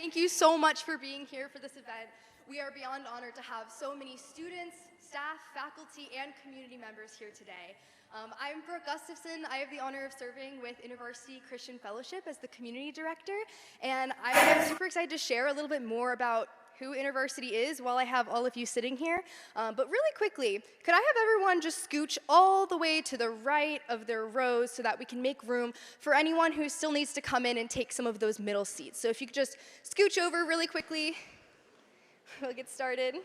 Thank you so much for being here for this event. We are beyond honored to have so many students, staff, faculty, and community members here today. I'm Brooke Gustafson. I have the honor of serving with University Christian Fellowship as the community director, and I'm super excited to share a little bit more about who University is while I have all of you sitting here. But really quickly, could I have everyone just scooch all the way to the right of their rows so that we can make room for anyone who still needs to come in and take some of those middle seats. So if you could just scooch over really quickly, we'll get started.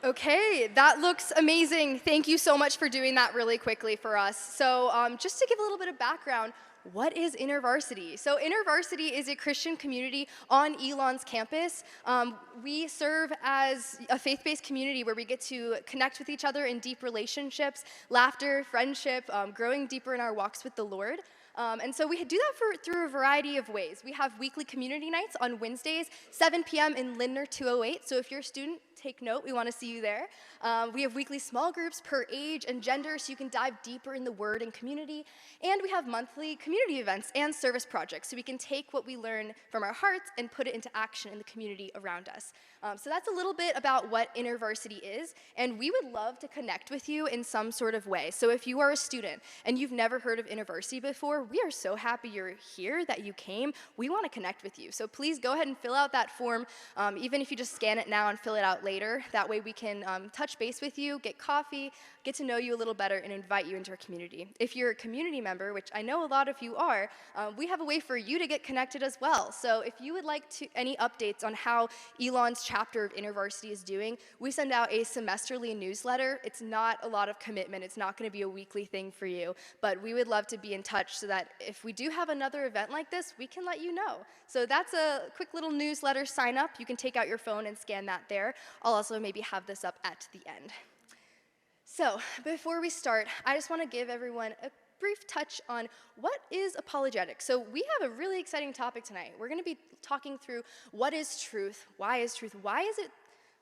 Okay, that looks amazing. Thank you so much for doing that really quickly for us. So just to give a little bit of background, what is InterVarsity? So InterVarsity is a Christian community on Elon's campus. We serve as a faith-based community where we get to connect with each other in deep relationships, laughter, friendship, growing deeper in our walks with the Lord. And so we do that through a variety of ways. We have weekly community nights on Wednesdays, 7 p.m. in Lindner 208. So if you're a student, take note, we want to see you there. We have weekly small groups per age and gender so you can dive deeper in the Word and community. And we have monthly community events and service projects so we can take what we learn from our hearts and put it into action in the community around us. So that's a little bit about what InterVarsity is, and we would love to connect with you in some sort of way. So if you are a student and you've never heard of InterVarsity before, we are so happy you're here, that you came. We want to connect with you. So please go ahead and fill out that form, even if you just scan it now and fill it out later. That way we can touch base with you, get coffee, get to know you a little better, and invite you into our community. If you're a community member, which I know a lot of you are, we have a way for you to get connected as well. So if you would like any updates on how Elon's chapter of InterVarsity is doing, we send out a semesterly newsletter. It's not a lot of commitment. It's not going to be a weekly thing for you, but we would love to be in touch so that if we do have another event like this, we can let you know. So that's a quick little newsletter sign up. You can take out your phone and scan that there. I'll also maybe have this up at the end. So before we start, I just want to give everyone a brief touch on what is apologetics. So we have a really exciting topic tonight. We're going to be talking through what is truth, why is it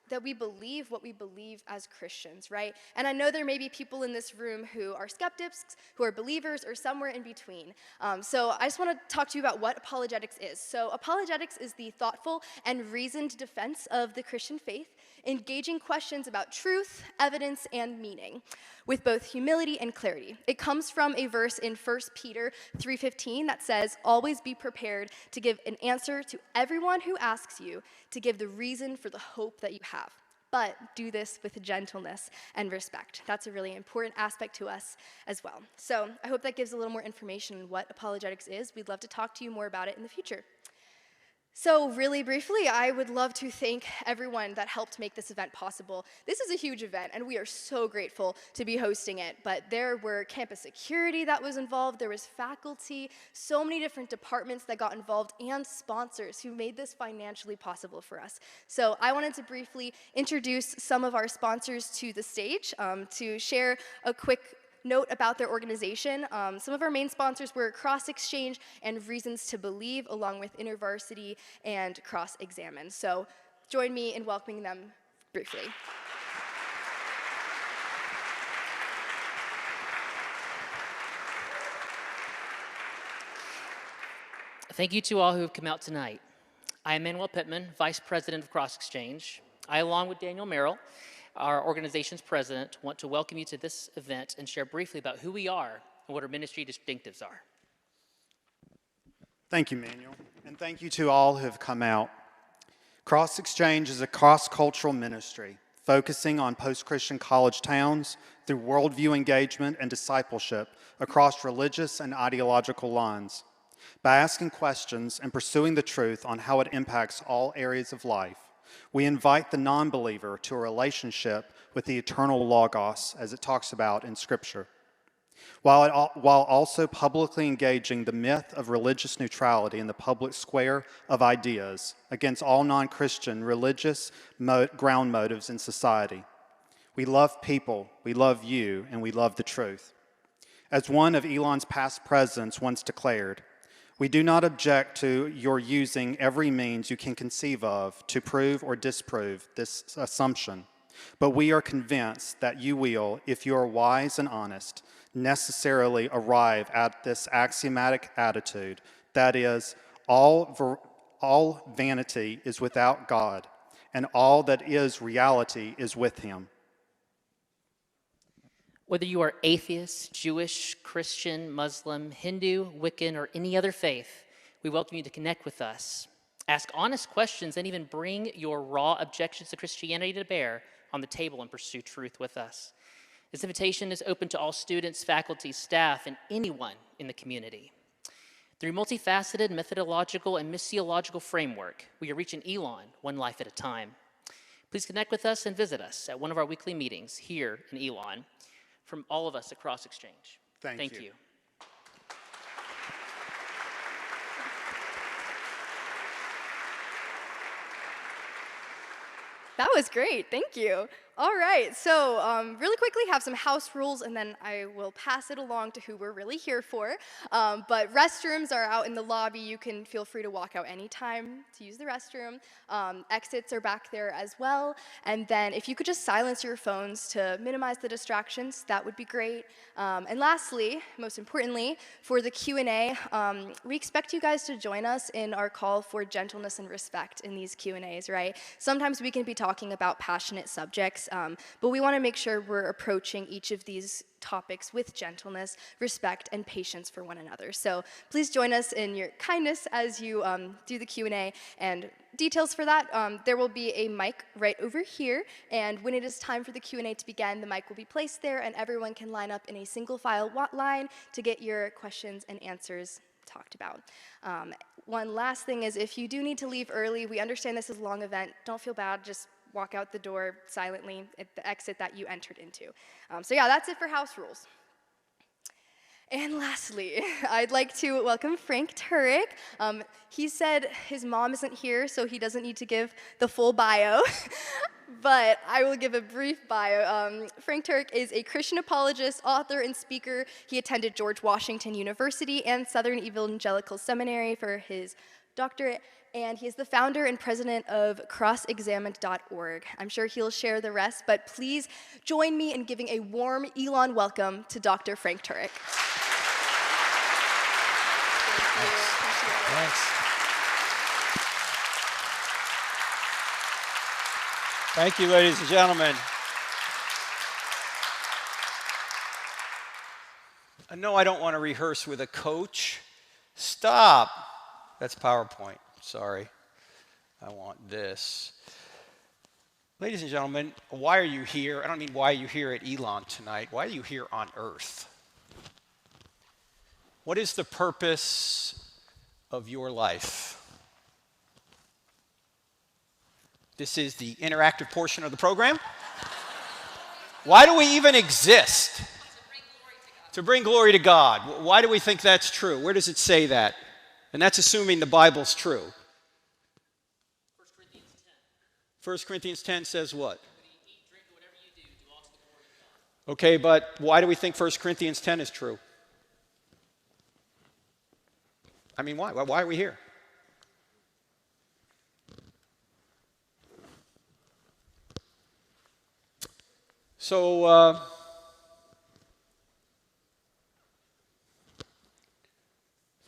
that we believe what we believe as Christians, right? And I know there may be people in this room who are skeptics, who are believers, or somewhere in between. So I just want to talk to you about what apologetics is. So apologetics is the thoughtful and reasoned defense of the Christian faith, engaging questions about truth, evidence, and meaning with both humility and clarity. It comes from a verse in 1 Peter 3:15 that says, "Always be prepared to give an answer to everyone who asks you, to give the reason for the hope that you have. But do this with gentleness and respect." That's a really important aspect to us as well. So I hope that gives a little more information on what apologetics is. We'd love to talk to you more about it in the future. So really briefly, I would love to thank everyone that helped make this event possible. This is a huge event, and we are so grateful to be hosting it. But there were campus security that was involved, there was faculty, so many different departments that got involved, and sponsors who made this financially possible for us. So I wanted to briefly introduce some of our sponsors to the stage to share a quick note about their organization. Some of our main sponsors were Cross Exchange and Reasons to Believe, along with InterVarsity and Cross Examine. So join me in welcoming them briefly. Thank you to all who have come out tonight. I am Manuel Pittman, Vice President of Cross Exchange. I, along with Daniel Merrill, our organization's president, want to welcome you to this event and share briefly about who we are and what our ministry distinctives are. Thank you, Manuel, and thank you to all who have come out. Cross Exchange is a cross-cultural ministry focusing on post-Christian college towns through worldview engagement and discipleship across religious and ideological lines. By asking questions and pursuing the truth on how it impacts all areas of life, we invite the non-believer to a relationship with the eternal Logos, as it talks about in Scripture, while also publicly engaging the myth of religious neutrality in the public square of ideas against all non-Christian religious ground motives in society. We love people, we love you, and we love the truth. As one of Elon's past presidents once declared, we do not object to your using every means you can conceive of to prove or disprove this assumption, but we are convinced that you will, if you are wise and honest, necessarily arrive at this axiomatic attitude, that is, all vanity is without God, and all that is reality is with him. Whether you are atheist, Jewish, Christian, Muslim, Hindu, Wiccan, or any other faith, we welcome you to connect with us. Ask honest questions and even bring your raw objections to Christianity to bear on the table and pursue truth with us. This invitation is open to all students, faculty, staff, and anyone in the community. Through multifaceted methodological and missiological framework, we are reaching Elon one life at a time. Please connect with us and visit us at one of our weekly meetings here in Elon. From all of us at Cross Exchange. Thank you. That was great, thank you. All right, so really quickly have some house rules and then I will pass it along to who we're really here for. But restrooms are out in the lobby. You can feel free to walk out anytime to use the restroom. Exits are back there as well. And then if you could just silence your phones to minimize the distractions, that would be great. And lastly, most importantly, for the Q&A, we expect you guys to join us in our call for gentleness and respect in these Q&As, right? Sometimes we can be talking about passionate subjects, but we want to make sure we're approaching each of these topics with gentleness, respect, and patience for one another. So please join us in your kindness as you do the Q&A. And details for that, there will be a mic right over here. And when it is time for the Q&A to begin, the mic will be placed there, and everyone can line up in a single file line to get your questions and answers talked about. One last thing is if you do need to leave early, we understand this is a long event. Don't feel bad. Just walk out the door silently at the exit that you entered into. So yeah, that's it for house rules. And lastly, I'd like to welcome Frank Turek. He said his mom isn't here, so he doesn't need to give the full bio, but I will give a brief bio. Frank Turek is a Christian apologist, author, and speaker. He attended George Washington University and Southern Evangelical Seminary for his doctorate, and he is the founder and president of crossexamined.org. I'm sure he'll share the rest, but please join me in giving a warm Elon welcome to Dr. Frank Turek. Thanks. Thank you, ladies and gentlemen. No, I don't want to rehearse with a coach. Stop. That's PowerPoint. Sorry. I want this. Ladies and gentlemen, why are you here? I don't mean why are you here at Elon tonight. Why are you here on Earth? What is the purpose of your life? This is the interactive portion of the program. Why do we even exist? To bring glory to God. Why do we think that's true? Where does it say that? And that's assuming the Bible's true. 1 Corinthians 10 says what? Okay, but why do we think 1 Corinthians 10 is true? I mean, why? Why are we here? So,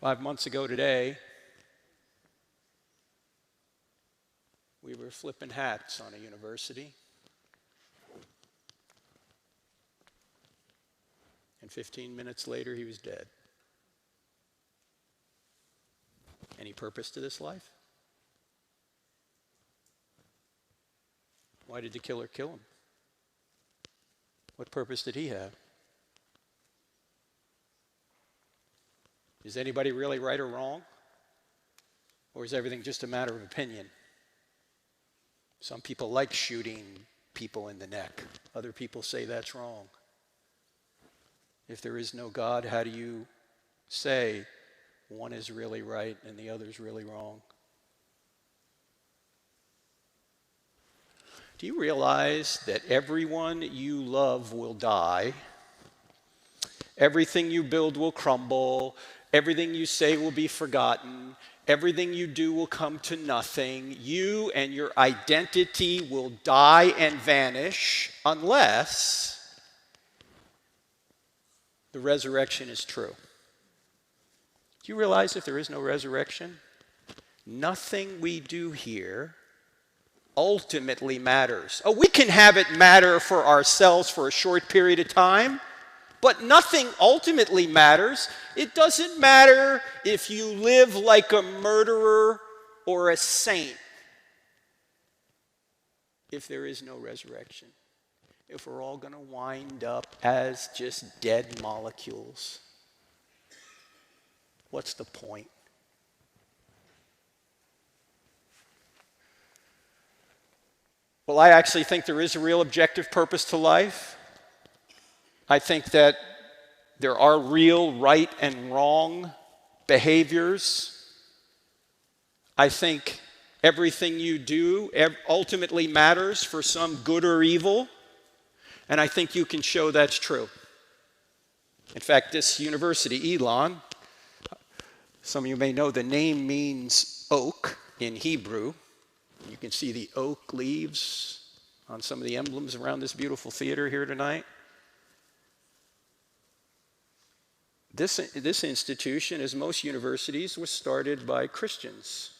5 months ago today, we were flipping hats on a university. And 15 minutes later, he was dead. Any purpose to this life? Why did the killer kill him? What purpose did he have? Is anybody really right or wrong? Or is everything just a matter of opinion? Some people like shooting people in the neck. Other people say that's wrong. If there is no God, how do you say one is really right and the other is really wrong? Do you realize that everyone you love will die Everything you build will crumble. Everything you say will be forgotten. Everything you do will come to nothing. You and your identity will die and vanish unless the resurrection is true. Do you realize if there is no resurrection, nothing we do here ultimately matters? Oh, we can have it matter for ourselves for a short period of time, but nothing ultimately matters. It doesn't matter if you live like a murderer or a saint if there is no resurrection. If we're all going to wind up as just dead molecules, what's the point? Well, I actually think there is a real objective purpose to life. I think that there are real right and wrong behaviors. I think everything you do ultimately matters for some good or evil. And I think you can show that's true. In fact, this university, Elon, some of you may know the name means oak in Hebrew. You can see the oak leaves on some of the emblems around this beautiful theater here tonight. This institution, as most universities, was started by Christians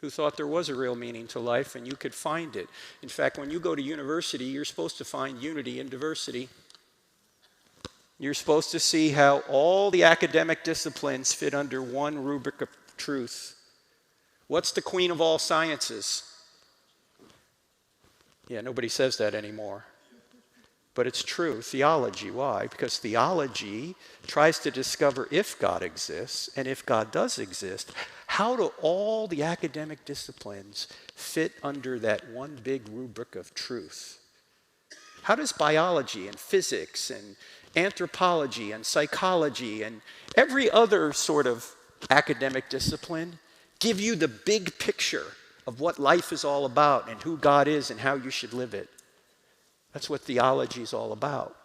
who thought there was a real meaning to life and you could find it. In fact, when you go to university, you're supposed to find unity in diversity. You're supposed to see how all the academic disciplines fit under one rubric of truth. What's the queen of all sciences? Yeah, nobody says that anymore. But it's true, theology. Why? Because theology tries to discover if God exists, and if God does exist, how do all the academic disciplines fit under that one big rubric of truth? How does biology and physics and anthropology and psychology and every other sort of academic discipline give you the big picture of what life is all about and who God is and how you should live it? That's what theology is all about.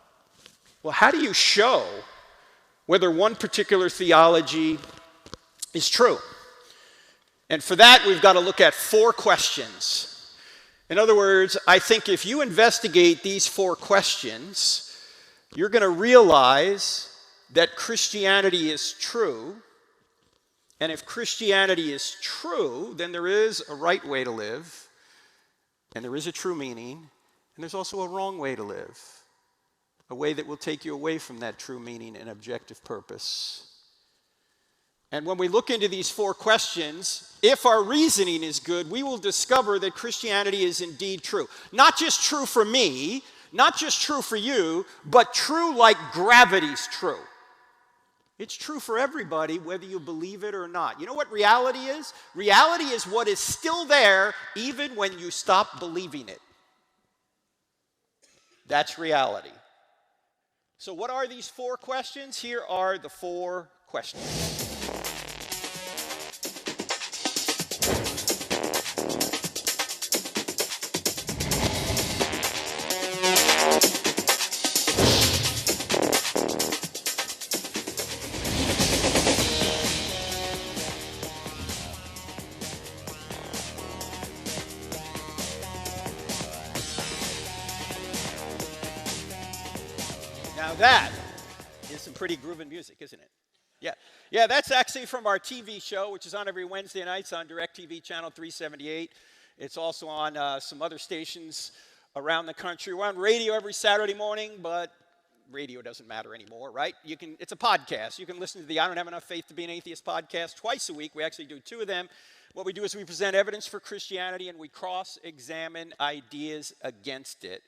Well, how do you show whether one particular theology is true? And for that, we've got to look at 4 questions. In other words, I think if you investigate these 4 questions, you're going to realize that Christianity is true. And if Christianity is true, then there is a right way to live, and there is a true meaning, and there's also a wrong way to live, a way that will take you away from that true meaning and objective purpose. And when we look into these 4 questions, if our reasoning is good, we will discover that Christianity is indeed true. Not just true for me, not just true for you, but true like gravity's true. It's true for everybody, whether you believe it or not. You know what reality is? Reality is what is still there even when you stop believing it. That's reality. So what are these 4 questions? Here are the 4 questions. Now that is some pretty grooving music, isn't it? Yeah, that's actually from our TV show, which is on every Wednesday nights on DirecTV channel 378. It's also on some other stations around the country. We're on radio every Saturday morning, but radio doesn't matter anymore, right? It's a podcast. You can listen to the I Don't Have Enough Faith to Be an Atheist podcast twice a week. We actually do 2 of them. What we do is we present evidence for Christianity and we cross-examine ideas against it.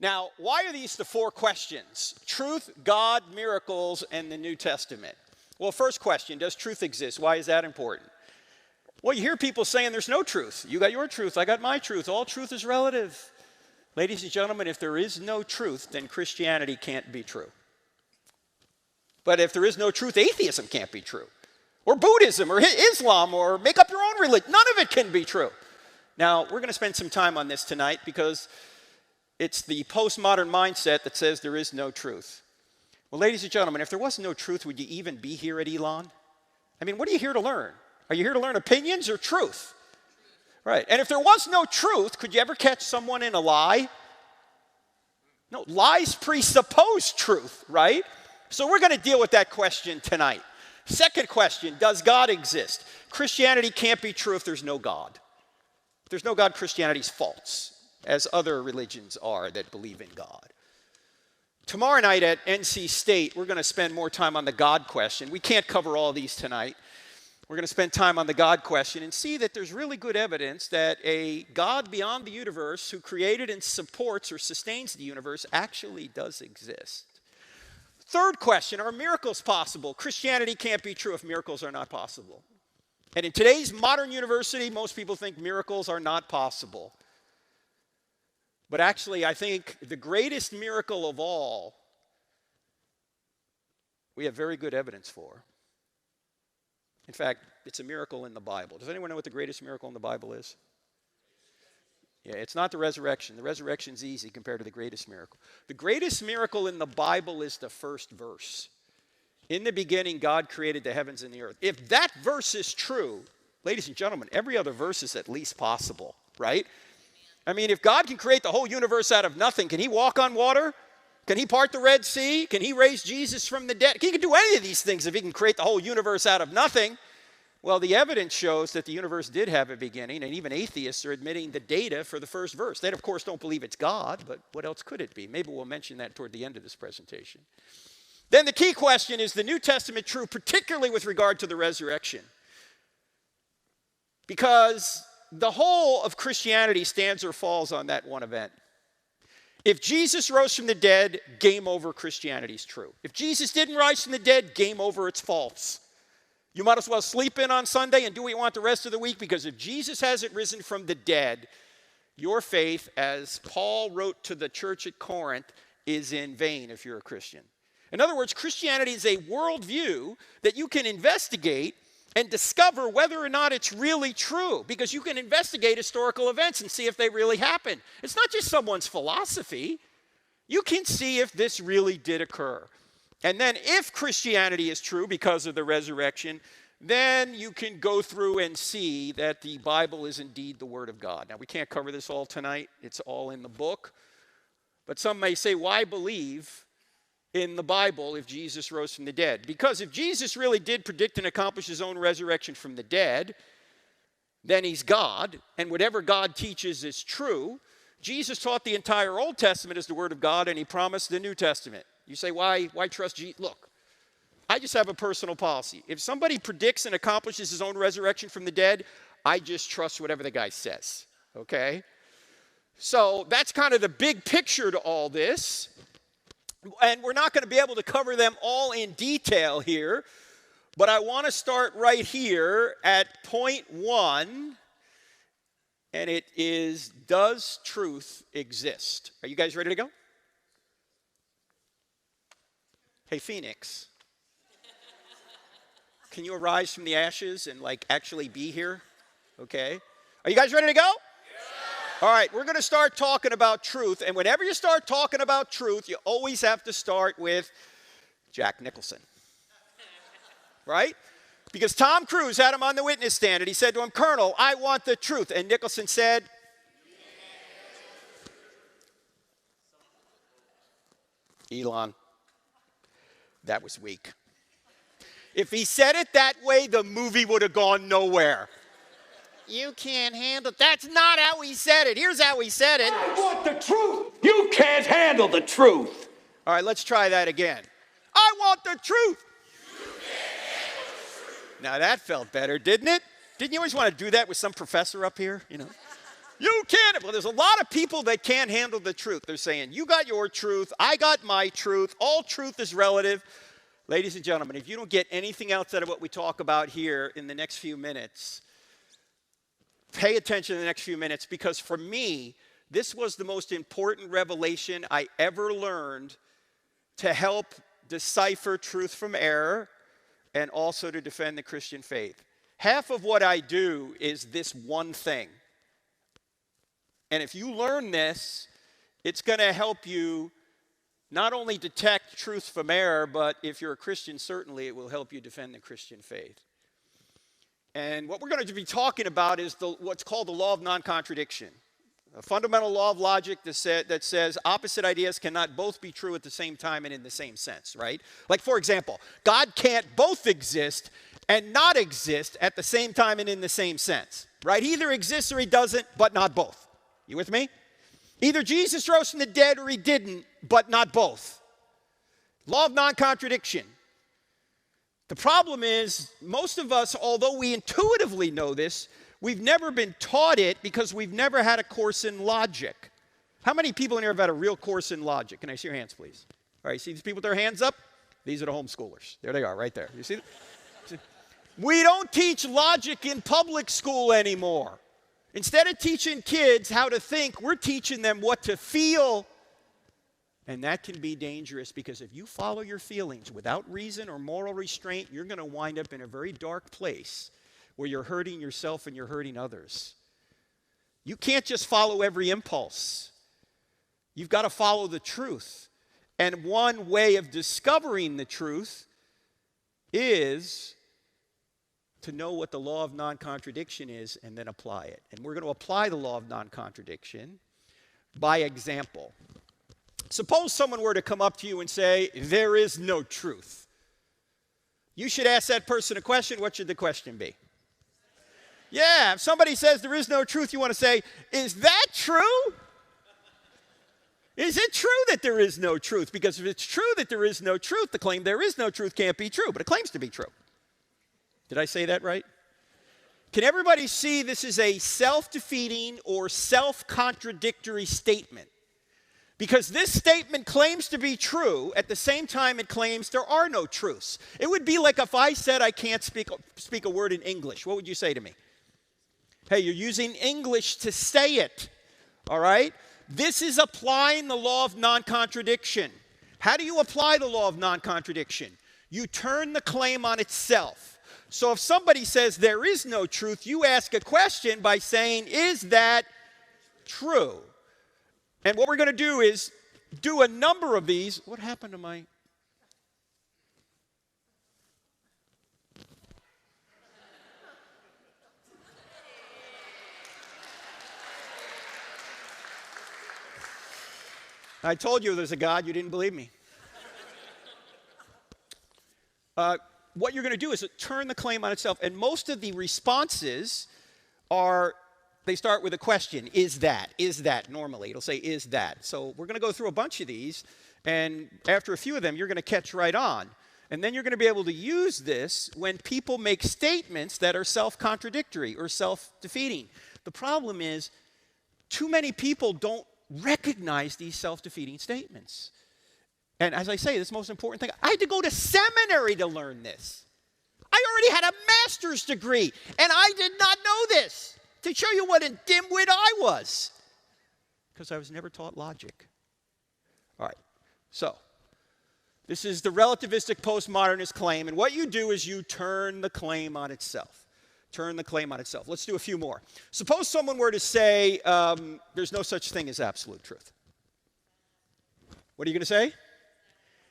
Now, why are these the 4 questions? Truth, God, miracles, and the New Testament. Well, first question, does truth exist? Why is that important? Well, you hear people saying there's no truth. You got your truth, I got my truth. All truth is relative. Ladies and gentlemen, if there is no truth, then Christianity can't be true. But if there is no truth, atheism can't be true. Or Buddhism, or Islam, or make up your own religion. None of it can be true. Now, we're going to spend some time on this tonight because it's the postmodern mindset that says there is no truth. Well, ladies and gentlemen, if there was no truth, would you even be here at Elon? I mean, what are you here to learn? Are you here to learn opinions or truth? Right. And if there was no truth, could you ever catch someone in a lie? No, lies presuppose truth, right? So we're going to deal with that question tonight. Second question, does God exist? Christianity can't be true if there's no God. If there's no God, Christianity's false, as other religions are that believe in God. Tomorrow night at NC State, we're going to spend more time on the God question. We can't cover all these tonight. We're going to spend time on the God question and see that there's really good evidence that a God beyond the universe who created and supports or sustains the universe actually does exist. Third question, are miracles possible? Christianity can't be true if miracles are not possible. And in today's modern university, most people think miracles are not possible. But actually, I think the greatest miracle of all, we have very good evidence for. In fact, it's a miracle in the Bible. Does anyone know what the greatest miracle in the Bible is? Yeah, it's not the resurrection. The resurrection's easy compared to the greatest miracle. The greatest miracle in the Bible is the first verse. In the beginning, God created the heavens and the earth. If that verse is true, ladies and gentlemen, every other verse is at least possible, right? I mean, if God can create the whole universe out of nothing, can he walk on water? Can he part the Red Sea? Can he raise Jesus from the dead? He can do any of these things if he can create the whole universe out of nothing. Well, the evidence shows that the universe did have a beginning, and even atheists are admitting the data for the first verse. They, of course, don't believe it's God, but what else could it be? Maybe we'll mention that toward the end of this presentation. Then the key question, is the New Testament true, particularly with regard to the resurrection? Because the whole of Christianity stands or falls on that one event. If Jesus rose from the dead, game over, Christianity's true. If Jesus didn't rise from the dead, game over, it's false. You might as well sleep in on Sunday and do what you want the rest of the week, because if Jesus hasn't risen from the dead, your faith, as Paul wrote to the church at Corinth, is in vain if you're a Christian. In other words, Christianity is a worldview that you can investigate and discover whether or not it's really true, because you can investigate historical events and see if they really happened. It's not just someone's philosophy. You can see if this really did occur. And then if Christianity is true because of the resurrection, then you can go through and see that the Bible is indeed the Word of God. Now, we can't cover this all tonight. It's all in the book. But some may say, why believe in the Bible if Jesus rose from the dead? Because if Jesus really did predict and accomplish his own resurrection from the dead, then he's God, and whatever God teaches is true. Jesus taught the entire Old Testament as the Word of God, and he promised the New Testament. You say, why trust Jesus? Look, I just have a personal policy. If somebody predicts and accomplishes his own resurrection from the dead, I just trust whatever the guy says, okay? So that's kind of the big picture to all this. And we're not going to be able to cover them all in detail here, but I want to start right here at point 1, and it is, does truth exist? Are you guys ready to go? Hey, Phoenix, can you arise from the ashes and actually be here? Okay. Are you guys ready to go? All right, we're going to start talking about truth. And whenever you start talking about truth, you always have to start with Jack Nicholson. Right? Because Tom Cruise had him on the witness stand, and he said to him, "Colonel, I want the truth." And Nicholson said, "Elon, that was weak." If he said it that way, the movie would have gone nowhere. You can't handle it. That's not how he said it. Here's how he said it. I want the truth. You can't handle the truth. All right, let's try that again. I want the truth. You can't handle the truth. Now that felt better, didn't it? Didn't you always want to do that with some professor up here? You know, you can't. Well, there's a lot of people that can't handle the truth. They're saying, you got your truth, I got my truth. All truth is relative. Ladies and gentlemen, if you don't get anything else out of what we talk about here in the next few minutes, pay attention in the next few minutes, because for me, this was the most important revelation I ever learned to help decipher truth from error and also to defend the Christian faith. Half of what I do is this one thing. And if you learn this, it's going to help you not only detect truth from error, but if you're a Christian, certainly it will help you defend the Christian faith. And what we're going to be talking about is what's called the law of non-contradiction. A fundamental law of logic that says opposite ideas cannot both be true at the same time and in the same sense, right? Like, for example, God can't both exist and not exist at the same time and in the same sense, right? He either exists or he doesn't, but not both. You with me? Either Jesus rose from the dead or he didn't, but not both. Law of non-contradiction. The problem is, most of us, although we intuitively know this, we've never been taught it because we've never had a course in logic. How many people in here have had a real course in logic? Can I see your hands, please? All right, see these people with their hands up? These are the homeschoolers. There they are, right there. You see? We don't teach logic in public school anymore. Instead of teaching kids how to think, we're teaching them what to feel. And that can be dangerous because if you follow your feelings without reason or moral restraint, you're going to wind up in a very dark place where you're hurting yourself and you're hurting others. You can't just follow every impulse. You've got to follow the truth. And one way of discovering the truth is to know what the law of non-contradiction is and then apply it. And we're going to apply the law of non-contradiction by example. Suppose someone were to come up to you and say, there is no truth. You should ask that person a question. What should the question be? Yeah, if somebody says there is no truth, you want to say, is that true? Is it true that there is no truth? Because if it's true that there is no truth, the claim there is no truth can't be true, but it claims to be true. Did I say that right? Can everybody see this is a self-defeating or self-contradictory statement? Because this statement claims to be true, at the same time it claims there are no truths. It would be like if I said I can't speak a word in English. What would you say to me? Hey, you're using English to say it, all right? This is applying the law of non-contradiction. How do you apply the law of non-contradiction? You turn the claim on itself. So if somebody says there is no truth, you ask a question by saying, is that true? And what we're going to do is do a number of these. What happened to my... I told you there's a God. You didn't believe me. What you're going to do is turn the claim on itself. And most of the responses are, they start with a question. Is that, normally. It'll say, is that. So we're going to go through a bunch of these. And after a few of them, you're going to catch right on. And then you're going to be able to use this when people make statements that are self-contradictory or self-defeating. The problem is, too many people don't recognize these self-defeating statements. And as I say, this is the most important thing. I had to go to seminary to learn this. I already had a master's degree, and I did not know this. To show you what a dimwit I was. Because I was never taught logic. All right, so this is the relativistic postmodernist claim, and what you do is you turn the claim on itself. Turn the claim on itself. Let's do a few more. Suppose someone were to say, there's no such thing as absolute truth. What are you going to say?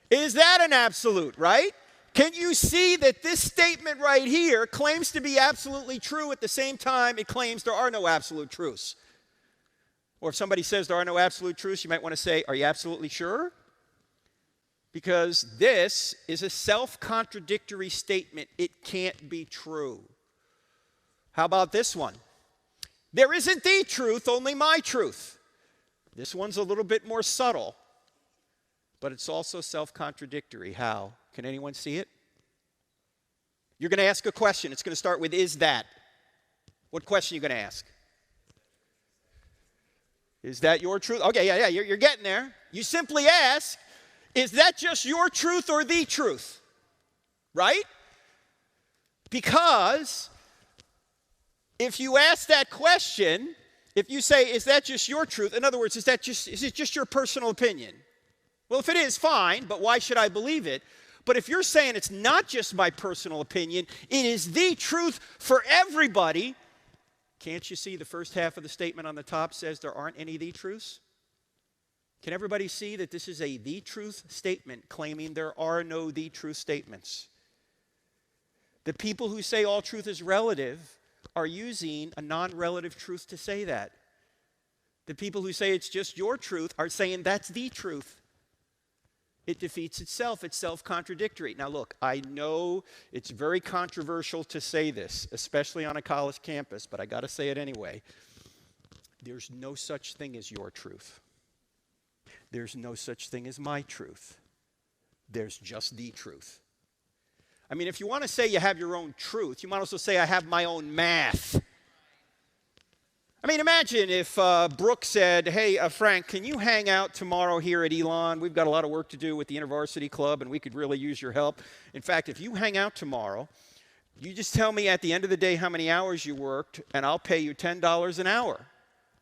Is that an absolute, right? Can you see that this statement right here claims to be absolutely true at the same time it claims there are no absolute truths? Or if somebody says there are no absolute truths, you might want to say, are you absolutely sure? Because this is a self-contradictory statement. It can't be true. How about this one? There isn't the truth, only my truth. This one's a little bit more subtle, but it's also self-contradictory. How? Can anyone see it? You're going to ask a question. It's going to start with, is that? What question are you going to ask? Is that your truth? Okay, yeah, you're getting there. You simply ask, is that just your truth or the truth? Right? Because if you ask that question, if you say, is that just your truth? In other words, is it just your personal opinion? Well, if it is, fine, but why should I believe it? But if you're saying it's not just my personal opinion, it is the truth for everybody, can't you see the first half of the statement on the top says there aren't any the truths? Can everybody see that this is a the truth statement claiming there are no the truth statements? The people who say all truth is relative are using a non-relative truth to say that. The people who say it's just your truth are saying that's the truth. It defeats itself. It's self-contradictory. Now look, I know it's very controversial to say this, especially on a college campus, but I got to say it anyway. There's no such thing as your truth. There's no such thing as my truth. There's just the truth. I mean, if you want to say you have your own truth, you might also say I have my own math. I mean, imagine if Brooke said, hey, Frank, can you hang out tomorrow here at Elon? We've got a lot of work to do with the InterVarsity Club, and we could really use your help. In fact, if you hang out tomorrow, you just tell me at the end of the day how many hours you worked, and I'll pay you $10 an hour.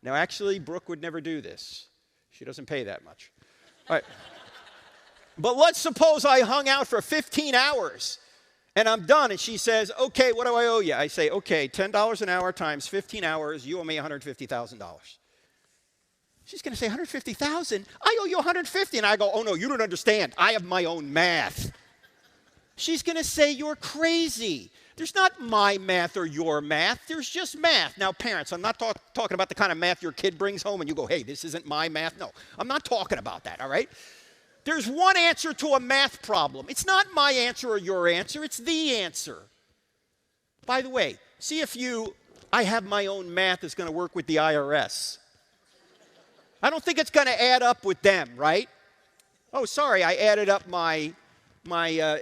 Now, actually, Brooke would never do this. She doesn't pay that much. All right. But let's suppose I hung out for 15 hours. And I'm done, and she says, okay, what do I owe you? I say, okay, $10 an hour times 15 hours, you owe me $150,000. She's going to say, $150,000? I owe you $150,000. And I go, oh, no, you don't understand. I have my own math. She's going to say, you're crazy. There's not my math or your math. There's just math. Now, parents, I'm not talking about the kind of math your kid brings home and you go, hey, this isn't my math. No, I'm not talking about that, all right? There's one answer to a math problem. It's not my answer or your answer. It's the answer. By the way, see if I have my own math is going to work with the IRS. I don't think it's going to add up with them, right? Oh, sorry, I added up my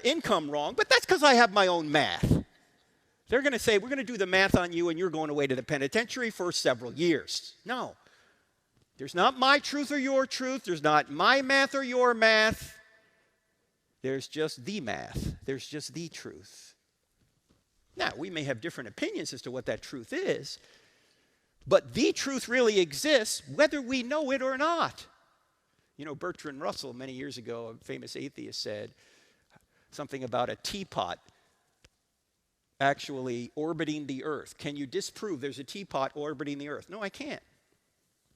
income wrong, but that's because I have my own math. They're going to say, we're going to do the math on you and you're going away to the penitentiary for several years. No. There's not my truth or your truth. There's not my math or your math. There's just the math. There's just the truth. Now, we may have different opinions as to what that truth is, but the truth really exists whether we know it or not. You know, Bertrand Russell, many years ago, a famous atheist, said something about a teapot actually orbiting the earth. Can you disprove there's a teapot orbiting the earth? No, I can't.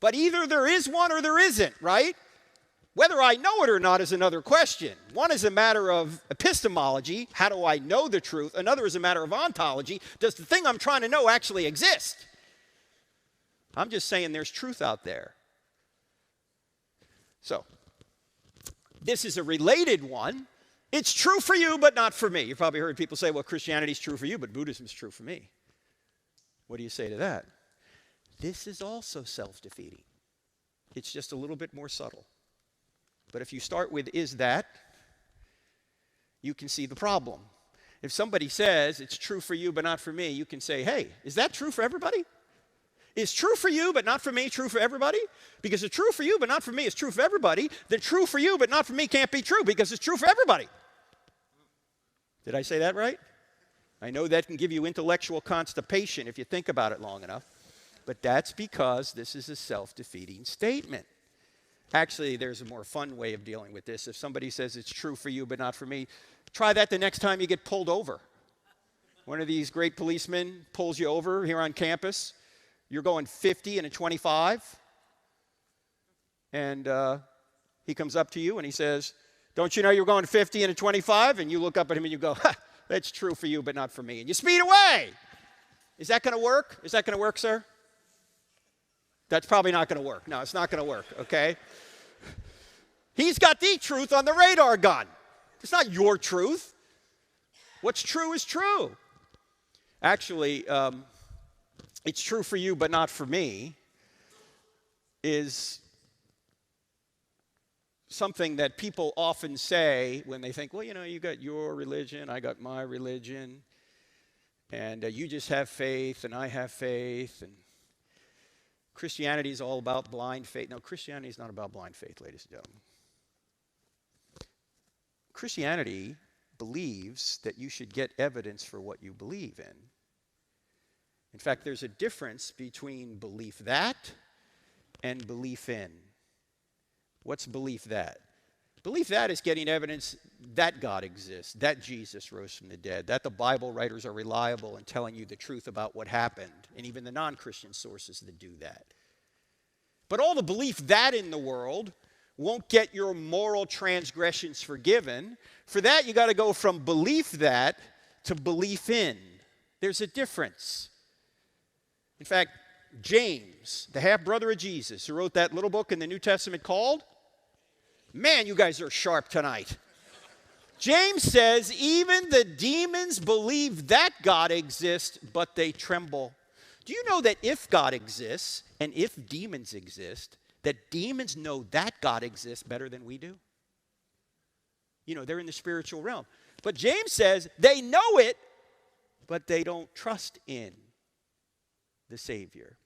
But either there is one or there isn't, right? Whether I know it or not is another question. One is a matter of epistemology. How do I know the truth? Another is a matter of ontology. Does the thing I'm trying to know actually exist? I'm just saying there's truth out there. So, this is a related one. It's true for you, but not for me. You've probably heard people say, well, Christianity's true for you, but Buddhism's true for me. What do you say to that? This is also self-defeating. It's just a little bit more subtle. But if you start with is that, you can see the problem. If somebody says it's true for you but not for me, you can say, hey, is that true for everybody? Is true for you but not for me true for everybody? Because it's true for you but not for me is true for everybody, then true for you but not for me can't be true because it's true for everybody. Did I say that right? I know that can give you intellectual constipation if you think about it long enough. But that's because this is a self-defeating statement. Actually, there's a more fun way of dealing with this. If somebody says it's true for you but not for me, try that the next time you get pulled over. One of these great policemen pulls you over here on campus. You're going 50 and a 25. And he comes up to you and he says, don't you know you're going 50 and a 25? And you look up at him and you go, ha, that's true for you but not for me. And you speed away. Is that going to work? Is that going to work, sir? That's probably not going to work. No, it's not going to work, okay? He's got the truth on the radar gun. It's not your truth. What's true is true. Actually, it's true for you but not for me is something that people often say when they think, well, you know, you got your religion, I got my religion, and you just have faith and I have faith, and Christianity is all about blind faith. No, Christianity is not about blind faith, ladies and gentlemen. Christianity believes that you should get evidence for what you believe in. In fact, there's a difference between belief that and belief in. What's belief that? Belief that is getting evidence that God exists, that Jesus rose from the dead, that the Bible writers are reliable in telling you the truth about what happened, and even the non-Christian sources that do that. But all the belief that in the world won't get your moral transgressions forgiven. For that, you got to go from belief that to belief in. There's a difference. In fact, James, the half-brother of Jesus, who wrote that little book in the New Testament called, man, you guys are sharp tonight. James says, even the demons believe that God exists, but they tremble. Do you know that if God exists, and if demons exist, that demons know that God exists better than we do? You know, they're in the spiritual realm. But James says they know it, but they don't trust in the Savior.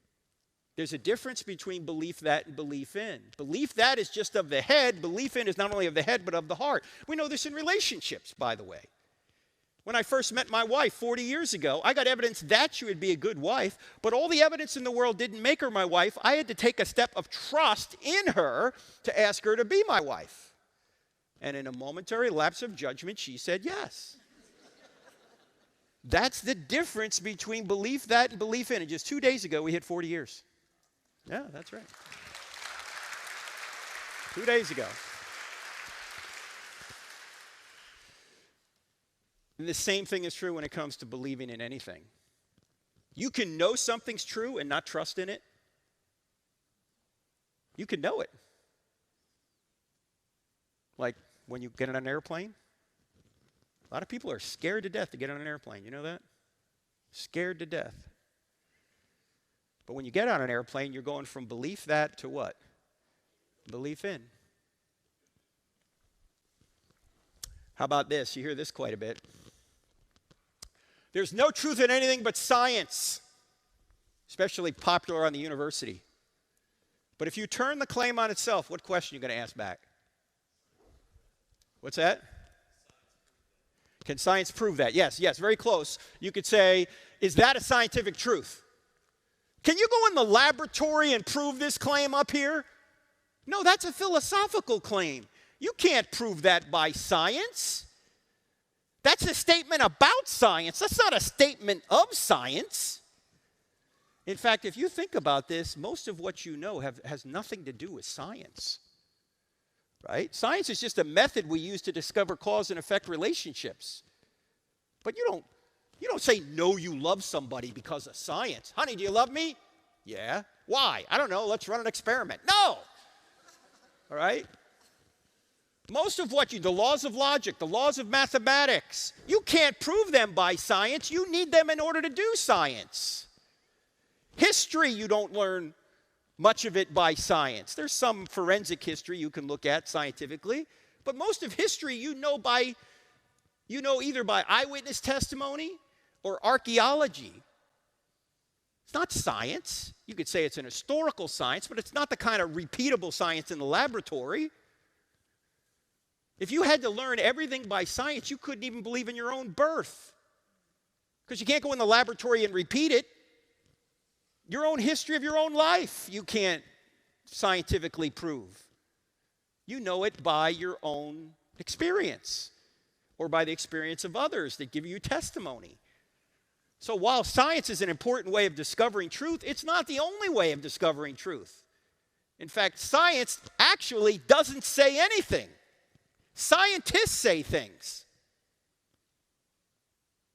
There's a difference between belief that and belief in. Belief that is just of the head. Belief in is not only of the head, but of the heart. We know this in relationships, by the way. When I first met my wife 40 years ago, I got evidence that she would be a good wife, but all the evidence in the world didn't make her my wife. I had to take a step of trust in her to ask her to be my wife. And in a momentary lapse of judgment, she said yes. That's the difference between belief that and belief in. And just 2 days ago, we hit 40 years. Yeah, that's right. 2 days ago. And the same thing is true when it comes to believing in anything. You can know something's true and not trust in it. You can know it. Like when you get on an airplane. A lot of people are scared to death to get on an airplane. You know that? Scared to death. But when you get on an airplane, you're going from belief that to what? Belief in. How about this? You hear this quite a bit. There's no truth in anything but science, especially popular on the university. But if you turn the claim on itself, what question are you going to ask back? What's that? Can science prove that? Yes, very close. You could say, is that a scientific truth? Can you go in the laboratory and prove this claim up here? No, that's a philosophical claim. You can't prove that by science. That's a statement about science. That's not a statement of science. In fact, if you think about this, most of what you know has nothing to do with science. Right? Science is just a method we use to discover cause and effect relationships. But you don't say, no, you love somebody because of science. Honey, do you love me? Yeah. Why? I don't know. Let's run an experiment. No. All right? Most of what the laws of logic, the laws of mathematics, you can't prove them by science. You need them in order to do science. History, you don't learn much of it by science. There's some forensic history you can look at scientifically, but most of history you know either by eyewitness testimony or archaeology. It's not science. You could say it's an historical science, but it's not the kind of repeatable science in the laboratory. If you had to learn everything by science, you couldn't even believe in your own birth, because you can't go in the laboratory and repeat it. Your own history of your own life, you can't scientifically prove. You know it by your own experience or by the experience of others that give you testimony. So while science is an important way of discovering truth, it's not the only way of discovering truth. In fact, science actually doesn't say anything. Scientists say things.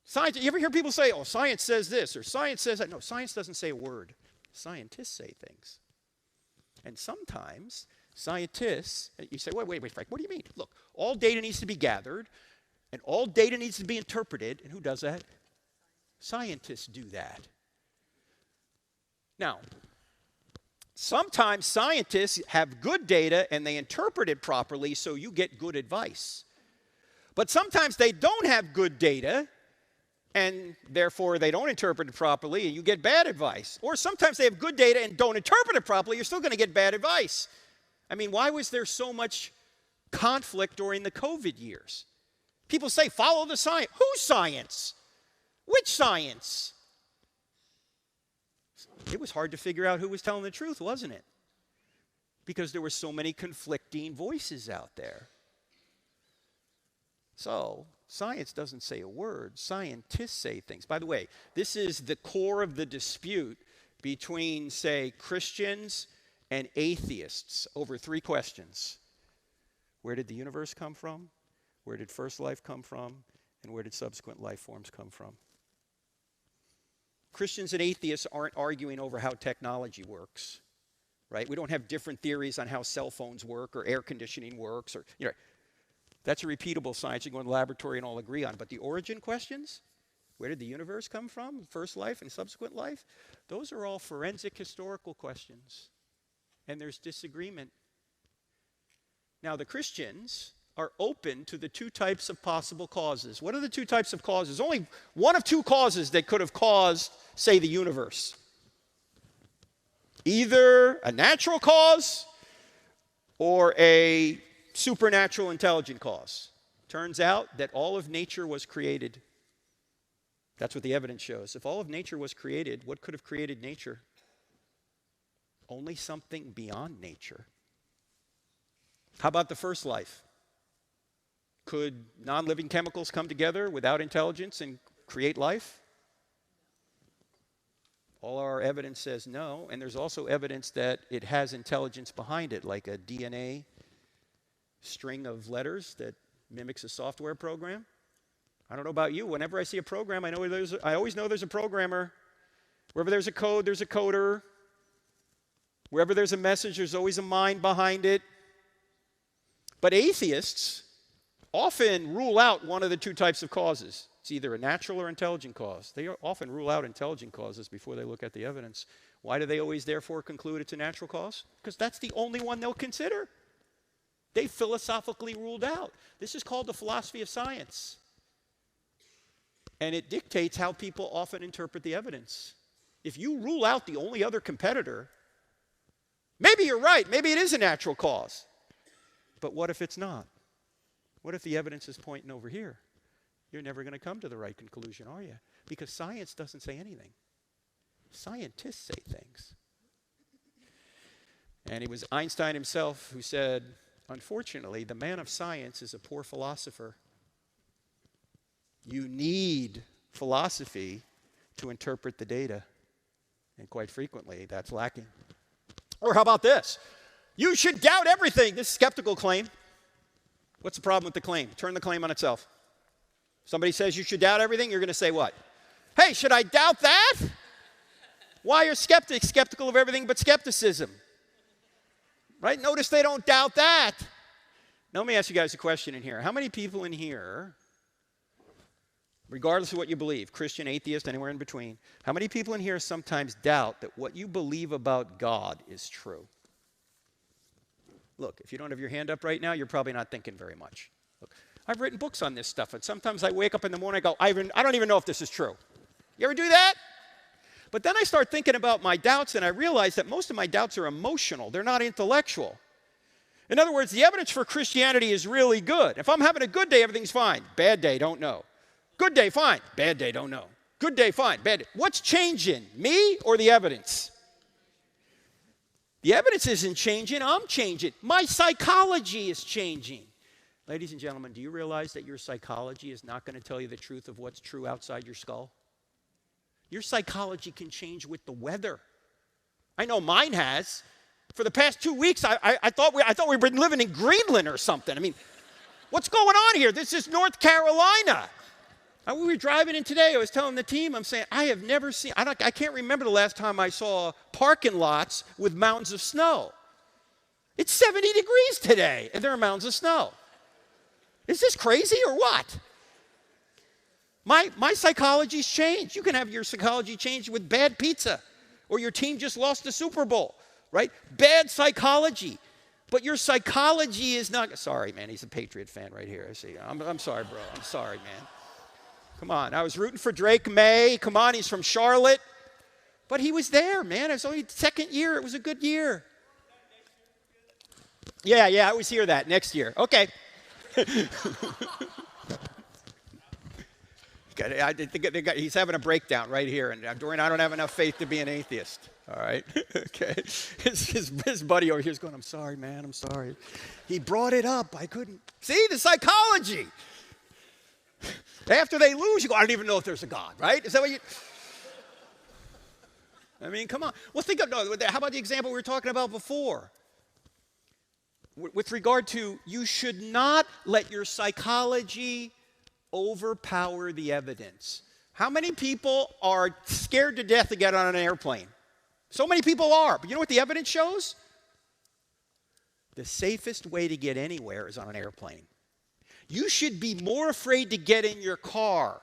Science, you ever hear people say, oh, science says this, or science says that? No, science doesn't say a word. Scientists say things. And sometimes scientists, you say, wait, Frank, what do you mean? Look, all data needs to be gathered, and all data needs to be interpreted, and who does that? Scientists do that. Now, sometimes scientists have good data, and they interpret it properly, so you get good advice. But sometimes they don't have good data, and therefore they don't interpret it properly, and you get bad advice. Or sometimes they have good data and don't interpret it properly, you're still going to get bad advice. I mean, why was there so much conflict during the COVID years? People say, follow the science. Whose science? Which science? It was hard to figure out who was telling the truth, wasn't it? Because there were so many conflicting voices out there. So, science doesn't say a word. Scientists say things. By the way, this is the core of the dispute between, say, Christians and atheists over three questions. Where did the universe come from? Where did first life come from? And where did subsequent life forms come from? Christians and atheists aren't arguing over how technology works, right? We don't have different theories on how cell phones work or air conditioning works. Or, that's a repeatable science you can go in the laboratory and all agree on. But the origin questions, where did the universe come from, first life and subsequent life? Those are all forensic historical questions. And there's disagreement. Now, the Christians are open to the two types of possible causes. What are the two types of causes? Only one of two causes that could have caused, say, the universe. Either a natural cause or a supernatural intelligent cause. Turns out that all of nature was created. That's what the evidence shows. If all of nature was created, what could have created nature? Only something beyond nature. How about the first life? Could non-living chemicals come together without intelligence and create life? All our evidence says no, and there's also evidence that it has intelligence behind it, like a DNA string of letters that mimics a software program. I don't know about you. Whenever I see a program, I always know there's a programmer. Wherever there's a code, there's a coder. Wherever there's a message, there's always a mind behind it. But atheists often rule out one of the two types of causes. It's either a natural or intelligent cause. They often rule out intelligent causes before they look at the evidence. Why do they always therefore conclude it's a natural cause? Because that's the only one they'll consider. They philosophically ruled out. This is called the philosophy of science. And it dictates how people often interpret the evidence. If you rule out the only other competitor, maybe you're right, maybe it is a natural cause. But what if it's not? What if the evidence is pointing over here? You're never going to come to the right conclusion, are you? Because science doesn't say anything. Scientists say things. And it was Einstein himself who said, unfortunately, the man of science is a poor philosopher. You need philosophy to interpret the data. And quite frequently, that's lacking. Or how about this? You should doubt everything. This skeptical claim. What's the problem with the claim? Turn the claim on itself. Somebody says you should doubt everything, you're going to say what? Hey, should I doubt that? Why are skeptics skeptical of everything but skepticism? Right? Notice they don't doubt that. Now let me ask you guys a question in here. How many people in here, regardless of what you believe, Christian, atheist, anywhere in between, how many people in here sometimes doubt that what you believe about God is true? Look, if you don't have your hand up right now, you're probably not thinking very much. Look, I've written books on this stuff, and sometimes I wake up in the morning and go, I don't even know if this is true. You ever do that? But then I start thinking about my doubts, and I realize that most of my doubts are emotional. They're not intellectual. In other words, the evidence for Christianity is really good. If I'm having a good day, everything's fine. Bad day, don't know. Good day, fine. Bad day, don't know. Good day, fine. Bad day. What's changing, me or the evidence? The evidence isn't changing, I'm changing. My psychology is changing. Ladies and gentlemen, do you realize that your psychology is not going to tell you the truth of what's true outside your skull? Your psychology can change with the weather. I know mine has. For the past 2 weeks, I thought we were living in Greenland or something. I mean, what's going on here? This is North Carolina. We were driving in today. I was telling the team, I'm saying, I have never seen, I can't remember the last time I saw parking lots with mountains of snow. It's 70 degrees today, and there are mountains of snow. Is this crazy or what? My psychology's changed. You can have your psychology changed with bad pizza, or your team just lost the Super Bowl, right? Bad psychology. But your psychology is not, sorry, man, he's a Patriot fan right here. I see. I'm sorry, bro. I'm sorry, man. Come on, I was rooting for Drake May. Come on, he's from Charlotte. But he was there, man. It was only the second year. It was a good year. Yeah, I always hear that. Next year. Okay. I think he's having a breakdown right here. And Dorian, I don't have enough faith to be an atheist. All right? Okay. His buddy over here is going, I'm sorry, man. I'm sorry. He brought it up. I couldn't. See, the psychology. After they lose, you go, I don't even know if there's a God, right? Is that what you... I mean, come on. Well, how about the example we were talking about before? with regard to you should not let your psychology overpower the evidence. How many people are scared to death to get on an airplane? So many people are. But you know what the evidence shows? The safest way to get anywhere is on an airplane. You should be more afraid to get in your car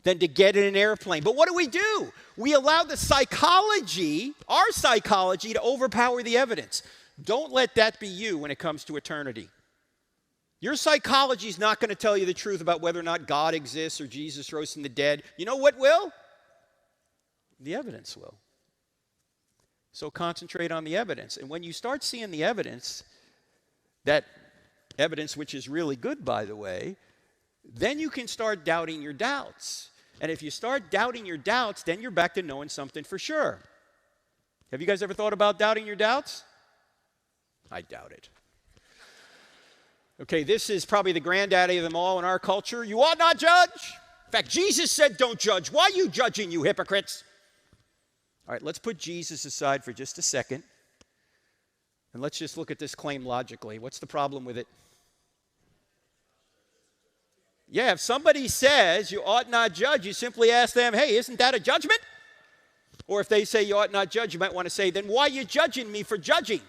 than to get in an airplane. But what do? We allow the psychology, our psychology, to overpower the evidence. Don't let that be you when it comes to eternity. Your psychology is not going to tell you the truth about whether or not God exists or Jesus rose from the dead. You know what will? The evidence will. So concentrate on the evidence. And when you start seeing the evidence, that evidence which is really good, by the way, then you can start doubting your doubts. And if you start doubting your doubts, then you're back to knowing something for sure. Have you guys ever thought about doubting your doubts? I doubt it. Okay, this is probably the granddaddy of them all in our culture. You ought not judge. In fact, Jesus said don't judge. Why are you judging, you hypocrites? All right, let's put Jesus aside for just a second. And let's just look at this claim logically. What's the problem with it? Yeah, if somebody says you ought not judge, you simply ask them, hey, isn't that a judgment? Or if they say you ought not judge, you might want to say, then why are you judging me for judging?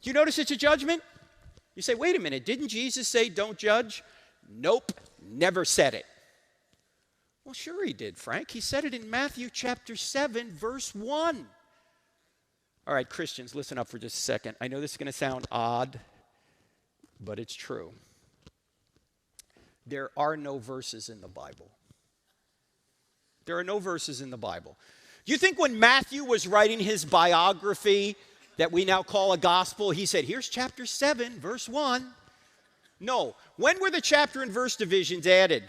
Do you notice it's a judgment? You say, wait a minute, didn't Jesus say don't judge? Nope, never said it. Well, sure he did, Frank. He said it in Matthew chapter 7, verse 1. All right, Christians, listen up for just a second. I know this is going to sound odd, but it's true. There are no verses in the Bible. There are no verses in the Bible. Do you think when Matthew was writing his biography that we now call a gospel, he said, here's chapter 7, verse 1? No. When were the chapter and verse divisions added?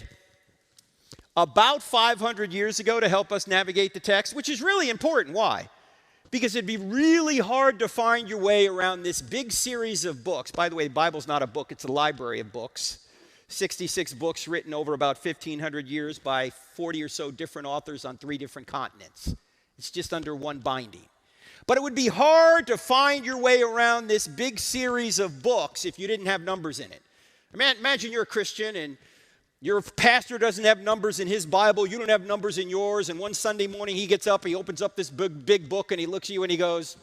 About 500 years ago to help us navigate the text, which is really important. Why? Because it'd be really hard to find your way around this big series of books. By the way, the Bible's not a book, it's a library of books. 66 books written over about 1,500 years by 40 or so different authors on 3 different continents. It's just under one binding. But it would be hard to find your way around this big series of books if you didn't have numbers in it. Imagine you're a Christian and your pastor doesn't have numbers in his Bible, you don't have numbers in yours, and one Sunday morning he gets up, he opens up this big book and he looks at you and he goes,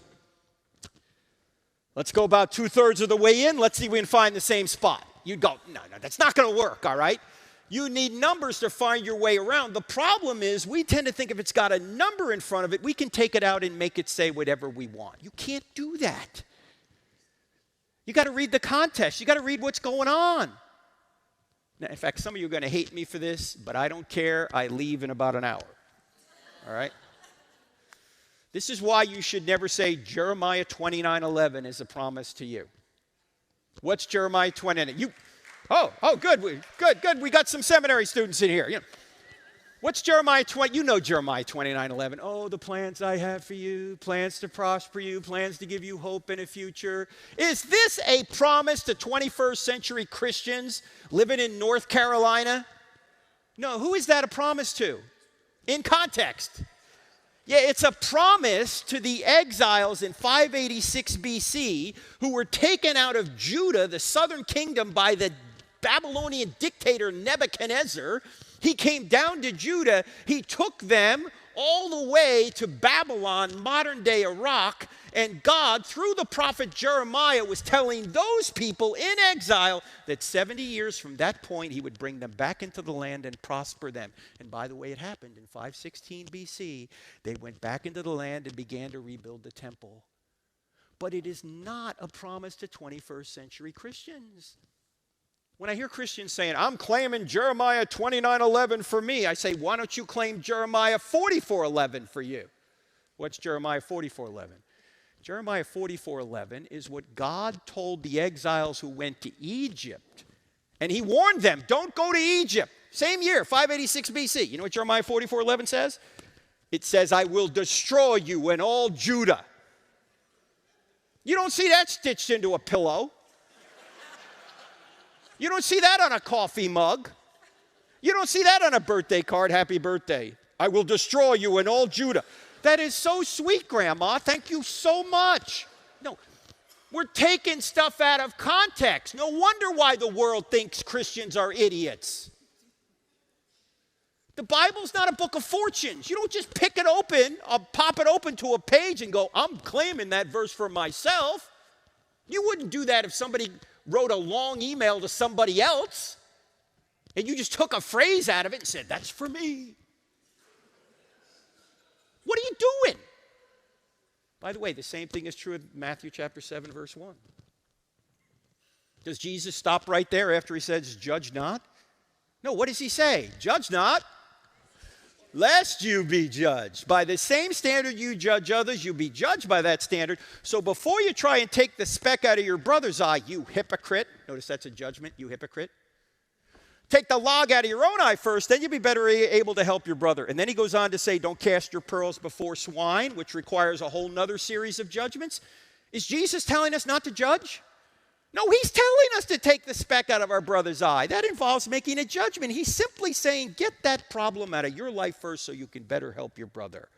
let's go about 2/3 of the way in, let's see if we can find the same spot. You'd go, no, that's not going to work, all right? You need numbers to find your way around. The problem is we tend to think if it's got a number in front of it, we can take it out and make it say whatever we want. You can't do that. You got to read the context. You got to read what's going on. Now, in fact, some of you are going to hate me for this, but I don't care. I leave in about an hour. All right? This is why you should never say Jeremiah 29:11 is a promise to you. What's Jeremiah 29? Oh, good. Good. We got some seminary students in here. You know, what's Jeremiah 20? You know Jeremiah 29:11. Oh, the plans I have for you, plans to prosper you, plans to give you hope in a future. Is this a promise to 21st century Christians living in North Carolina? No, who is that a promise to? In context. Yeah, it's a promise to the exiles in 586 BC who were taken out of Judah, the southern kingdom, by the Babylonian dictator Nebuchadnezzar. He came down to Judah. He took them all the way to Babylon, modern-day Iraq, and God, through the prophet Jeremiah, was telling those people in exile that 70 years from that point, he would bring them back into the land and prosper them. And by the way, it happened in 516 BC. They went back into the land and began to rebuild the temple. But it is not a promise to 21st century Christians. When I hear Christians saying, I'm claiming Jeremiah 29:11 for me, I say, why don't you claim Jeremiah 44:11 for you? What's Jeremiah 44:11? Jeremiah 44:11 is what God told the exiles who went to Egypt. And he warned them, don't go to Egypt. Same year, 586 BC. You know what Jeremiah 44:11 says? It says, I will destroy you and all Judah. You don't see that stitched into a pillow. You don't see that on a coffee mug. You don't see that on a birthday card, happy birthday. I will destroy you and all Judah. That is so sweet, Grandma. Thank you so much. No, We're taking stuff out of context. No wonder why the world thinks Christians are idiots. The Bible's not a book of fortunes. You don't just pick it open, pop it open to a page and go, I'm claiming that verse for myself. You wouldn't do that if somebody wrote a long email to somebody else and you just took a phrase out of it and said, that's for me. What are you doing? By the way, the same thing is true in Matthew chapter 7, verse 1. Does Jesus stop right there after he says, judge not? No, what does he say? Judge not, lest you be judged. By the same standard you judge others, you'll be judged by that standard. So before you try and take the speck out of your brother's eye, you hypocrite, notice that's a judgment, you hypocrite. Take the log out of your own eye first, then you'll be better able to help your brother. And then he goes on to say, don't cast your pearls before swine, which requires a whole nother series of judgments. Is Jesus telling us not to judge? No, he's telling us to take the speck out of our brother's eye. That involves making a judgment. He's simply saying, get that problem out of your life first so you can better help your brother.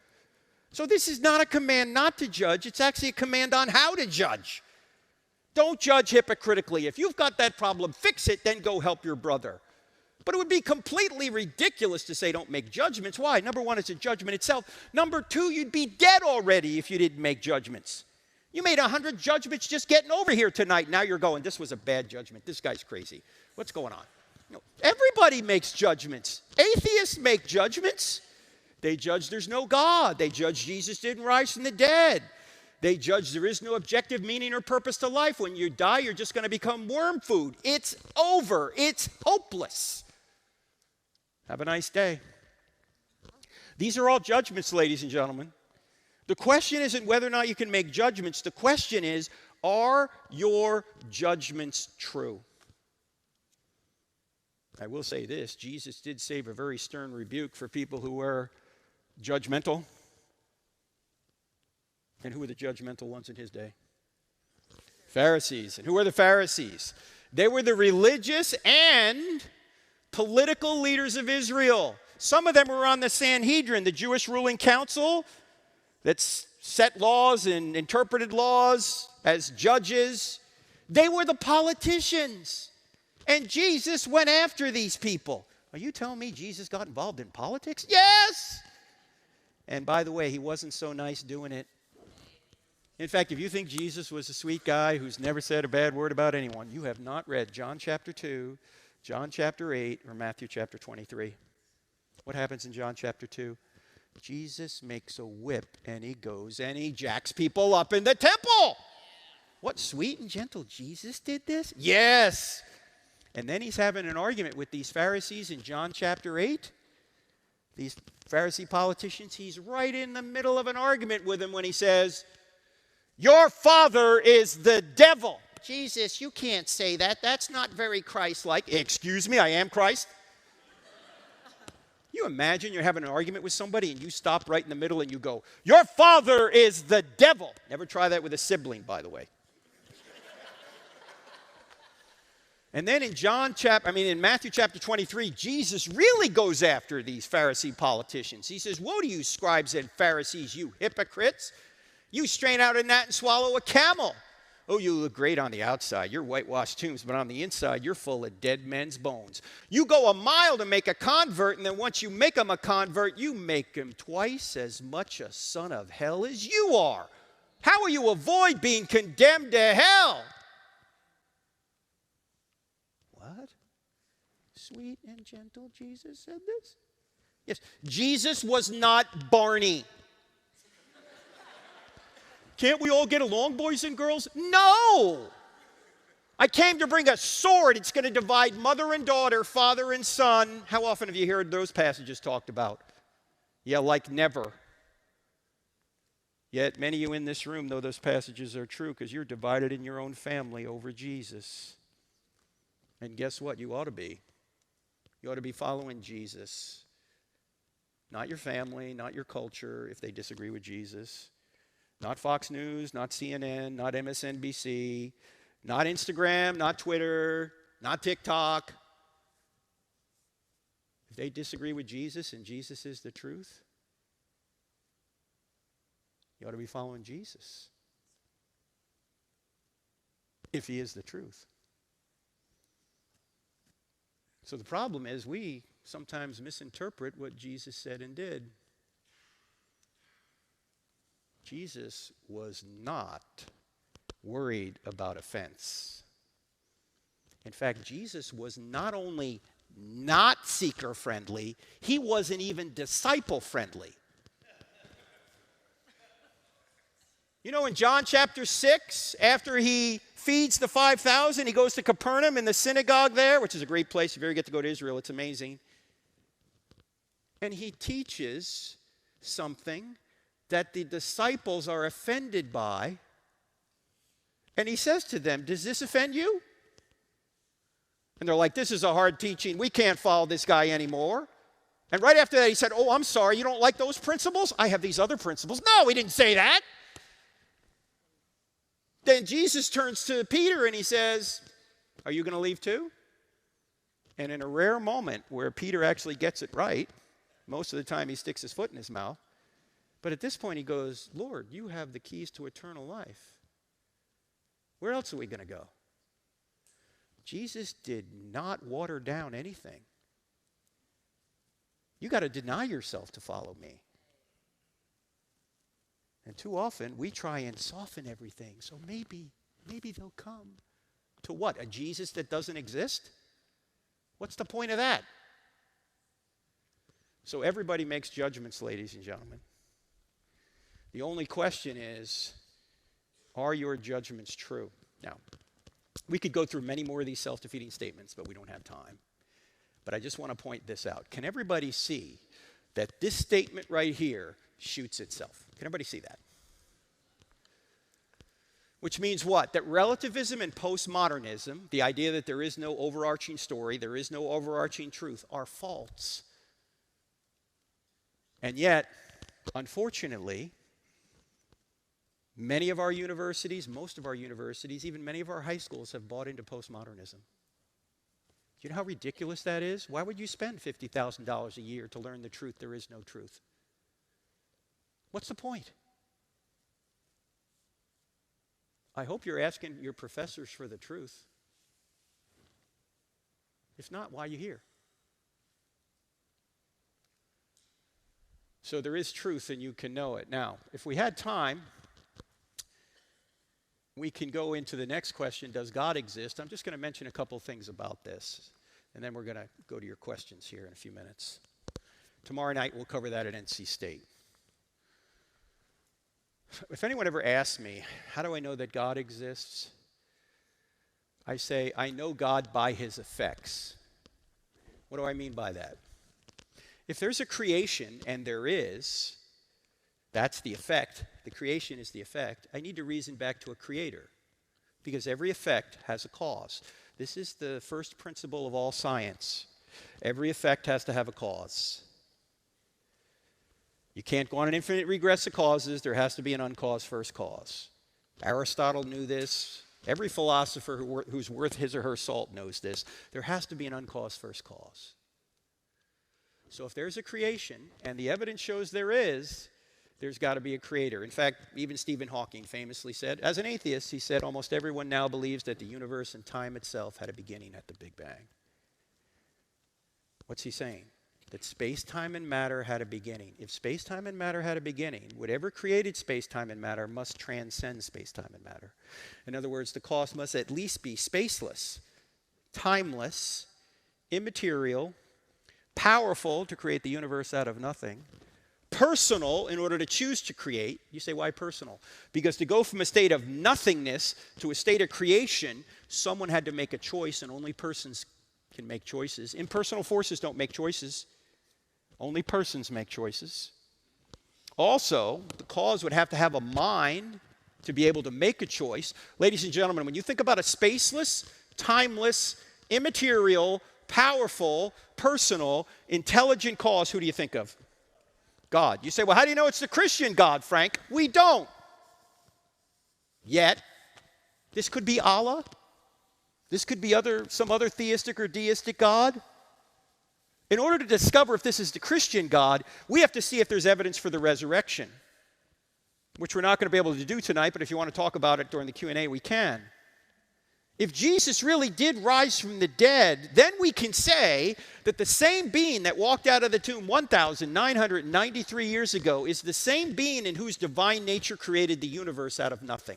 So this is not a command not to judge. It's actually a command on how to judge. Don't judge hypocritically. If you've got that problem, fix it, then go help your brother. But it would be completely ridiculous to say don't make judgments. Why? Number one, it's a judgment itself. Number two, you'd be dead already if you didn't make judgments. You made 100 judgments just getting over here tonight. Now you're going, this was a bad judgment. This guy's crazy. What's going on? No, everybody makes judgments. Atheists make judgments. They judge there's no God. They judge Jesus didn't rise from the dead. They judge there is no objective meaning or purpose to life. When you die, you're just going to become worm food. It's over. It's hopeless. Have a nice day. These are all judgments, ladies and gentlemen. The question isn't whether or not you can make judgments. The question is, are your judgments true? I will say this. Jesus did save a very stern rebuke for people who were judgmental. And who were the judgmental ones in his day? Pharisees. And who were the Pharisees? They were the religious and political leaders of Israel. Some of them were on the Sanhedrin, the Jewish ruling council that set laws and interpreted laws as judges. They were the politicians. And Jesus went after these people. Are you telling me Jesus got involved in politics? Yes! And by the way, he wasn't so nice doing it. In fact, if you think Jesus was a sweet guy who's never said a bad word about anyone, you have not read John chapter 2, John chapter 8, or Matthew chapter 23. What happens in John chapter 2? Jesus makes a whip and he goes and he jacks people up in the temple. What, sweet and gentle Jesus did this? Yes. And then he's having an argument with these Pharisees in John chapter 8. These Pharisee politicians, he's right in the middle of an argument with them when he says, your father is the devil. Jesus, you can't say that. That's not very Christ-like. Excuse me, I am Christ. You imagine you're having an argument with somebody and you stop right in the middle and you go, your father is the devil. Never try that with a sibling, by the way. And then in Matthew chapter 23, Jesus really goes after these Pharisee politicians. He says, woe to you, scribes and Pharisees, you hypocrites. You strain out a gnat and swallow a camel. Oh, you look great on the outside. You're whitewashed tombs, but on the inside, you're full of dead men's bones. You go a mile to make a convert, and then once you make him a convert, you make him twice as much a son of hell as you are. How will you avoid being condemned to hell? What? Sweet and gentle Jesus said this? Yes, Jesus was not Barney. Can't we all get along, boys and girls? No! I came to bring a sword. It's going to divide mother and daughter, father and son. How often have you heard those passages talked about? Yeah, like never. Yet many of you in this room know those passages are true because you're divided in your own family over Jesus. And guess what? You ought to be. You ought to be following Jesus. Not your family, not your culture, if they disagree with Jesus. Not Fox News, not CNN, not MSNBC, not Instagram, not Twitter, not TikTok. If they disagree with Jesus and Jesus is the truth, you ought to be following Jesus. if he is the truth. So the problem is we sometimes misinterpret what Jesus said and did. Jesus was not worried about offense. In fact, Jesus was not only not seeker-friendly, he wasn't even disciple-friendly. You know, in John chapter 6, after he feeds the 5,000, he goes to Capernaum in the synagogue there, which is a great place. If you ever get to go to Israel, it's amazing. And he teaches something that the disciples are offended by. And he says to them, does this offend you? And they're like, this is a hard teaching. We can't follow this guy anymore. And right after that, he said, oh, I'm sorry, you don't like those principles? I have these other principles. No, he didn't say that. Then Jesus turns to Peter and he says, are you going to leave too? And in a rare moment where Peter actually gets it right, most of the time he sticks his foot in his mouth. But at this point he goes, Lord, you have the keys to eternal life. Where else are we going to go? Jesus did not water down anything. You got to deny yourself to follow me. And too often we try and soften everything. So maybe they'll come. To what? A Jesus that doesn't exist? What's the point of that? So everybody makes judgments, ladies and gentlemen. The only question is, are your judgments true? Now, we could go through many more of these self-defeating statements, but we don't have time. But I just want to point this out. Can everybody see that this statement right here shoots itself? Can everybody see that? Which means what? That relativism and postmodernism, the idea that there is no overarching story, there is no overarching truth, are false. And yet, unfortunately, many of our universities, most of our universities, even many of our high schools have bought into postmodernism. Do you know how ridiculous that is? Why would you spend $50,000 a year to learn the truth? There is no truth. What's the point? I hope you're asking your professors for the truth. If not, why are you here? So there is truth and you can know it. Now, if we had time, we can go into the next question, does God exist? I'm just going to mention a couple things about this, and then we're going to go to your questions here in a few minutes. Tomorrow night, we'll cover that at NC State. If anyone ever asks me, how do I know that God exists? I say, I know God by his effects. What do I mean by that? If there's a creation, and there is, that's the effect. The creation is the effect. I need to reason back to a creator, because every effect has a cause. This is the first principle of all science. Every effect has to have a cause. You can't go on an infinite regress of causes. There has to be an uncaused first cause. Aristotle knew this. Every philosopher who's worth his or her salt knows this. There has to be an uncaused first cause. So if there's a creation, and the evidence shows there's got to be a creator. In fact, even Stephen Hawking famously said, as an atheist, he said, almost everyone now believes that the universe and time itself had a beginning at the Big Bang. What's he saying? That space-time and matter had a beginning. If space-time and matter had a beginning, whatever created space-time and matter must transcend space-time and matter. In other words, the cause must at least be spaceless, timeless, immaterial, powerful to create the universe out of nothing, personal in order to choose to create. You say, why personal? Because to go from a state of nothingness to a state of creation, someone had to make a choice, and only persons can make choices. Impersonal forces don't make choices. Only persons make choices. Also, the cause would have to have a mind to be able to make a choice. Ladies and gentlemen, when you think about a spaceless, timeless, immaterial, powerful, personal, intelligent cause, who do you think of? God. You say, well, how do you know it's the Christian God, Frank? We don't. Yet, this could be Allah. This could be some other theistic or deistic God. In order to discover if this is the Christian God, we have to see if there's evidence for the resurrection, which we're not going to be able to do tonight, but if you want to talk about it during the Q&A, we can. If Jesus really did rise from the dead, then we can say that the same being that walked out of the tomb 1,993 years ago is the same being in whose divine nature created the universe out of nothing.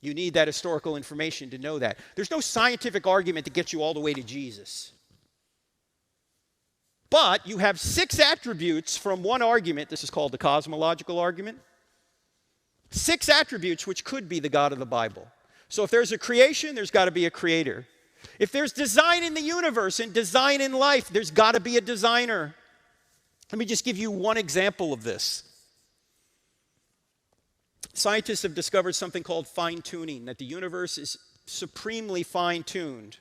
You need that historical information to know that. There's no scientific argument to get you all the way to Jesus. But you have 6 attributes from one argument. This is called the cosmological argument. 6 attributes which could be the God of the Bible. So if there's a creation, there's got to be a creator. If there's design in the universe and design in life, there's got to be a designer. Let me just give you one example of this. Scientists have discovered something called fine-tuning, that the universe is supremely fine-tuned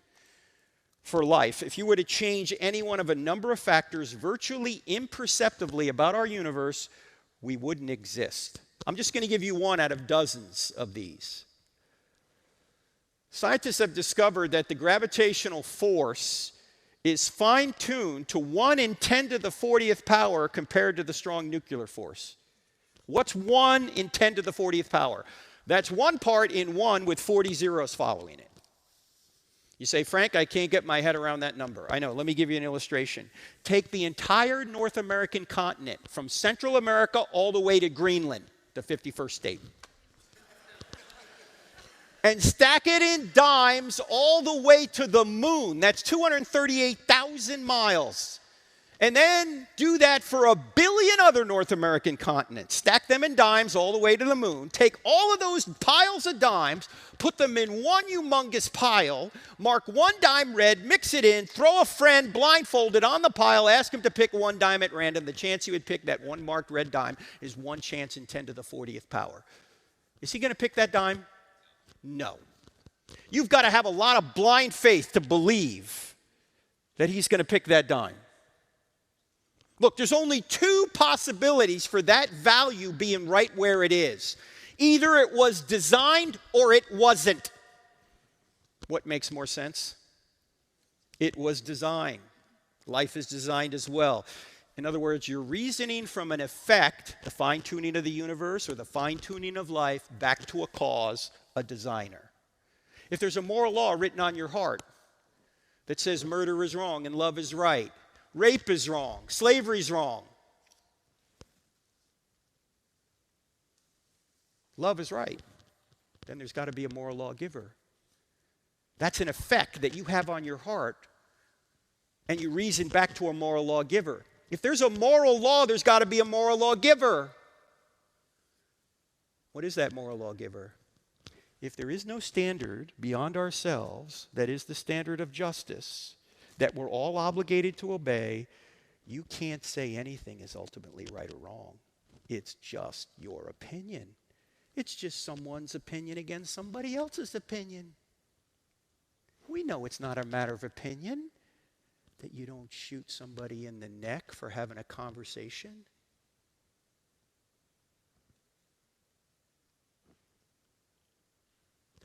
for life. If you were to change any one of a number of factors virtually imperceptibly about our universe, we wouldn't exist. I'm just going to give you one out of dozens of these. Scientists have discovered that the gravitational force is fine-tuned to 1 in 10 to the 40th power compared to the strong nuclear force. What's 1 in 10 to the 40th power? That's 1 part in 1 with 40 zeros following it. You say, Frank, I can't get my head around that number. I know, let me give you an illustration. Take the entire North American continent, from Central America all the way to Greenland, the 51st state. And stack it in dimes all the way to the moon. That's 238,000 miles. And then do that for 1 billion other North American continents. Stack them in dimes all the way to the moon. Take all of those piles of dimes, put them in one humongous pile, mark 1 dime red, mix it in, throw a friend blindfolded on the pile, ask him to pick 1 dime at random. The chance he would pick that 1 marked red dime is 1 chance in 10 to the 40th power. Is he going to pick that dime? No. You've got to have a lot of blind faith to believe that he's going to pick that dime. Look, there's only 2 possibilities for that value being right where it is. Either it was designed or it wasn't. What makes more sense? It was designed. Life is designed as well. In other words, you're reasoning from an effect, the fine-tuning of the universe or the fine-tuning of life, back to a cause, a designer. If there's a moral law written on your heart that says murder is wrong and love is right, rape is wrong, slavery is wrong, love is right, then there's got to be a moral lawgiver. That's an effect that you have on your heart, and you reason back to a moral lawgiver. If there's a moral law, there's got to be a moral lawgiver. What is that moral lawgiver? If there is no standard beyond ourselves that is the standard of justice that we're all obligated to obey, you can't say anything is ultimately right or wrong. It's just your opinion. It's just someone's opinion against somebody else's opinion. We know it's not a matter of opinion that you don't shoot somebody in the neck for having a conversation.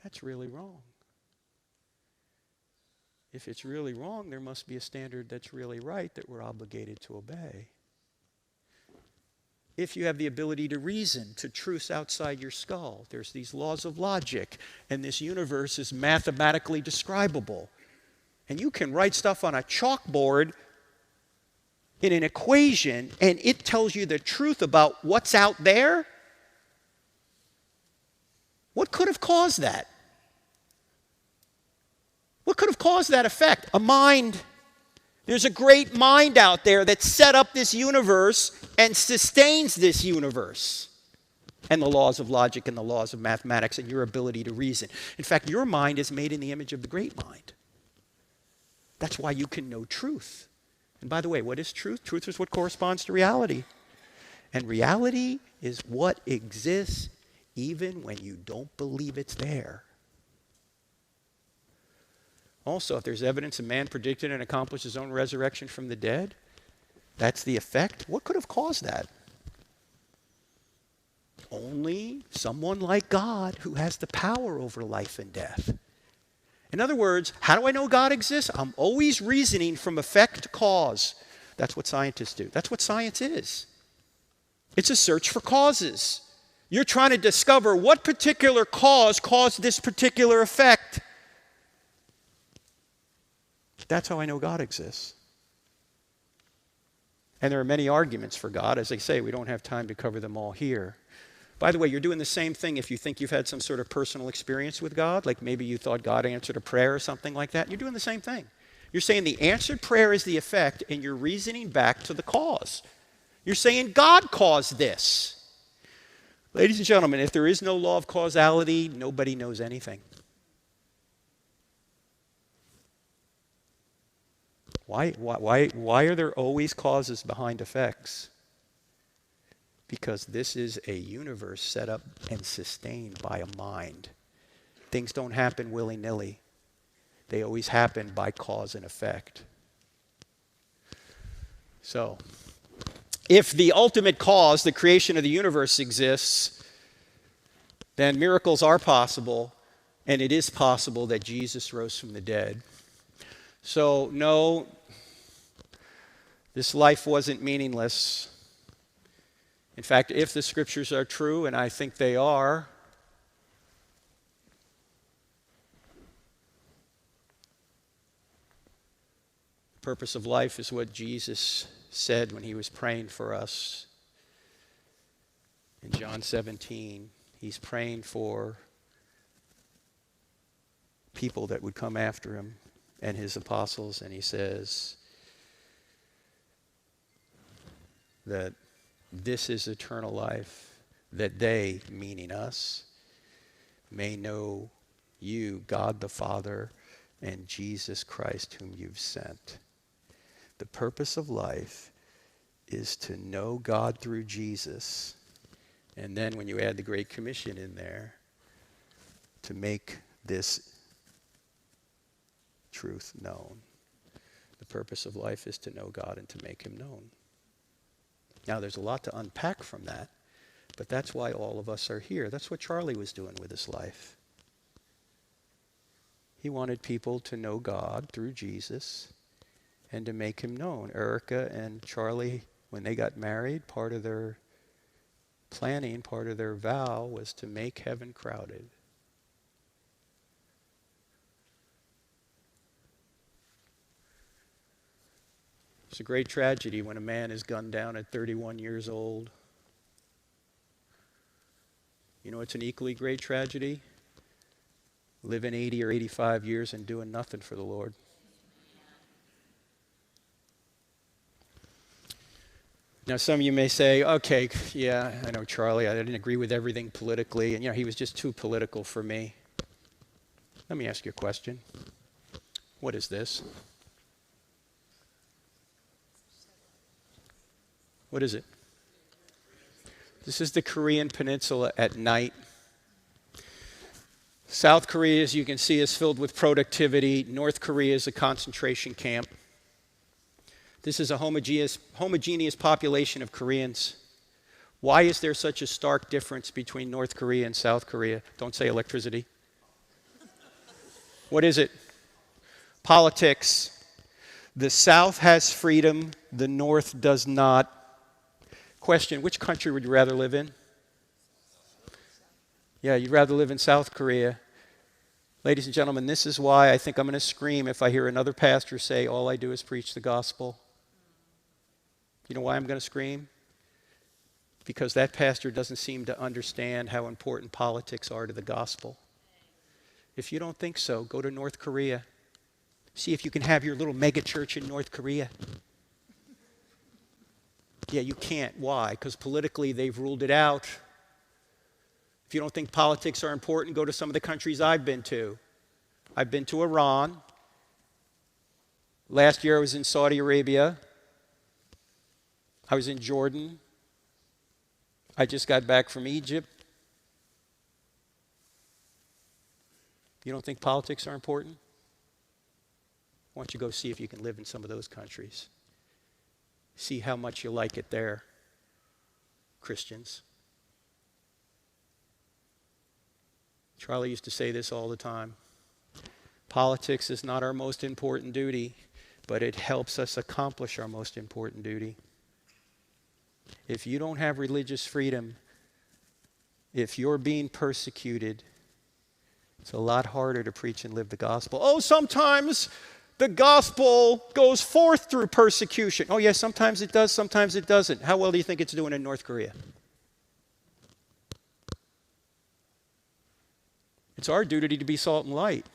That's really wrong. If it's really wrong, there must be a standard that's really right that we're obligated to obey. If you have the ability to reason, to truths outside your skull, there's these laws of logic, and this universe is mathematically describable. And you can write stuff on a chalkboard in an equation, and it tells you the truth about what's out there. What could have caused that? What could have caused that effect? A mind. There's a great mind out there that set up this universe and sustains this universe. And the laws of logic and the laws of mathematics and your ability to reason. In fact, your mind is made in the image of the great mind. That's why you can know truth. And by the way, what is truth? Truth is what corresponds to reality. And reality is what exists even when you don't believe it's there. Also, if there's evidence a man predicted and accomplished his own resurrection from the dead, that's the effect. What could have caused that? Only someone like God who has the power over life and death. In other words, how do I know God exists? I'm always reasoning from effect to cause. That's what scientists do. That's what science is. It's a search for causes. You're trying to discover what particular cause caused this particular effect. That's how I know God exists. And there are many arguments for God. As I say, we don't have time to cover them all here. By the way, you're doing the same thing if you think you've had some sort of personal experience with God, like maybe you thought God answered a prayer or something like that. You're doing the same thing. You're saying the answered prayer is the effect, and you're reasoning back to the cause. You're saying God caused this. Ladies and gentlemen, if there is no law of causality, nobody knows anything. Why are there always causes behind effects? Because this is a universe set up and sustained by a mind. Things don't happen willy-nilly. They always happen by cause and effect. So, if the ultimate cause, the creation of the universe, exists, then miracles are possible, and it is possible that Jesus rose from the dead. So, no, this life wasn't meaningless. In fact, if the scriptures are true, and I think they are, the purpose of life is what Jesus said when he was praying for us. In John 17, he's praying for people that would come after him and his apostles, and he says that this is eternal life, that they, meaning us, may know you, God the Father, and Jesus Christ whom you've sent. The purpose of life is to know God through Jesus, and then when you add the Great Commission in there, to make this truth known. The purpose of life is to know God and to make him known. Now, there's a lot to unpack from that, but that's why all of us are here. That's what Charlie was doing with his life. He wanted people to know God through Jesus and to make him known. Erica and Charlie, when they got married, part of their planning, part of their vow was to make heaven crowded. It's a great tragedy when a man is gunned down at 31 years old. You know, it's an equally great tragedy. Living 80 or 85 years and doing nothing for the Lord. Now, some of you may say, okay, yeah, I know Charlie, I didn't agree with everything politically, and he was just too political for me. Let me ask you a question. What is this? What is it? This is the Korean Peninsula at night. South Korea, as you can see, is filled with productivity. North Korea is a concentration camp. This is a homogeneous population of Koreans. Why is there such a stark difference between North Korea and South Korea? Don't say electricity. What is it? Politics. The South has freedom, the North does not. Question, which country would you rather live in? Yeah, you'd rather live in South Korea. Ladies and gentlemen, this is why I think I'm going to scream if I hear another pastor say, all I do is preach the gospel. You know why I'm going to scream? Because that pastor doesn't seem to understand how important politics are to the gospel. If you don't think so, go to North Korea. See if you can have your little mega church in North Korea. Yeah, you can't. Why? Because politically they've ruled it out. If you don't think politics are important, go to some of the countries I've been to. I've been to Iran. Last year I was in Saudi Arabia. I was in Jordan. I just got back from Egypt. You don't think politics are important? Why don't you go see if you can live in some of those countries? See how much you like it there, Christians. Charlie used to say this all the time. Politics is not our most important duty, but it helps us accomplish our most important duty. If you don't have religious freedom, if you're being persecuted, it's a lot harder to preach and live the gospel. Oh, sometimes the gospel goes forth through persecution. Oh, yes, sometimes it does, sometimes it doesn't. How well do you think it's doing in North Korea? It's our duty to be salt and light,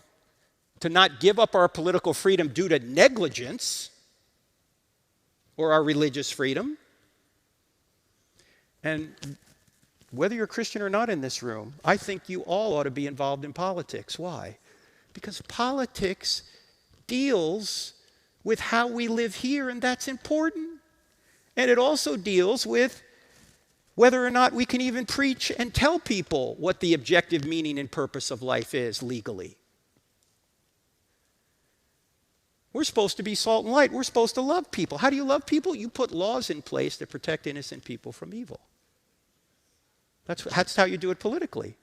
to not give up our political freedom due to negligence or our religious freedom. And whether you're a Christian or not in this room, I think you all ought to be involved in politics. Why? Because politics deals with how we live here, and that's important. And it also deals with whether or not we can even preach and tell people what the objective meaning and purpose of life is legally. We're supposed to be salt and light. We're supposed to love people. How do you love people? You put laws in place to protect innocent people from evil. That's how you do it politically.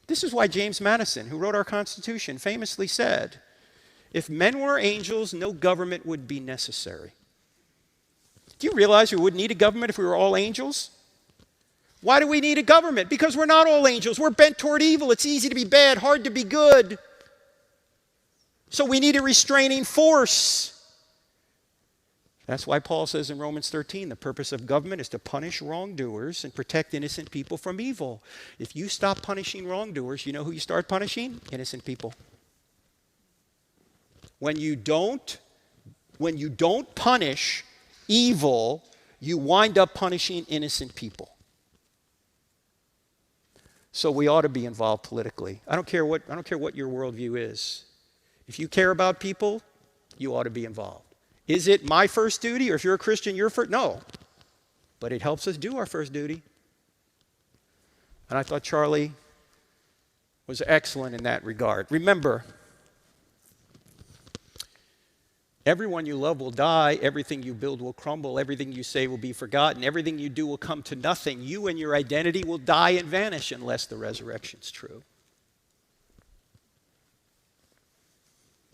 This is why James Madison, who wrote our Constitution, famously said, if men were angels, no government would be necessary. Do you realize we wouldn't need a government if we were all angels? Why do we need a government? Because we're not all angels. We're bent toward evil. It's easy to be bad, hard to be good. So we need a restraining force. That's why Paul says in Romans 13, the purpose of government is to punish wrongdoers and protect innocent people from evil. If you stop punishing wrongdoers, you know who you start punishing? Innocent people. When you don't punish evil, you wind up punishing innocent people. So we ought to be involved politically. I don't care what your worldview is. If you care about people, you ought to be involved. Is it my first duty, or if you're a Christian, your first? No. But it helps us do our first duty. And I thought Charlie was excellent in that regard. Remember, everyone you love will die. Everything you build will crumble. Everything you say will be forgotten. Everything you do will come to nothing. You and your identity will die and vanish unless the resurrection's true.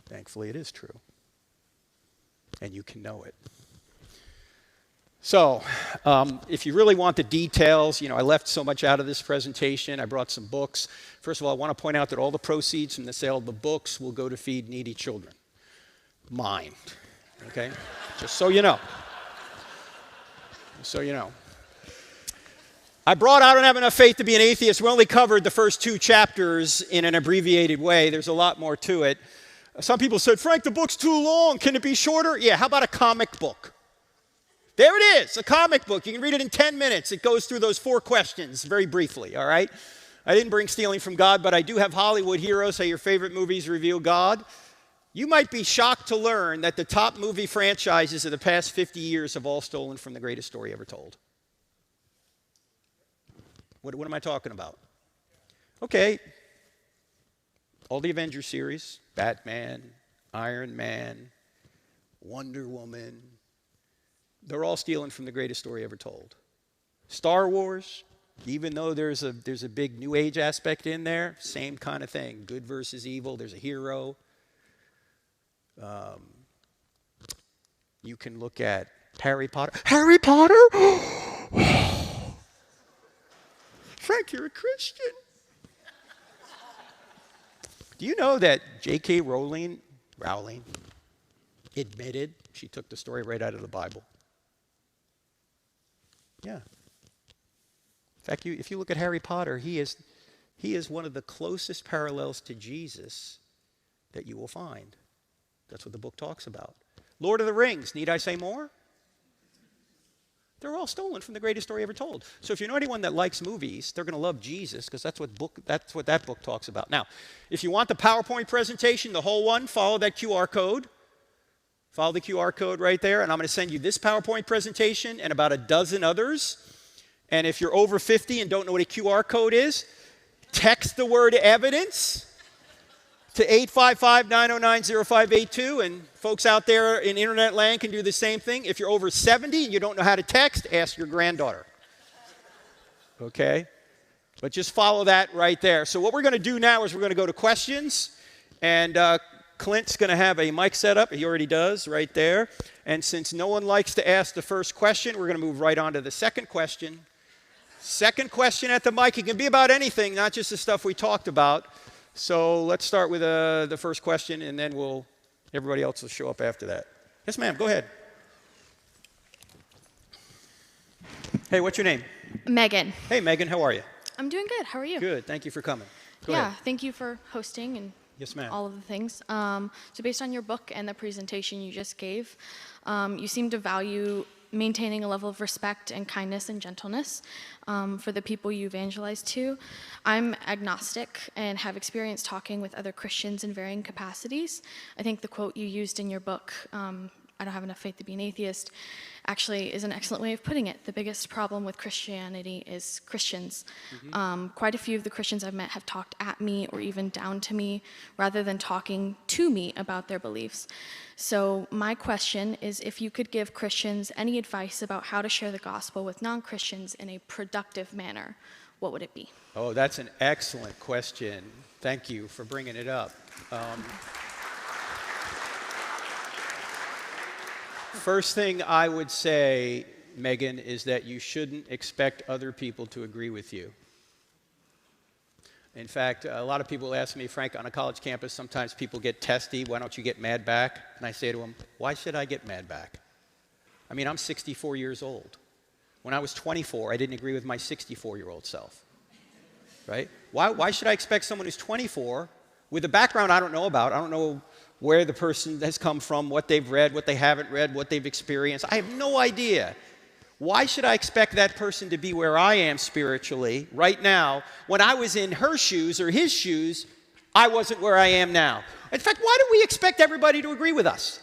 Thankfully, it is true. And you can know it. So, if you really want the details, I left so much out of this presentation. I brought some books. First of all, I want to point out that all the proceeds from the sale of the books will go to feed needy children. Mine. Okay? Just so you know. Just so you know. I don't have enough faith to be an atheist. We only covered the first 2 chapters in an abbreviated way. There's a lot more to it. Some people said, Frank, the book's too long. Can it be shorter? Yeah, how about a comic book? There it is, a comic book. You can read it in 10 minutes. It goes through those 4 questions very briefly, all right? I didn't bring Stealing from God, but I do have Hollywood heroes say your favorite movies reveal God. You might be shocked to learn that the top movie franchises of the past 50 years have all stolen from the greatest story ever told. What am I talking about? Okay. All the Avengers series, Batman, Iron Man, Wonder Woman, they're all stealing from the greatest story ever told. Star Wars, even though there's a big New Age aspect in there, same kind of thing. Good versus evil, there's a hero. You can look at Harry Potter. Harry Potter? Frank, you're a Christian. Do you know that J.K. Rowling admitted she took the story right out of the Bible? Yeah. In fact, if you look at Harry Potter, he is one of the closest parallels to Jesus that you will find. That's what the book talks about. Lord of the Rings, need I say more? They're all stolen from the greatest story ever told. So if you know anyone that likes movies, they're going to love Jesus, because that's what that book talks about. Now, if you want the PowerPoint presentation, the whole one, follow that QR code. Follow the QR code right there, and I'm going to send you this PowerPoint presentation and about a dozen others. And if you're over 50 and don't know what a QR code is, text the word evidence to 855-909-0582, and folks out there in internet land can do the same thing. If you're over 70 and you don't know how to text, ask your granddaughter. Okay? But just follow that right there. So what we're going to do now is we're going to go to questions, and Clint's going to have a mic set up. He already does right there. And since no one likes to ask the first question, we're going to move right on to the second question. Second question at the mic. It can be about anything, not just the stuff we talked about. So let's start with the first question, and then everybody else will show up after that. Yes, ma'am. Go ahead. Hey, what's your name? Megyn. Hey, Megyn. How are you? I'm doing good. How are you? Good. Thank you for coming. Go yeah, ahead. thank you for hosting and Yes, ma'am. all of the things. So based on your book and the presentation you just gave, you seem to value maintaining a level of respect and kindness and gentleness for the people you evangelize to. I'm agnostic and have experience talking with other Christians in varying capacities. I think the quote you used in your book, I don't have enough faith to be an atheist, actually is an excellent way of putting it. The biggest problem with Christianity is Christians. Quite a few of the Christians I've met have talked at me or even down to me rather than talking to me about their beliefs. So my question is, if you could give Christians any advice about how to share the gospel with non-Christians in a productive manner, what would it be? Oh, that's an excellent question. Thank you for bringing it up. First thing I would say, Megyn, is that you shouldn't expect other people to agree with you. In fact, a lot of people ask me, Frank, on a college campus, sometimes people get testy. Why don't you get mad back? And I say to them, why should I get mad back? I mean, I'm 64 years old. When I was 24, I didn't agree with my 64-year-old self. Right? Why should I expect someone who's 24 with a background I don't know about? I don't know where the person has come from, what they've read, what they haven't read, what they've experienced. I have no idea. Why should I expect that person to be where I am spiritually right now? When I was in her shoes or his shoes, I wasn't where I am now. In fact, why do we expect everybody to agree with us?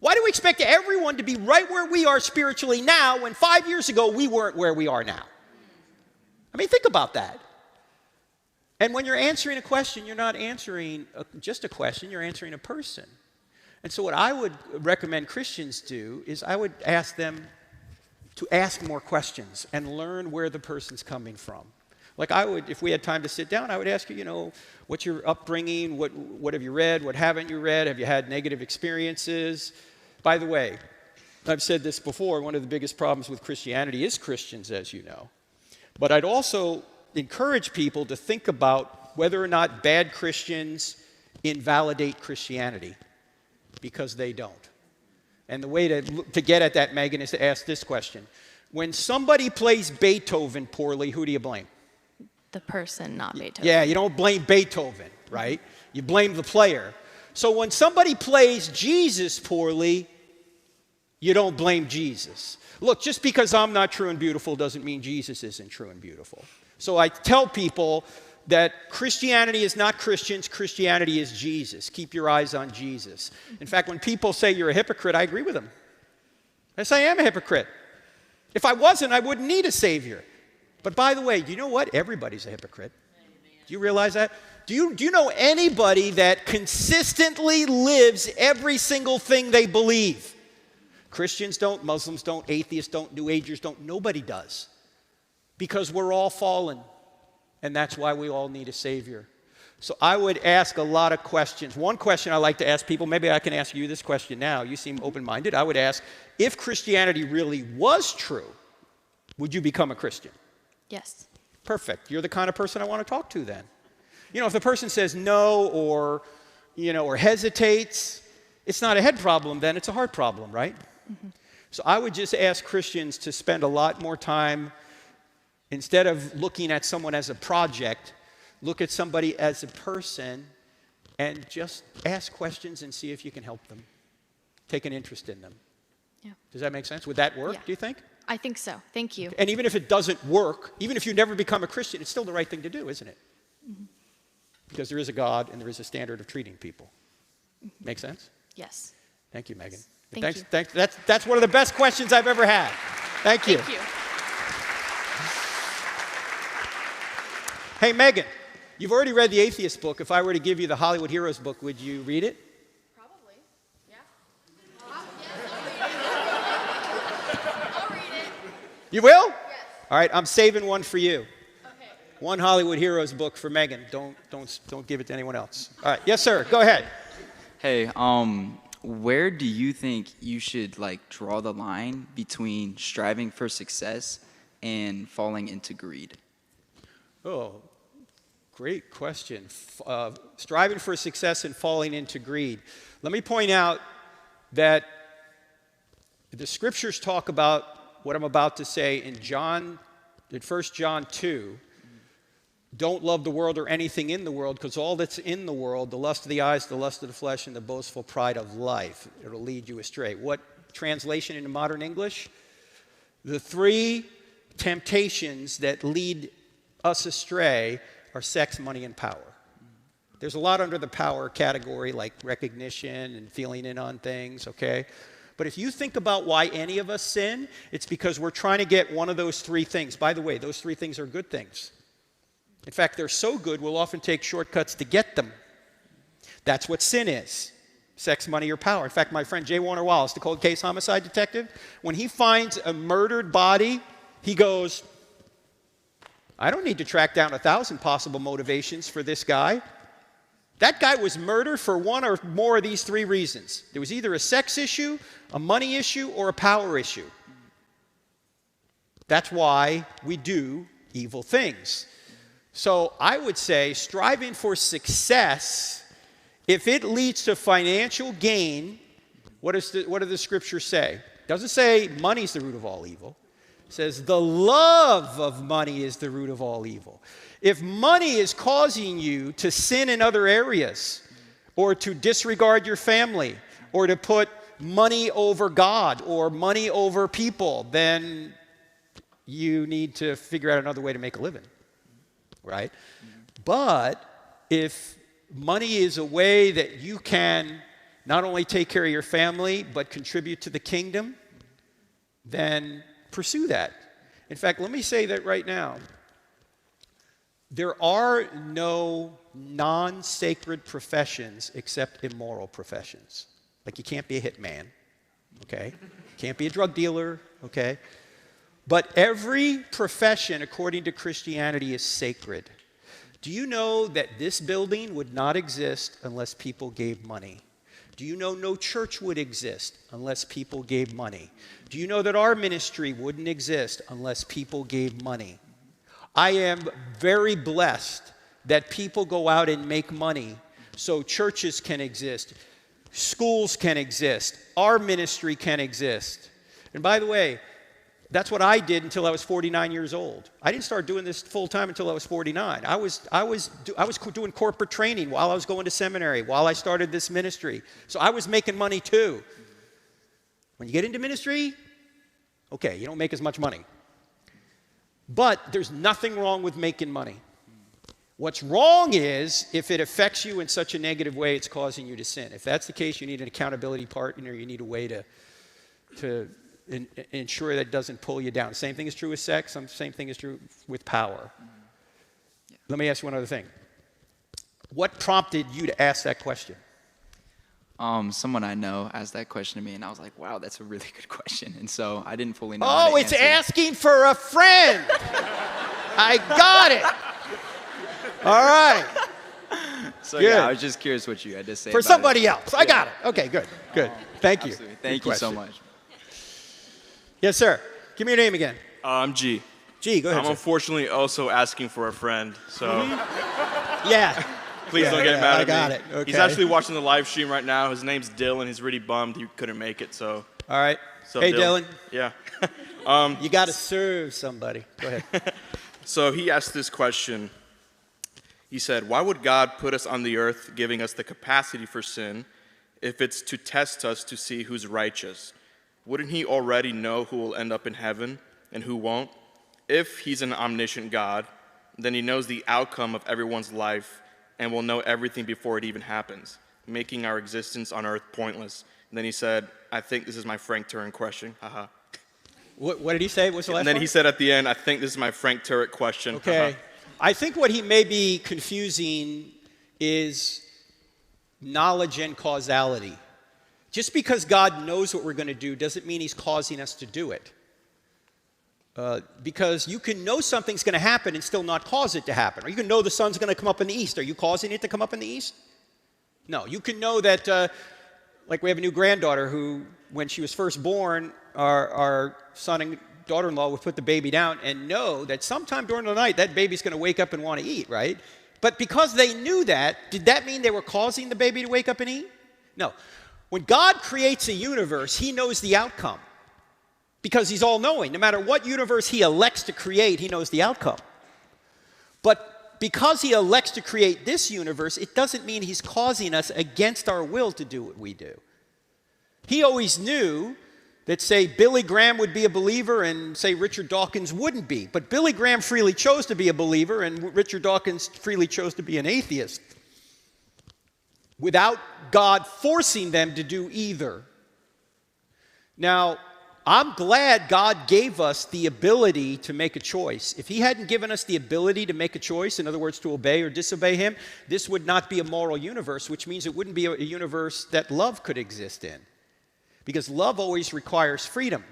Why do we expect everyone to be right where we are spiritually now when 5 years ago we weren't where we are now? I mean, think about that. And when you're answering a question, you're not answering just a question, you're answering a person. And so what I would recommend Christians do is I would ask them to ask more questions and learn where the person's coming from. Like I would, if we had time to sit down, I would ask you, what's your upbringing? What have you read? What haven't you read? Have you had negative experiences? By the way, I've said this before, one of the biggest problems with Christianity is Christians, as you know. But I'd also encourage people to think about whether or not bad Christians invalidate Christianity, because they don't. And the way to get at that, Megyn, is to ask this question. When somebody plays Beethoven poorly, who do you blame? The person, not Beethoven. Yeah, you don't blame Beethoven, right? You blame the player. So when somebody plays Jesus poorly, you don't blame Jesus. Look, just because I'm not true and beautiful doesn't mean Jesus isn't true and beautiful. So I tell people that Christianity is not Christians, Christianity is Jesus. Keep your eyes on Jesus. In fact, when people say you're a hypocrite, I agree with them. I say I am a hypocrite. If I wasn't, I wouldn't need a Savior. But by the way, do you know what? Everybody's a hypocrite. Do you realize that? Do you know anybody that consistently lives every single thing they believe? Christians don't, Muslims don't, atheists don't, New Agers don't, nobody does. Because we're all fallen, and that's why we all need a Savior. So I would ask a lot of questions. One question I like to ask people, maybe I can ask you this question now. You seem open-minded. I would ask, if Christianity really was true, would you become a Christian? Yes. Perfect. You're the kind of person I want to talk to then. If the person says no or hesitates, it's not a head problem then, it's a heart problem, right? Mm-hmm. So I would just ask Christians to spend a lot more time, instead of looking at someone as a project, look at somebody as a person and just ask questions and see if you can help them. Take an interest in them. Yeah. Does that make sense? Would that work, do you think? I think so. Thank you. And even if it doesn't work, even if you never become a Christian, it's still the right thing to do, isn't it? Mm-hmm. Because there is a God and there is a standard of treating people. Mm-hmm. Make sense? Yes. Thank you, Megyn. Thank you. That's one of the best questions I've ever had. Thank you. Thank you. Hey, Megyn, you've already read the atheist book. If I were to give you the Hollywood Heroes book, would you read it? Probably. Yeah. I'll read it. You will? Yes. All right, I'm saving one for you. Okay. One Hollywood Heroes book for Megyn. Don't give it to anyone else. All right, yes, sir. Go ahead. Hey, where do you think you should draw the line between striving for success and falling into greed? Oh, great question. Striving for success and falling into greed. Let me point out that the scriptures talk about what I'm about to say in 1 John 2. Don't love the world or anything in the world, because all that's in the world, the lust of the eyes, the lust of the flesh, and the boastful pride of life, it'll lead you astray. What translation into modern English? The three temptations that lead us astray are sex, money, and power. There's a lot under the power category, like recognition and feeling in on things, okay? But if you think about why any of us sin, it's because we're trying to get one of those three things. By the way, those three things are good things. In fact, they're so good, we'll often take shortcuts to get them. That's what sin is. Sex, money, or power. In fact, my friend J. Warner Wallace, the cold case homicide detective, when he finds a murdered body, he goes, I don't need to track down 1,000 possible motivations for this guy. That guy was murdered for one or more of these three reasons. There was either a sex issue, a money issue, or a power issue. That's why we do evil things. So I would say striving for success, if it leads to financial gain, what do the scriptures say? It doesn't say money's the root of all evil. It says the love of money is the root of all evil. If money is causing you to sin in other areas, or to disregard your family, or to put money over God, or money over people, then you need to figure out another way to make a living. Right? But if money is a way that you can not only take care of your family, but contribute to the kingdom, then pursue that. In fact, let me say that right now. There are no non-sacred professions except immoral professions. Like you can't be a hitman, okay? Can't be a drug dealer, okay? But every profession, according to Christianity, is sacred. Do you know that this building would not exist unless people gave money? Do you know no church would exist unless people gave money? Do you know that our ministry wouldn't exist unless people gave money? I am very blessed that people go out and make money so churches can exist, schools can exist, our ministry can exist. And by the way, that's what I did until I was 49 years old. I didn't start doing this full time until I was 49. I was doing corporate training while I was going to seminary, while I started this ministry. So I was making money too. When you get into ministry, okay, you don't make as much money. But there's nothing wrong with making money. What's wrong is if it affects you in such a negative way, it's causing you to sin. If that's the case, you need an accountability partner. You need a way to ensure that it doesn't pull you down. Same thing is true with sex. Same thing is true with power. Yeah. Let me ask you one other thing. What prompted you to ask that question? Someone I know asked that question to me, and I was like, wow, that's a really good question. And so I didn't fully know how to it's answer. asking for a friend. I got it. All right. So good. yeah, I was just curious what you had to say for about somebody it. else. I got it. Okay, good. Thank you. Absolutely. Thank you so much. Yes, sir. Give me your name again. I'm G. G, go ahead. I'm unfortunately also asking for a friend, so yeah. Please don't get mad at me. I got it. Okay. He's actually watching the live stream right now. His name's Dylan. He's really bummed he couldn't make it. So. All right. So hey, Dylan. Yeah. You got to serve somebody. Go ahead. So he asked this question. He said, "Why would God put us on the earth, giving us the capacity for sin, if it's to test us to see who's righteous? Wouldn't He already know who will end up in heaven and who won't? If He's an omniscient God, then He knows the outcome of everyone's life and will know everything before it even happens, making our existence on earth pointless." And then he said, "I think this is my Frank Turek question." Haha. What did he say? What's the last And then one? he said at the end, "I think this is my Frank Turek question." Okay. I think what he may be confusing is knowledge and causality. Just because God knows what we're going to do doesn't mean He's causing us to do it. Because you can know something's going to happen and still not cause it to happen. Or you can know the sun's going to come up in the east. Are you causing it to come up in the east? No. You can know that, like we have a new granddaughter who, when she was first born, our son and daughter-in-law would put the baby down and know that sometime during the night that baby's going to wake up and want to eat, right? But because they knew that, did that mean they were causing the baby to wake up and eat? No. When God creates a universe, he knows the outcome because he's all-knowing. No matter what universe he elects to create, he knows the outcome. But because he elects to create this universe, it doesn't mean he's causing us against our will to do what we do. He always knew that, say, Billy Graham would be a believer and, say, Richard Dawkins wouldn't be. But Billy Graham freely chose to be a believer and Richard Dawkins freely chose to be an atheist without God forcing them to do either. Now, I'm glad God gave us the ability to make a choice. If he hadn't given us the ability to make a choice, in other words, to obey or disobey him, this would not be a moral universe, which means it wouldn't be a universe that love could exist in. Because love always requires freedom.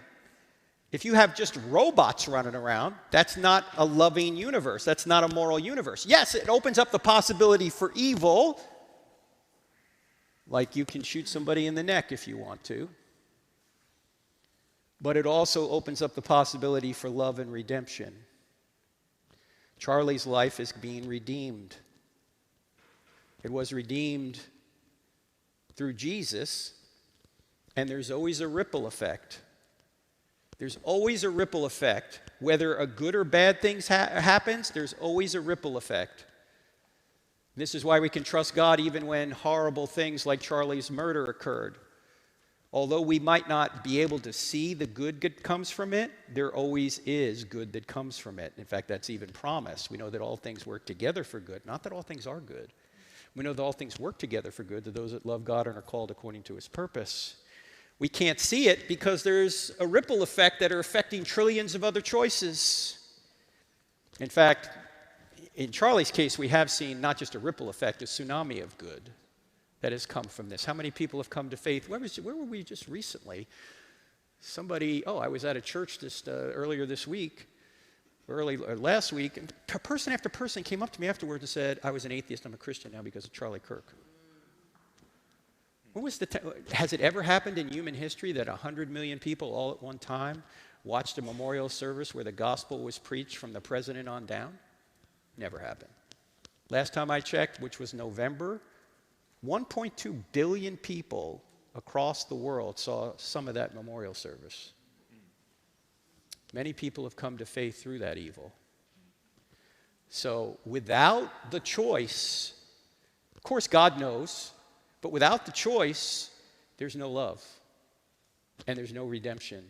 If you have just robots running around, that's not a loving universe. That's not a moral universe. Yes, it opens up the possibility for evil, like you can shoot somebody in the neck if you want to. But it also opens up the possibility for love and redemption. Charlie's life is being redeemed. It was redeemed through Jesus. And there's always a ripple effect. There's always a ripple effect. Whether a good or bad thing happens, there's always a ripple effect. This is why we can trust God even when horrible things like Charlie's murder occurred. Although we might not be able to see the good that comes from it, there always is good that comes from it. In fact, that's even promised. We know that all things work together for good. Not that all things are good. We know that all things work together for good to those that love God and are called according to his purpose. We can't see it because there's a ripple effect that are affecting trillions of other choices. In fact, in Charlie's case, we have seen not just a ripple effect, a tsunami of good that has come from this. How many people have come to faith? Where were we just recently? I was at a church earlier this week, last week, and person after person came up to me afterwards and said, I was an atheist, I'm a Christian now because of Charlie Kirk. Has it ever happened in human history that 100 million people all at one time watched a memorial service where the gospel was preached from the president on down? Never happened. Last time I checked, which was November, 1.2 billion people across the world saw some of that memorial service. Many people have come to faith through that evil. So without the choice, of course God knows, but without the choice, there's no love, and there's no redemption.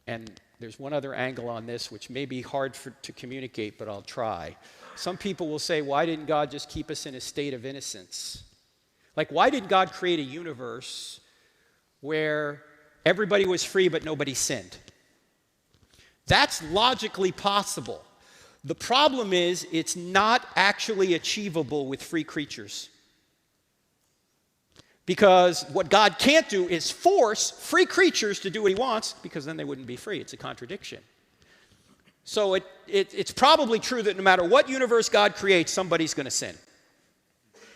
And there's one other angle on this, which may be hard to communicate, but I'll try. Some people will say, why didn't God just keep us in a state of innocence? Like, why did God create a universe where everybody was free but nobody sinned? That's logically possible. The problem is, it's not actually achievable with free creatures. Because what God can't do is force free creatures to do what he wants, because then they wouldn't be free. It's a contradiction. So it's probably true that no matter what universe God creates, somebody's going to sin.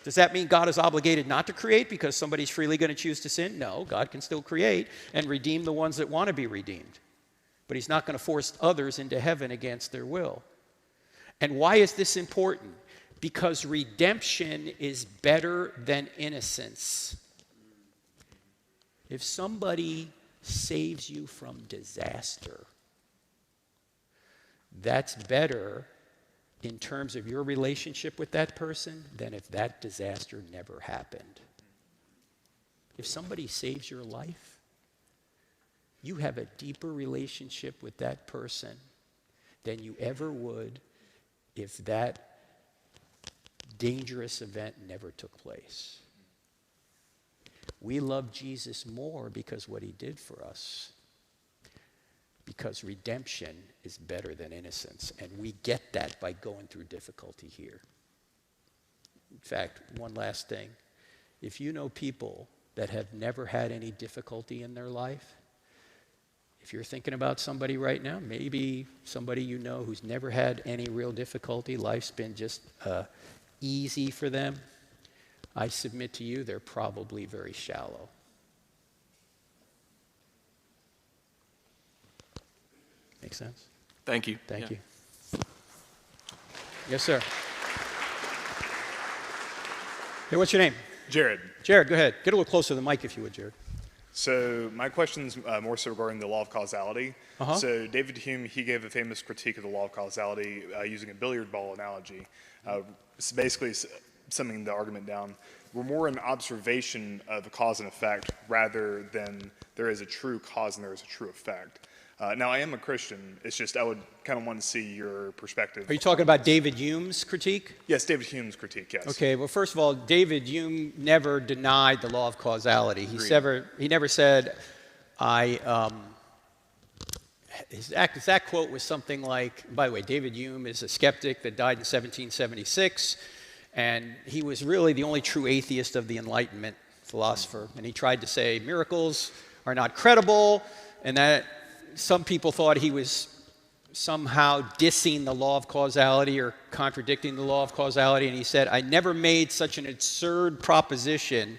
Does that mean God is obligated not to create because somebody's freely going to choose to sin? No, God can still create and redeem the ones that want to be redeemed. But he's not going to force others into heaven against their will. And why is this important? Because redemption is better than innocence. If somebody saves you from disaster, that's better in terms of your relationship with that person than if that disaster never happened. If somebody saves your life, you have a deeper relationship with that person than you ever would if that dangerous event never took place. We love Jesus more because what he did for us. Because redemption is better than innocence. And we get that by going through difficulty here. In fact, one last thing. If you know people that have never had any difficulty in their life, if you're thinking about somebody right now, maybe somebody you know who's never had any real difficulty, life's been just easy for them, I submit to you they're probably very shallow. Make sense? Thank you. Thank Yeah. you. Yes, sir. Hey, what's your name? Jared. Jared, go ahead. Get a little closer to the mic if you would, Jared. So my question's more so regarding the law of causality. Uh-huh. So David Hume, he gave a famous critique of the law of causality using a billiard ball analogy. It's basically summing the argument down. We're more an observation of a cause and effect rather than there is a true cause and there is a true effect. Now, I am a Christian. It's just I would kind of want to see your perspective. Are you talking about David Hume's critique? Yes, David Hume's critique, yes. Okay, well, first of all, David Hume never denied the law of causality. He never said, his exact quote was something like, by the way, David Hume is a skeptic that died in 1776, and he was really the only true atheist of the Enlightenment philosopher. And he tried to say miracles are not credible, and that some people thought he was somehow dissing the law of causality or contradicting the law of causality, and he said, I never made such an absurd proposition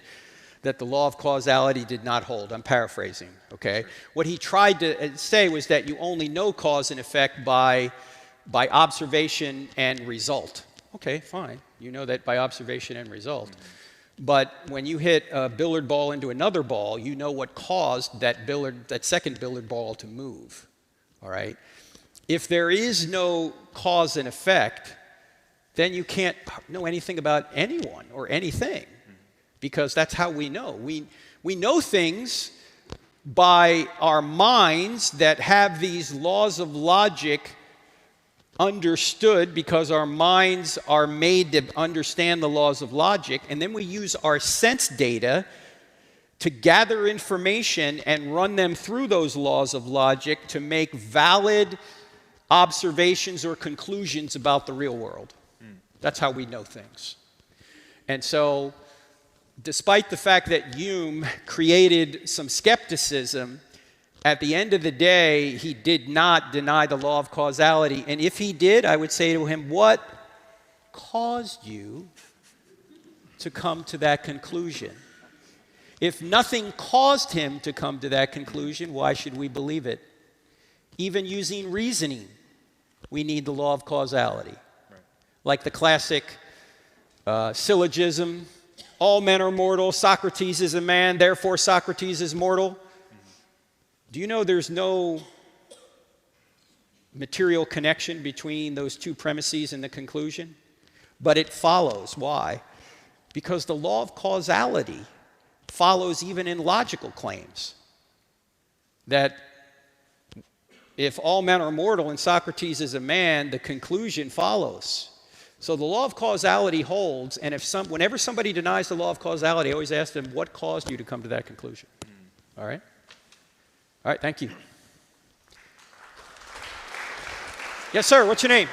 that the law of causality did not hold. I'm paraphrasing, okay? What he tried to say was that you only know cause and effect by observation and result. Okay, fine. You know that by observation and result. But when you hit a billiard ball into another ball, you know what caused that second billiard ball to move, all right? If there is no cause and effect, then you can't know anything about anyone or anything, because that's how we know. We know things by our minds that have these laws of logic understood because our minds are made to understand the laws of logic, and then we use our sense data to gather information and run them through those laws of logic to make valid observations or conclusions about the real world. That's how we know things. And so, despite the fact that Hume created some skepticism, at the end of the day, he did not deny the law of causality. And if he did, I would say to him, what caused you to come to that conclusion? If nothing caused him to come to that conclusion, why should we believe it? Even using reasoning, we need the law of causality. Right. Like the classic syllogism, all men are mortal, Socrates is a man, therefore Socrates is mortal. Do you know there's no material connection between those two premises and the conclusion? But it follows. Why? Because the law of causality follows even in logical claims. That if all men are mortal and Socrates is a man, the conclusion follows. So the law of causality holds, and whenever somebody denies the law of causality, I always ask them, what caused you to come to that conclusion? All right? All right, thank you. Yes, sir, what's your name?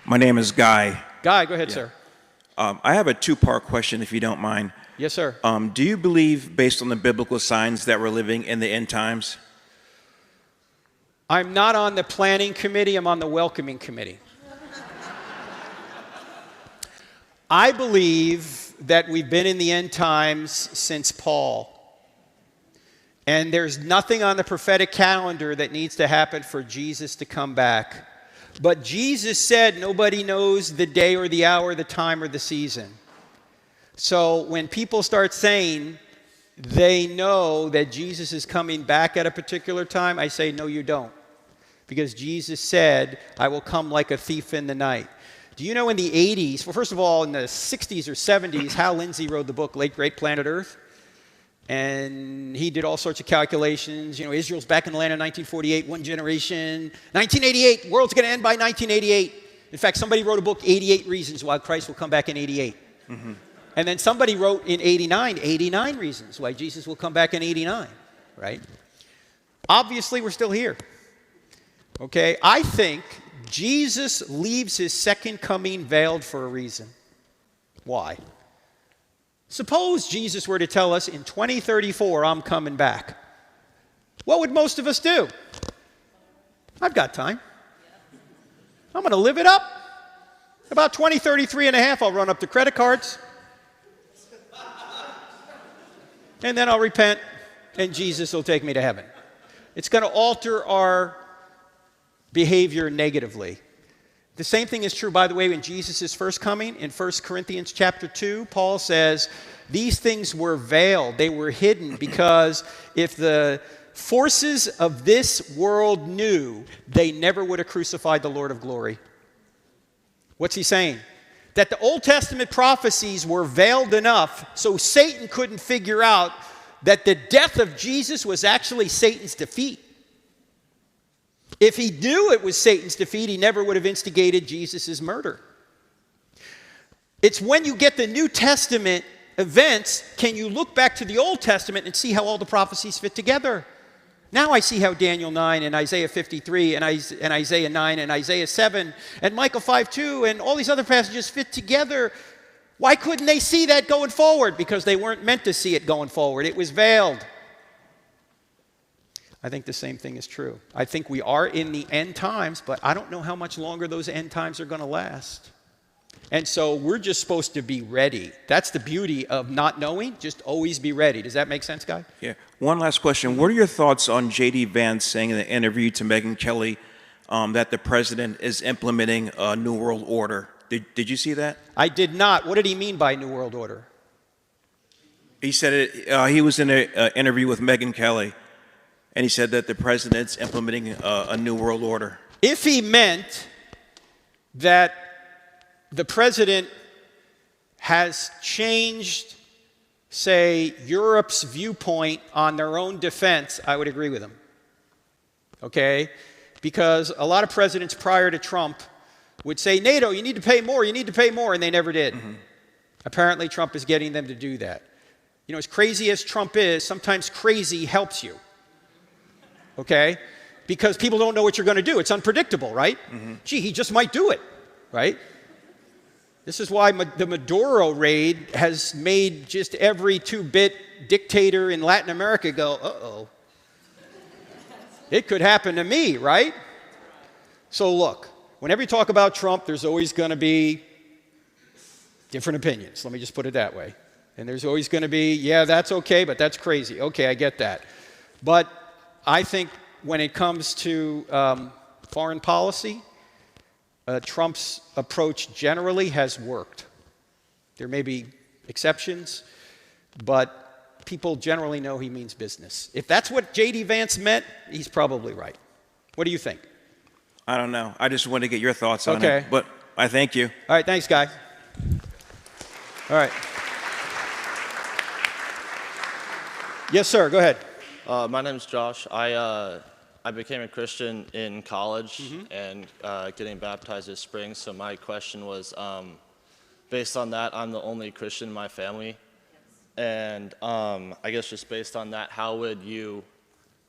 My name is Guy. Guy, go ahead, sir. I have a two-part question, if you don't mind. Yes, sir. Do you believe, based on the biblical signs, that we're living in the end times? I'm not on the planning committee, I'm on the welcoming committee. I believe that we've been in the end times since Paul. And there's nothing on the prophetic calendar that needs to happen for Jesus to come back. But Jesus said nobody knows the day or the hour, the time or the season. So when people start saying they know that Jesus is coming back at a particular time, I say, no, you don't. Because Jesus said, I will come like a thief in the night. Do you know in the 80s, well, first of all, in the 60s or 70s, Hal Lindsey wrote the book, Late Great Planet Earth. And he did all sorts of calculations. You know, Israel's back in the land in 1948, one generation. 1988, world's going to end by 1988. In fact, somebody wrote a book, 88 Reasons Why Christ Will Come Back in 88. Mm-hmm. And then somebody wrote in 89, 89 Reasons Why Jesus Will Come Back in 89, right? Obviously, we're still here. Okay, I think Jesus leaves his second coming veiled for a reason. Why? Suppose Jesus were to tell us, in 2034, I'm coming back. What would most of us do? I've got time. I'm going to live it up. About 2033 and a half, I'll run up the credit cards. And then I'll repent, and Jesus will take me to heaven. It's going to alter our behavior negatively. The same thing is true, by the way, in Jesus' first coming. In 1 Corinthians chapter 2, Paul says, these things were veiled, they were hidden, because if the forces of this world knew, they never would have crucified the Lord of glory. What's he saying? That the Old Testament prophecies were veiled enough so Satan couldn't figure out that the death of Jesus was actually Satan's defeat. If he knew it was Satan's defeat, he never would have instigated Jesus' murder. It's when you get the New Testament events, can you look back to the Old Testament and see how all the prophecies fit together? Now I see how Daniel 9 and Isaiah 53 and Isaiah 9 and Isaiah 7 and Micah 5:2 and all these other passages fit together. Why couldn't they see that going forward? Because they weren't meant to see it going forward. It was veiled. I think the same thing is true. I think we are in the end times, but I don't know how much longer those end times are going to last. And so we're just supposed to be ready. That's the beauty of not knowing. Just always be ready. Does that make sense, Guy? Yeah. One last question. What are your thoughts on JD Vance saying in the interview to Megyn Kelly that the president is implementing a New World Order? Did you see that? I did not. What did he mean by New World Order? He said it, he was in an interview with Megyn Kelly, and he said that the president's implementing a New World Order. If he meant that the president has changed, say, Europe's viewpoint on their own defense, I would agree with him. Okay? Because a lot of presidents prior to Trump would say, NATO, you need to pay more, and they never did. Mm-hmm. Apparently, Trump is getting them to do that. You know, as crazy as Trump is, sometimes crazy helps you. Okay? Because people don't know what you're going to do. It's unpredictable, right? Mm-hmm. Gee, he just might do it, right? This is why the Maduro raid has made just every 2-bit dictator in Latin America go, uh-oh. It could happen to me, right? So look, whenever you talk about Trump, there's always going to be different opinions. Let me just put it that way. And there's always going to be, yeah, that's okay, but that's crazy. Okay, I get that. But I think when it comes to foreign policy, Trump's approach generally has worked. There may be exceptions, but people generally know he means business. If that's what JD Vance meant, he's probably right. What do you think? I don't know. I just wanted to get your thoughts on it. But I thank you. All right, thanks, Guy. All right. Yes, sir. Go ahead. My name's Josh. I became a Christian in college and getting baptized this spring. So my question was, based on that, I'm the only Christian in my family. And I guess just based on that, how would you,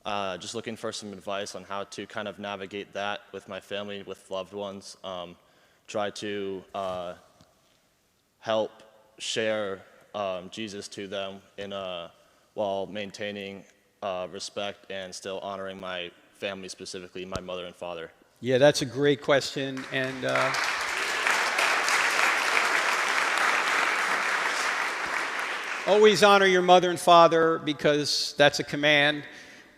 just looking for some advice on how to kind of navigate that with my family, with loved ones, try to help share Jesus to them while maintaining respect and still honoring my family, specifically my mother and father? Yeah, that's a great question. And always honor your mother and father, because that's a command.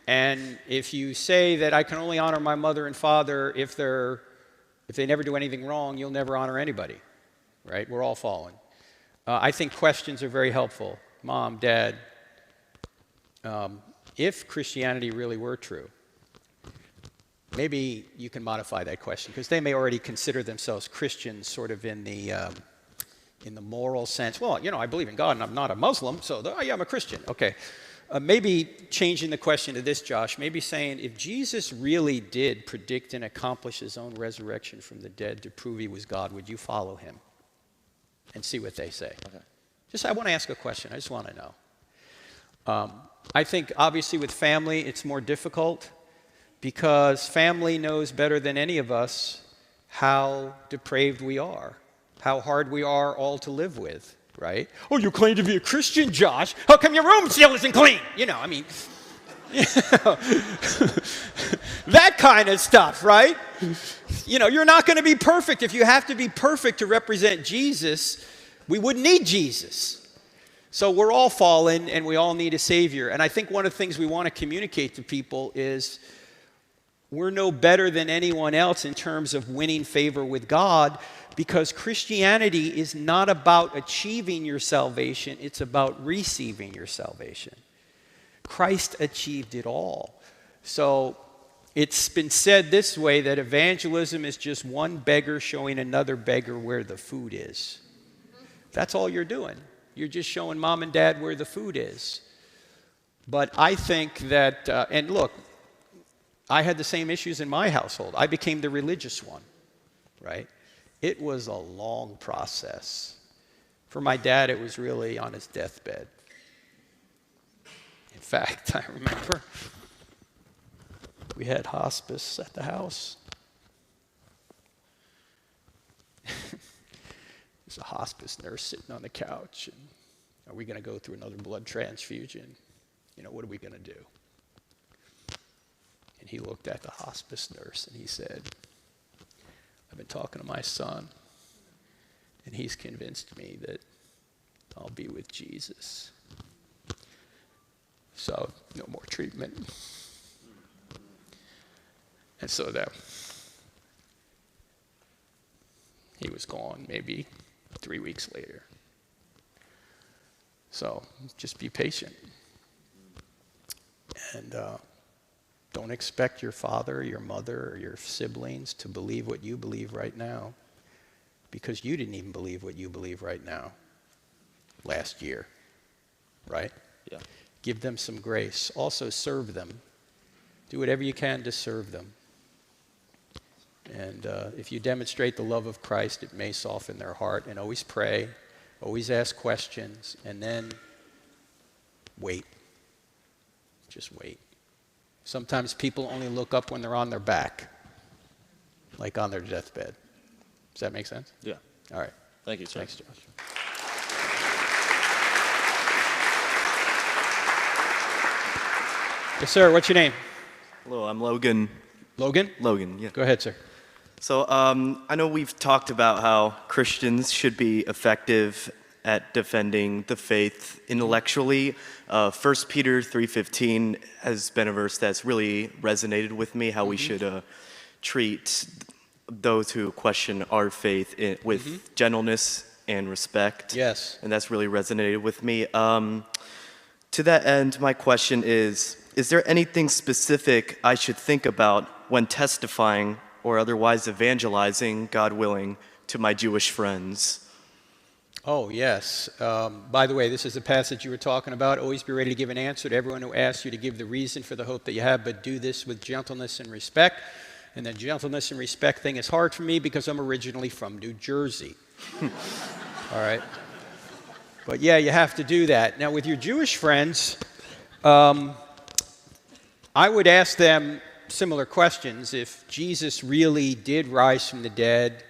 And if you say that I can only honor my mother and father if they never do anything wrong, you'll never honor anybody, right? We're all fallen. I think questions are very helpful. Mom, Dad, if Christianity really were true, maybe you can modify that question, because they may already consider themselves Christians sort of in the moral sense. Well, you know, I believe in God and I'm not a Muslim, so yeah, I'm a Christian. Okay. Maybe changing the question to this, Josh, maybe saying, if Jesus really did predict and accomplish his own resurrection from the dead to prove he was God, would you follow him? And see what they say. Okay. I want to ask a question. I just want to know. I think obviously with family it's more difficult, because family knows better than any of us how depraved we are, how hard we are all to live with, right? Oh, you claim to be a Christian, Josh. How come your room still isn't clean? You know, I mean, that kind of stuff, right? You know, you're not going to be perfect. If you have to be perfect to represent Jesus, we wouldn't need Jesus. So we're all fallen, and we all need a Savior. And I think one of the things we want to communicate to people is, we're no better than anyone else in terms of winning favor with God, because Christianity is not about achieving your salvation, it's about receiving your salvation. Christ achieved it all. So it's been said this way, that evangelism is just one beggar showing another beggar where the food is. That's all you're doing. You're just showing mom and dad where the food is. But I think that, and look, I had the same issues in my household. I became the religious one, right? It was a long process. For my dad, it was really on his deathbed. In fact, I remember we had hospice at the house. There's a hospice nurse sitting on the couch, and are we going to go through another blood transfusion? You know, what are we going to do? And he looked at the hospice nurse and he said, I've been talking to my son, and he's convinced me that I'll be with Jesus. So, no more treatment. And so that he was gone maybe 3 weeks later. So, just be patient. And don't expect your father or your mother or your siblings to believe what you believe right now, because you didn't even believe what you believe right now last year, right? Yeah. Give them some grace. Also serve them. Do whatever you can to serve them. And if you demonstrate the love of Christ, it may soften their heart. And always pray, always ask questions, and then wait. Just wait. Sometimes people only look up when they're on their back, like on their deathbed. Does that make sense? Yeah. All right. Thank you, sir. Thanks, Josh. Yes, sir. What's your name? Hello, I'm Logan. Logan? Logan, yeah. Go ahead, sir. So I know we've talked about how Christians should be effective at defending the faith intellectually. 1 Peter 3:15 has been a verse that's really resonated with me, how we should treat those who question our faith with gentleness and respect. Yes. And that's really resonated with me. To that end, my question is there anything specific I should think about when testifying or otherwise evangelizing, God willing, to my Jewish friends? Oh, yes. By the way, this is the passage you were talking about. Always be ready to give an answer to everyone who asks you to give the reason for the hope that you have, but do this with gentleness and respect. And the gentleness and respect thing is hard for me because I'm originally from New Jersey. All right? But yeah, you have to do that. Now, with your Jewish friends, I would ask them similar questions. If Jesus really did rise from the dead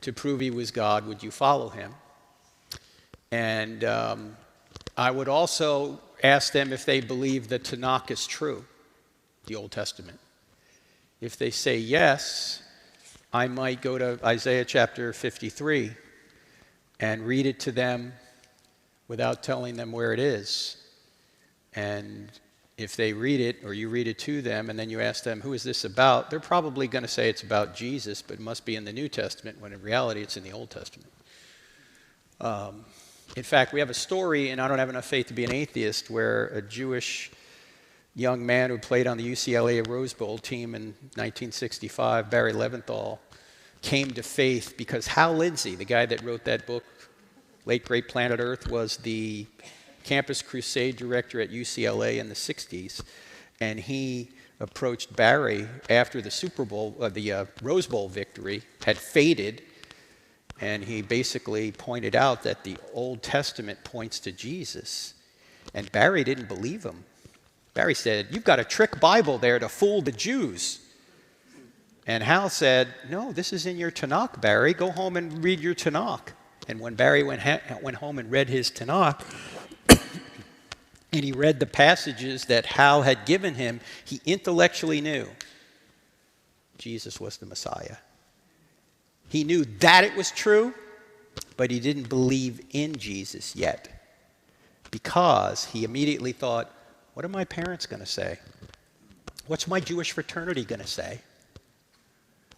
to prove he was God, would you follow him? And I would also ask them if they believe that Tanakh is true, the Old Testament. If they say yes, I might go to Isaiah chapter 53 and read it to them without telling them where it is. And if they read it, or you read it to them, and then you ask them, who is this about? They're probably going to say it's about Jesus, but it must be in the New Testament, when in reality it's in the Old Testament. In fact, we have a story, and I don't have enough faith to be an atheist, where a Jewish young man who played on the UCLA Rose Bowl team in 1965, Barry Leventhal, came to faith because Hal Lindsey, the guy that wrote that book, Late Great Planet Earth, was the Campus Crusade director at UCLA in the 60s, and he approached Barry after the Super Bowl, the Rose Bowl victory had faded, and he basically pointed out that the Old Testament points to Jesus, and Barry didn't believe him. Barry said, "You've got a trick Bible there to fool the Jews." And Hal said, "No, this is in your Tanakh, Barry. Go home and read your Tanakh." And when Barry went home and read his Tanakh, and he read the passages that Hal had given him, he intellectually knew Jesus was the Messiah. He knew that it was true, but he didn't believe in Jesus yet, because he immediately thought, what are my parents going to say? What's my Jewish fraternity going to say?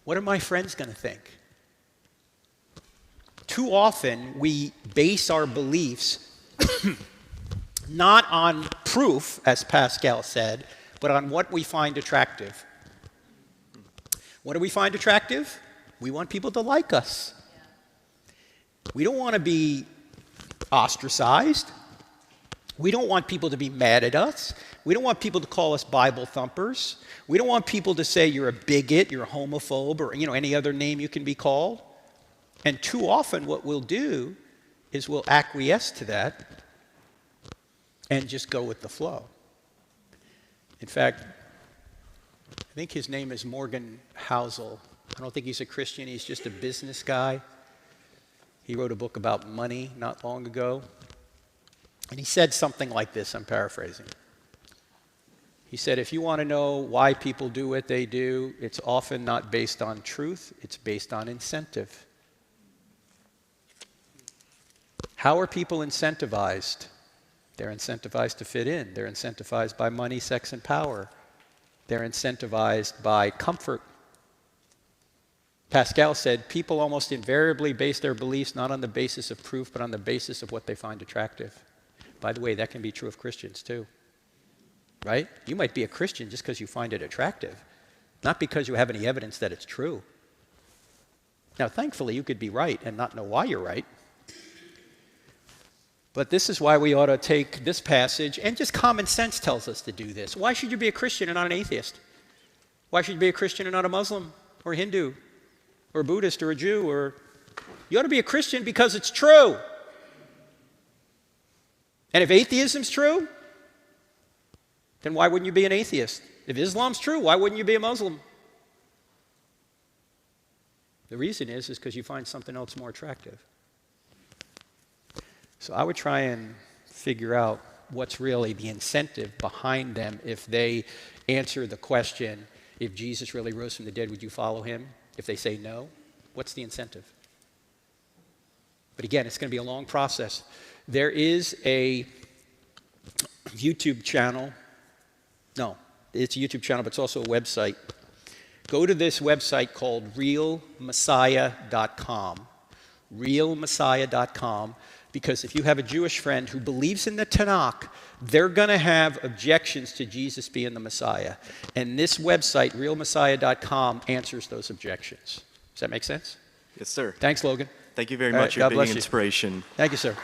What are my friends going to think? Too often we base our beliefs not on proof, as Pascal said, but on what we find attractive. What do we find attractive? We want people to like us. We don't want to be ostracized. We don't want people to be mad at us. We don't want people to call us Bible thumpers. We don't want people to say you're a bigot, you're a homophobe, or any other name you can be called. And too often what we'll do is we'll acquiesce to that and just go with the flow. In fact, I think his name is Morgan Housel. I don't think he's a Christian, he's just a business guy. He wrote a book about money not long ago. And he said something like this, I'm paraphrasing. He said, if you want to know why people do what they do, it's often not based on truth, it's based on incentive. How are people incentivized? They're incentivized to fit in. They're incentivized by money, sex, and power. They're incentivized by comfort. Pascal said, people almost invariably base their beliefs not on the basis of proof, but on the basis of what they find attractive. By the way, that can be true of Christians too. Right? You might be a Christian just because you find it attractive, not because you have any evidence that it's true. Now, thankfully, you could be right and not know why you're right. But this is why we ought to take this passage, and just common sense tells us to do this. Why should you be a Christian and not an atheist? Why should you be a Christian and not a Muslim or a Hindu or a Buddhist or a Jew? You ought to be a Christian because it's true. And if atheism's true, then why wouldn't you be an atheist? If Islam's true, why wouldn't you be a Muslim? The reason is because you find something else more attractive. So I would try and figure out what's really the incentive behind them if they answer the question, if Jesus really rose from the dead, would you follow him? If they say no, what's the incentive? But again, it's going to be a long process. There is a YouTube channel. No, it's a YouTube channel, but it's also a website. Go to this website called realmessiah.com. Realmessiah.com. Because if you have a Jewish friend who believes in the Tanakh, they're going to have objections to Jesus being the Messiah. And this website, realmessiah.com, answers those objections. Does that make sense? Yes, sir. Thanks, Logan. Thank you very much. You're being an inspiration. Thank you, sir.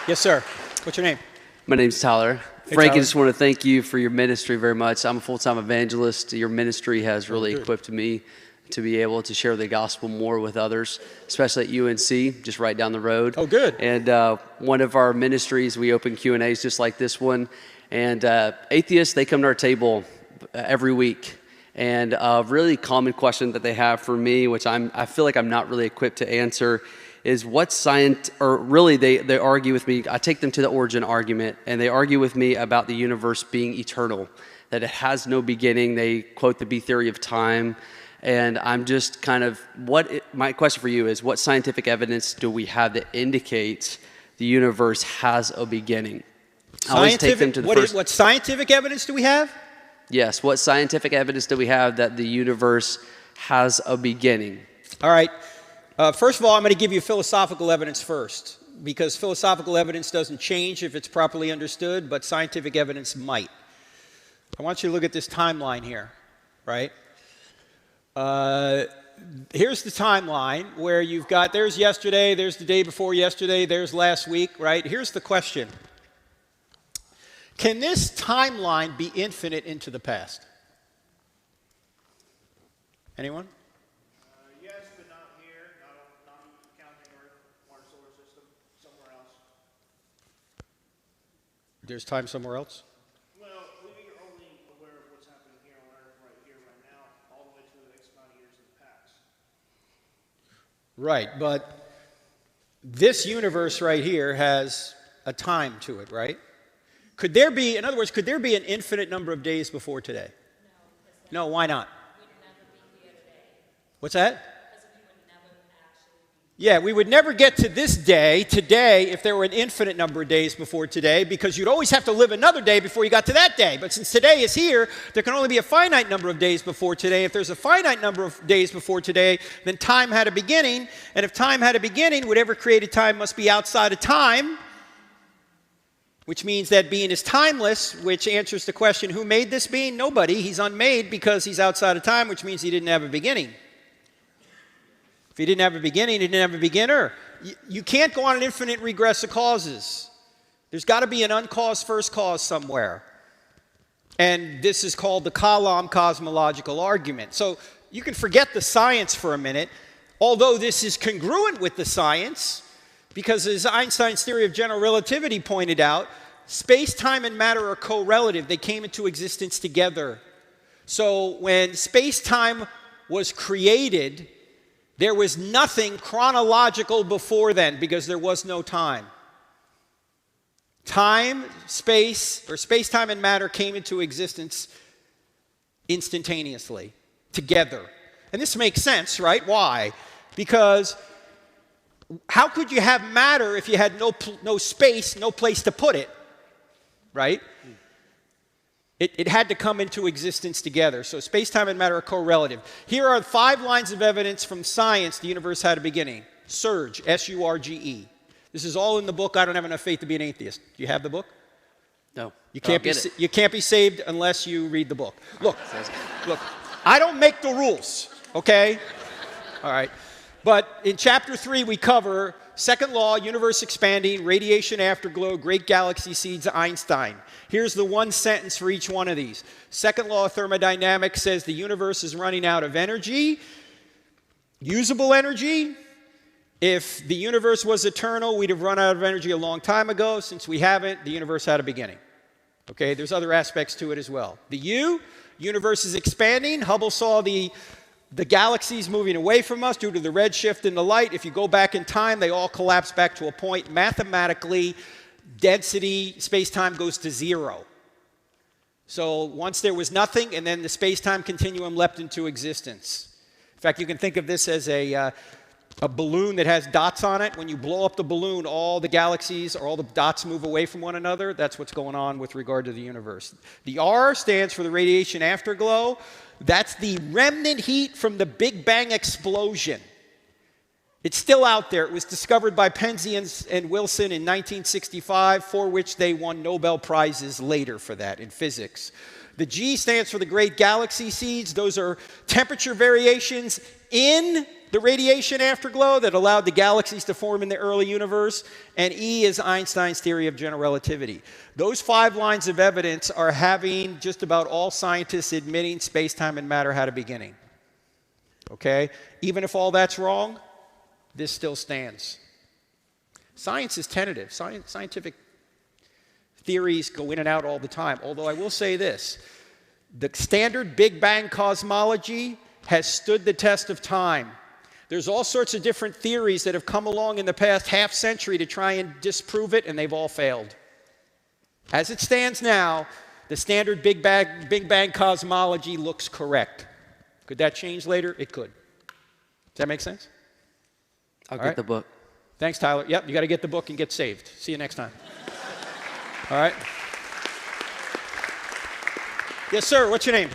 Yes, sir. What's your name? My name's Tyler. Hey, Frank, Tyler. I just want to thank you for your ministry very much. I'm a full-time evangelist. Your ministry has really equipped me to be able to share the gospel more with others, especially at UNC, just right down the road. Oh, good. And one of our ministries, we open Q&As just like this one. And atheists, they come to our table every week. And a really common question that they have for me, which I feel like I'm not really equipped to answer, is what science, or really they argue with me. I take them to the origin argument, and they argue with me about the universe being eternal, that it has no beginning. They quote the B theory of time. And I'm just kind of, my question for you is, what scientific evidence do we have that indicates the universe has a beginning? I always take them to the first. What scientific evidence do we have? Yes, what scientific evidence do we have that the universe has a beginning? All right. First of all, I'm going to give you philosophical evidence first, because philosophical evidence doesn't change if it's properly understood, but scientific evidence might. I want you to look at this timeline here, right? Here's the timeline where you've got, there's yesterday, there's the day before yesterday, there's last week, right? Here's the question. Can this timeline be infinite into the past? Anyone? Yes, but not here, not counting Earth, our solar system, somewhere else. There's time somewhere else? Well, we are only aware of what's happening here on Earth, right here, right now, all the way to the next amount of years in the past. Right, but this universe right here has a time to it, right? Could there be, in other words, could there be an infinite number of days before today? No, why not? What's that? Yeah, we would never get to this day, today, if there were an infinite number of days before today, because you'd always have to live another day before you got to that day. But since today is here, there can only be a finite number of days before today. If there's a finite number of days before today, then time had a beginning. And if time had a beginning, whatever created time must be outside of time, which means that being is timeless, which answers the question, who made this being? Nobody. He's unmade because he's outside of time, which means he didn't have a beginning. If he didn't have a beginning, he didn't have a beginner. You can't go on an infinite regress of causes. There's got to be an uncaused first cause somewhere. And this is called the Kalam cosmological argument. So you can forget the science for a minute, although this is congruent with the science, because as Einstein's theory of general relativity pointed out, space, time, and matter are correlative. They came into existence together. So when space-time was created, there was nothing chronological before then because there was no time. Time, space, or space-time and matter came into existence instantaneously, together. And this makes sense, right? Why? Because how could you have matter if you had no space, no place to put it, right? It had to come into existence together. So space-time and matter are correlative. Here are 5 lines of evidence from science the universe had a beginning. Surge, S-U-R-G-E. This is all in the book. I don't have enough faith to be an atheist. Do you have the book? No. You can't be saved unless you read the book. Look, I don't make the rules, okay? All right. But in chapter 3, we cover second law, universe expanding, radiation afterglow, great galaxy seeds, Einstein. Here's the one sentence for each one of these. Second law of thermodynamics says the universe is running out of energy, usable energy. If the universe was eternal, we'd have run out of energy a long time ago. Since we haven't, the universe had a beginning. Okay, there's other aspects to it as well. The universe is expanding. Hubble saw the galaxies moving away from us due to the redshift in the light. If you go back in time, they all collapse back to a point. Mathematically, density, space-time goes to 0. So once there was nothing, and then the space-time continuum leapt into existence. In fact, you can think of this as a balloon that has dots on it. When you blow up the balloon, all the galaxies or all the dots move away from one another. That's what's going on with regard to the universe. The R stands for the radiation afterglow. That's the remnant heat from the Big Bang explosion. It's still out there. It was discovered by Penzias and Wilson in 1965, for which they won Nobel Prizes later for that in physics. The G stands for the great galaxy seeds. Those are temperature variations in the radiation afterglow that allowed the galaxies to form in the early universe. And E is Einstein's theory of general relativity. Those 5 lines of evidence are having just about all scientists admitting space-time and matter had a beginning. Okay? Even if all that's wrong, this still stands. Science is tentative. Scientific theories go in and out all the time. Although I will say this, the standard Big Bang cosmology has stood the test of time. There's all sorts of different theories that have come along in the past half century to try and disprove it, and they've all failed. As it stands now, the standard Big Bang cosmology looks correct. Could that change later? It could. Does that make sense? I'll get the book. Thanks, Tyler. Yep, you got to get the book and get saved. See you next time. All right. Yes, sir. What's your name?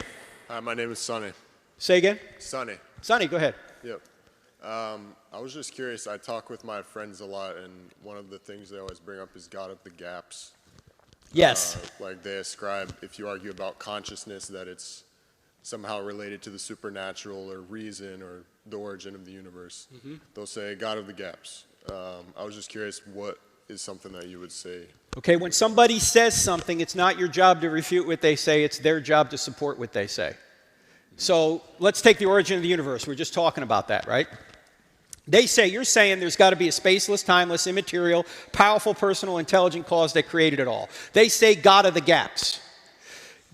Hi, my name is Sonny. Say again? Sonny. Sonny, go ahead. Yep. I was just curious. I talk with my friends a lot, and one of the things they always bring up is God of the gaps. Yes. Like they ascribe, if you argue about consciousness, that it's somehow related to the supernatural or reason or the origin of the universe. Mm-hmm. They'll say God of the gaps. I was just curious, what is something that you would say? Okay, when somebody says something, it's not your job to refute what they say. It's their job to support what they say. So let's take the origin of the universe. We're just talking about that, right? They say, you're saying there's got to be a spaceless, timeless, immaterial, powerful, personal, intelligent cause that created it all. They say God of the gaps.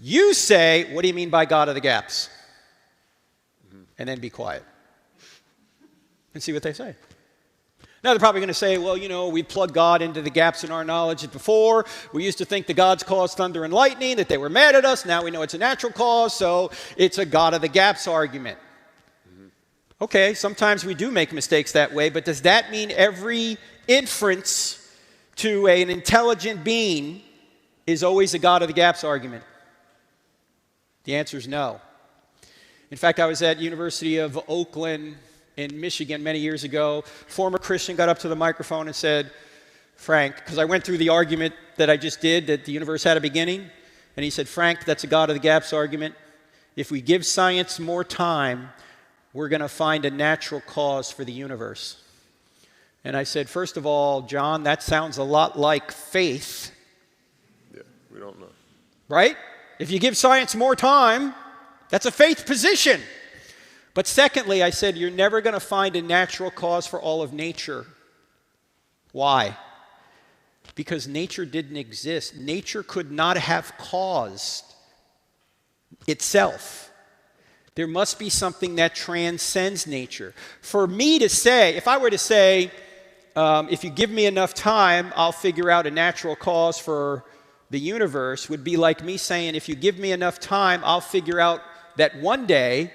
You say, what do you mean by God of the gaps? And then be quiet. And see what they say. Now they're probably going to say, well, you know, we plugged God into the gaps in our knowledge before. We used to think the gods caused thunder and lightning, that they were mad at us. Now we know it's a natural cause, so it's a God of the gaps argument. Okay, sometimes we do make mistakes that way, but does that mean every inference to an intelligent being is always a God of the gaps argument? The answer is no. In fact, I was at University of Oakland in Michigan many years ago. Former Christian got up to the microphone and said, Frank, because I went through the argument that I just did, that the universe had a beginning, and he said, Frank, that's a God of the gaps argument. If we give science more time, we're going to find a natural cause for the universe. And I said, first of all, John, that sounds a lot like faith. Yeah, we don't know. Right? If you give science more time, that's a faith position. But secondly, I said, you're never going to find a natural cause for all of nature. Why? Because nature didn't exist. Nature could not have caused itself. There must be something that transcends nature. For me to say, if I were to say, if you give me enough time, I'll figure out a natural cause for the universe, would be like me saying, if you give me enough time, I'll figure out that one day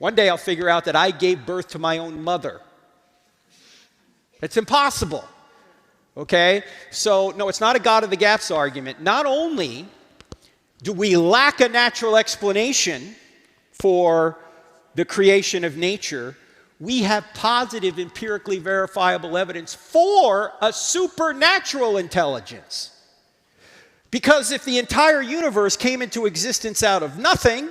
I'll figure out that I gave birth to my own mother. It's impossible. Okay? So, no, it's not a God of the gaps argument. Not only do we lack a natural explanation for the creation of nature, we have positive, empirically verifiable evidence for a supernatural intelligence. Because if the entire universe came into existence out of nothing,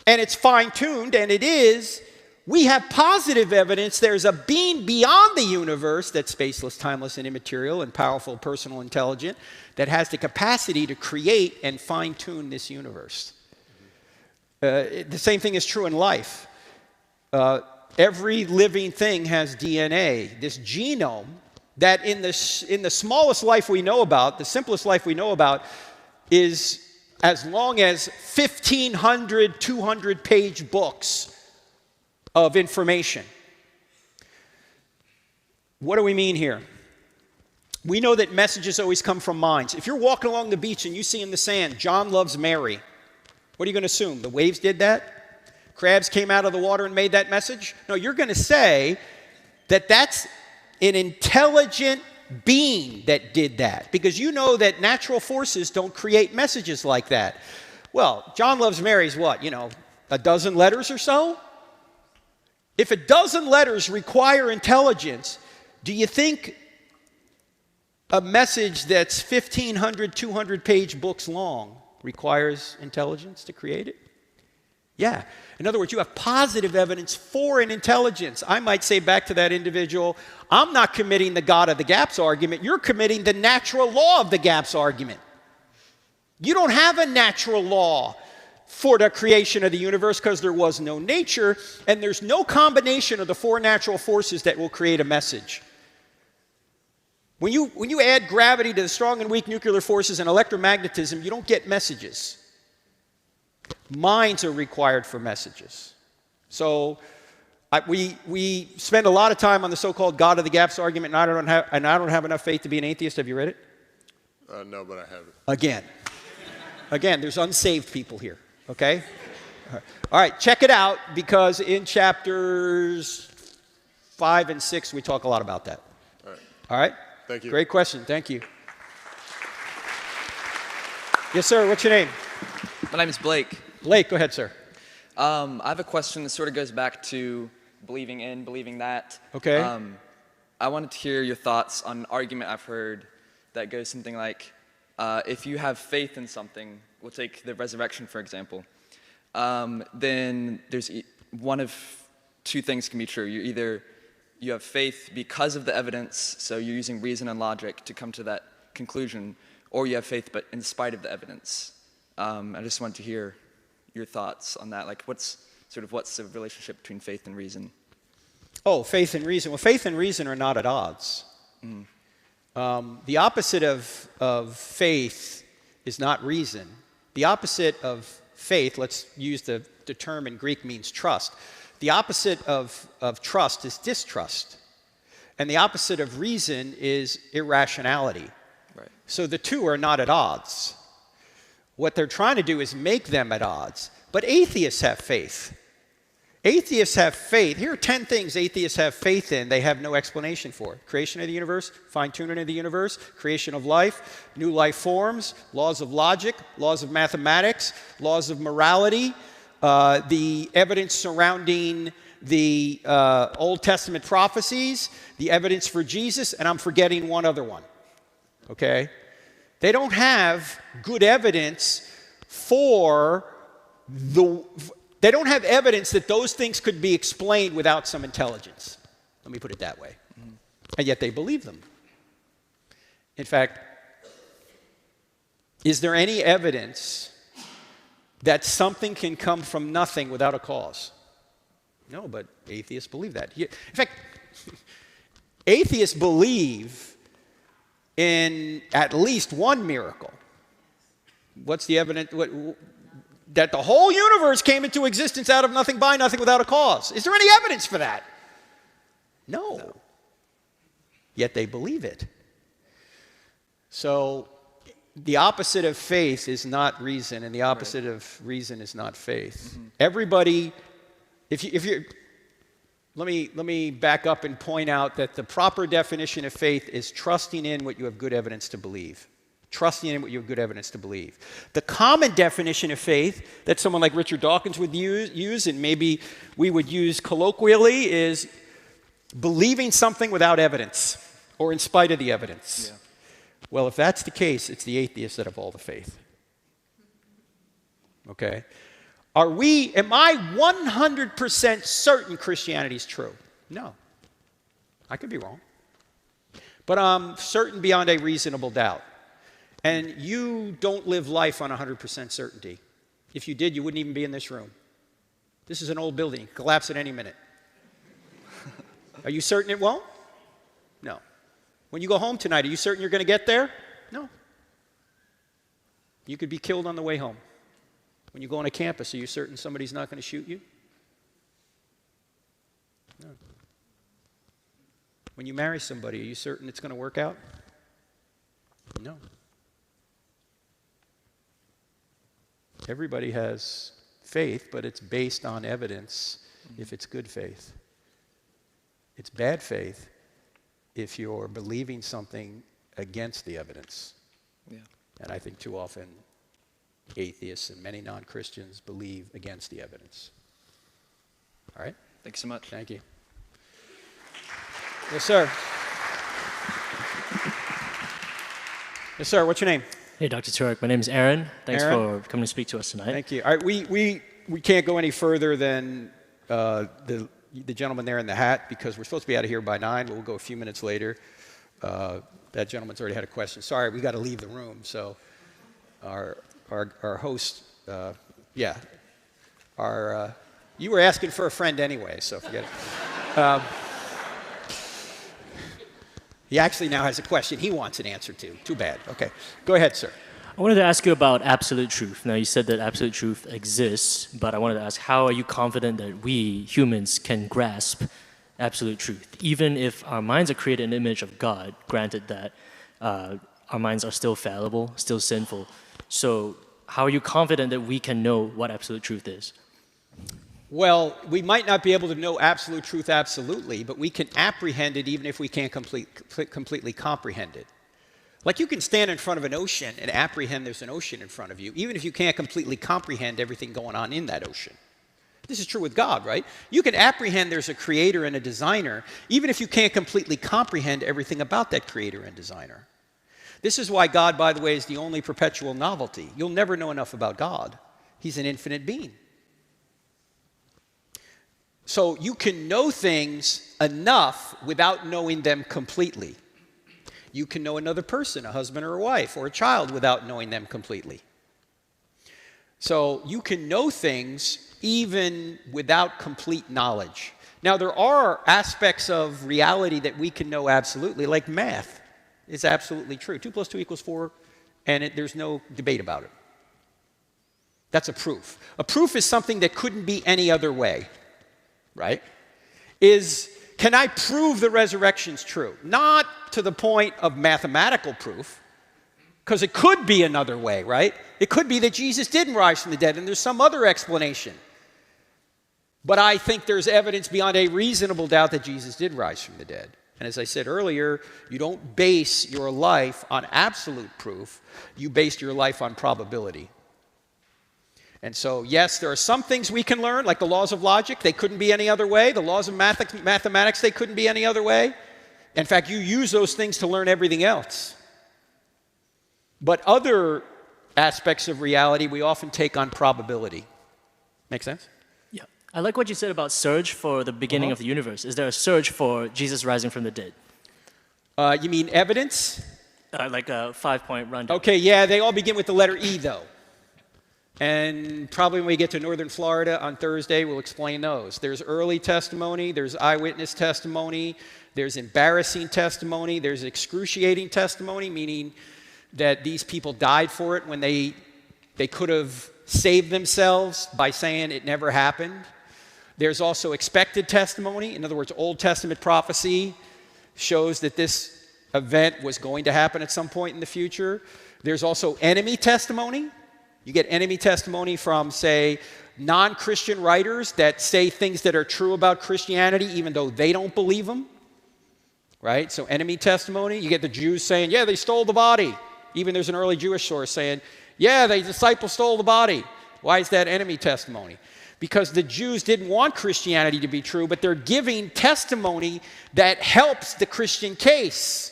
and it's fine-tuned, and it is, we have positive evidence there's a being beyond the universe that's spaceless, timeless, and immaterial, and powerful, personal, intelligent, that has the capacity to create and fine-tune this universe. The same thing is true in life. Every living thing has DNA, this genome that in the smallest life we know about, the simplest life we know about, is as long as 1,500 200-page books of information. What do we mean here? We know that messages always come from minds. If you're walking along the beach and you see in the sand, John loves Mary, what are you going to assume? The waves did that? Crabs came out of the water and made that message? No, you're going to say that that's an intelligent being that did that, because you know that natural forces don't create messages like that. Well, John loves Mary's what? A dozen letters or so? If a dozen letters require intelligence, do you think a message that's 1,500 200-page books long requires intelligence to create it? Yeah. In other words, you have positive evidence for an intelligence. I might say back to that individual, I'm not committing the God of the gaps argument. You're committing the natural law of the gaps argument. You don't have a natural law for the creation of the universe because there was no nature, and there's no combination of the four natural forces that will create a message. When you add gravity to the strong and weak nuclear forces and electromagnetism, you don't get messages. Minds are required for messages. So we spend a lot of time on the so-called God of the gaps argument, and I don't have enough faith to be an atheist. Have you read it? No, but I haven't. Again, there's unsaved people here, okay? All right, check it out, because in chapters 5 and 6, we talk a lot about that. All right? Thank you. Great question. Thank you. Yes, sir. What's your name? My name is Blake. Blake, go ahead, sir. I have a question that sort of goes back to believing in, believing that. Okay. I wanted to hear your thoughts on an argument I've heard that goes something like, if you have faith in something, we'll take the resurrection, for example, then there's one of two things can be true. You have faith because of the evidence, so you're using reason and logic to come to that conclusion, or you have faith but in spite of the evidence. I just wanted to hear your thoughts on that. Like, what's the relationship between faith and reason? Oh, faith and reason. Well, faith and reason are not at odds. The opposite of faith is not reason. The opposite of faith, let's use the term in Greek, means trust. The opposite of trust is distrust. And the opposite of reason is irrationality. Right. So the two are not at odds. What they're trying to do is make them at odds. But atheists have faith. Atheists have faith. Here are 10 things atheists have faith in, they have no explanation for. Creation of the universe, fine-tuning of the universe, creation of life, new life forms, laws of logic, laws of mathematics, laws of morality, the evidence surrounding the Old Testament prophecies, the evidence for Jesus, and I'm forgetting one other one, okay? They don't have good evidence they don't have evidence that those things could be explained without some intelligence. Let me put it that way. And yet they believe them. In fact, is there any evidence that something can come from nothing without a cause? No, but atheists believe that. In fact, atheists believe in at least one miracle. What's the evidence? That the whole universe came into existence out of nothing, by nothing, without a cause. Is there any evidence for that? No. Yet they believe it. So the opposite of faith is not reason, and the opposite of reason is not faith. Everybody, let me back up and point out that the proper definition of faith is trusting in what you have good evidence to believe. Trusting in what you have good evidence to believe. The common definition of faith that someone like Richard Dawkins would use, and maybe we would use colloquially, is believing something without evidence, or in spite of the evidence. Yeah. Well, if that's the case, it's the atheists that have all the faith. Okay? Am I 100% certain Christianity is true? No. I could be wrong. But I'm certain beyond a reasonable doubt. And you don't live life on 100% certainty. If you did, you wouldn't even be in this room. This is an old building. It could collapse at any minute. Are you certain it won't? No. When you go home tonight, are you certain you're going to get there? No. You could be killed on the way home. When you go on a campus, are you certain somebody's not going to shoot you? No. When you marry somebody, are you certain it's going to work out? No. Everybody has faith, but it's based on evidence if it's good faith. It's bad faith if you're believing something against the evidence. Yeah. And I think too often atheists and many non-Christians believe against the evidence. All right? Thanks so much. Thank you. Yes, sir. Yes, sir. What's your name? Hey, Dr. Turk. My name is Aaron. Thanks Aaron. for coming to speak to us tonight. Thank you. All right, we can't go any further than the gentleman there in the hat because we're supposed to be out of here by 9, but we'll go a few minutes later. That gentleman's already had a question. Sorry, we got to leave the room. So our host, you were asking for a friend anyway, so forget it. He actually now has a question he wants an answer to. Too bad. Okay. Go ahead, sir. I wanted to ask you about absolute truth. Now, you said that absolute truth exists, but I wanted to ask, how are you confident that we humans can grasp absolute truth? Even if our minds are created in the image of God, granted that our minds are still fallible, still sinful. So how are you confident that we can know what absolute truth is? Well, we might not be able to know absolute truth absolutely, but we can apprehend it even if we can't completely comprehend it. Like you can stand in front of an ocean and apprehend there's an ocean in front of you, even if you can't completely comprehend everything going on in that ocean. This is true with God, right? You can apprehend there's a creator and a designer, even if you can't completely comprehend everything about that creator and designer. This is why God, by the way, is the only perpetual novelty. You'll never know enough about God. He's an infinite being. So you can know things enough without knowing them completely. You can know another person, a husband or a wife, or a child without knowing them completely. So you can know things even without complete knowledge. Now, there are aspects of reality that we can know absolutely, like math is absolutely true. 2 + 2 = 4, and there's no debate about it. That's a proof. A proof is something that couldn't be any other way. Right? Can I prove the resurrection's true? Not to the point of mathematical proof, because it could be another way, right? It could be that Jesus didn't rise from the dead and there's some other explanation. But I think there's evidence beyond a reasonable doubt that Jesus did rise from the dead. And as I said earlier, you don't base your life on absolute proof. You base your life on probability. And so, yes, there are some things we can learn, like the laws of logic. They couldn't be any other way. The laws of mathematics, they couldn't be any other way. In fact, you use those things to learn everything else. But other aspects of reality we often take on probability. Make sense? Yeah. I like what you said about surge for the beginning of the universe. Is there a surge for Jesus rising from the dead? You mean evidence? Like a 5-point rundown. Okay, yeah, they all begin with the letter E, though. And probably when we get to northern Florida on Thursday, we'll explain those. There's early testimony, there's eyewitness testimony, there's embarrassing testimony, there's excruciating testimony, meaning that these people died for it when they could have saved themselves by saying it never happened. There's also expected testimony. In other words, Old Testament prophecy shows that this event was going to happen at some point in the future. There's also enemy testimony. You get enemy testimony from, say, non-Christian writers that say things that are true about Christianity even though they don't believe them. Right? So enemy testimony. You get the Jews saying, yeah, they stole the body. Even there's an early Jewish source saying, yeah, the disciples stole the body. Why is that enemy testimony? Because the Jews didn't want Christianity to be true, but they're giving testimony that helps the Christian case.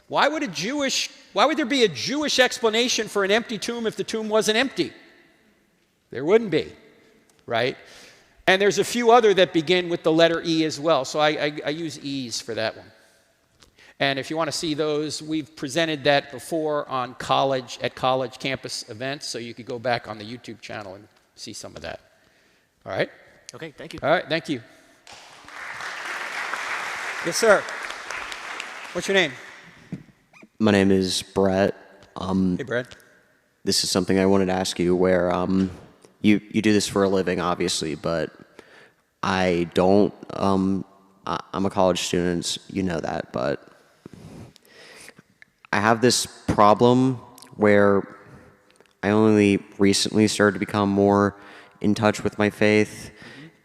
Why would there be a Jewish explanation for an empty tomb if the tomb wasn't empty? There wouldn't be, right? And there's a few other that begin with the letter E as well. So I use E's for that one. And if you want to see those, we've presented that before on college campus events. So you could go back on the YouTube channel and see some of that. All right? Okay, thank you. All right, thank you. Yes, sir. What's your name? My name is Brett. Hey, Brett. This is something I wanted to ask you where you do this for a living, obviously, but I don't. I'm a college student, you know that, but I have this problem where I only recently started to become more in touch with my faith,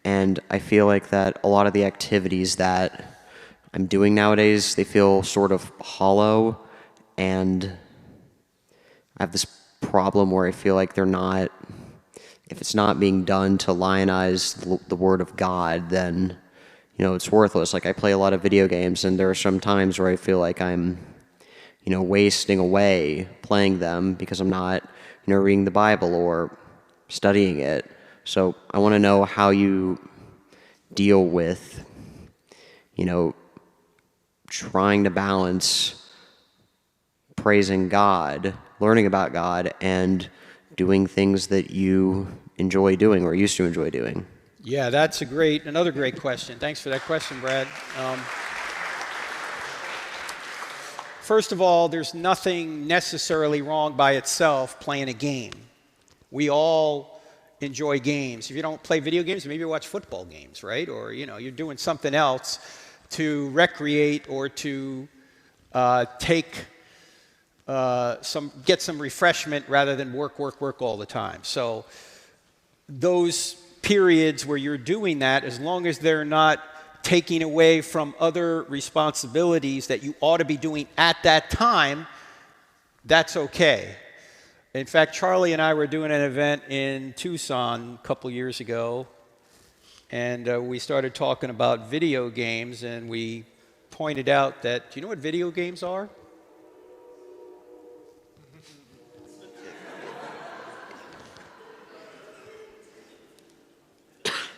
and I feel like that a lot of the activities that I'm doing nowadays, they feel sort of hollow, and I have this problem where I feel like they're not, if it's not being done to lionize the Word of God, then, you know, it's worthless. Like, I play a lot of video games, and there are some times where I feel like I'm, you know, wasting away playing them because I'm not, you know, reading the Bible or studying it. So I want to know how you deal with, you know, trying to balance praising God, learning about God, and doing things that you enjoy doing or used to enjoy doing. Yeah, that's another great question. Thanks for that question, Brad. First of all, there's nothing necessarily wrong by itself playing a game. We all enjoy games. If you don't play video games, maybe you watch football games, right? Or, you know, you're doing something else to recreate or to get some refreshment rather than work all the time. So those periods where you're doing that, as long as they're not taking away from other responsibilities that you ought to be doing at that time, that's okay. In fact, Charlie and I were doing an event in Tucson a couple years ago, and we started talking about video games, and we pointed out that, do you know what video games are?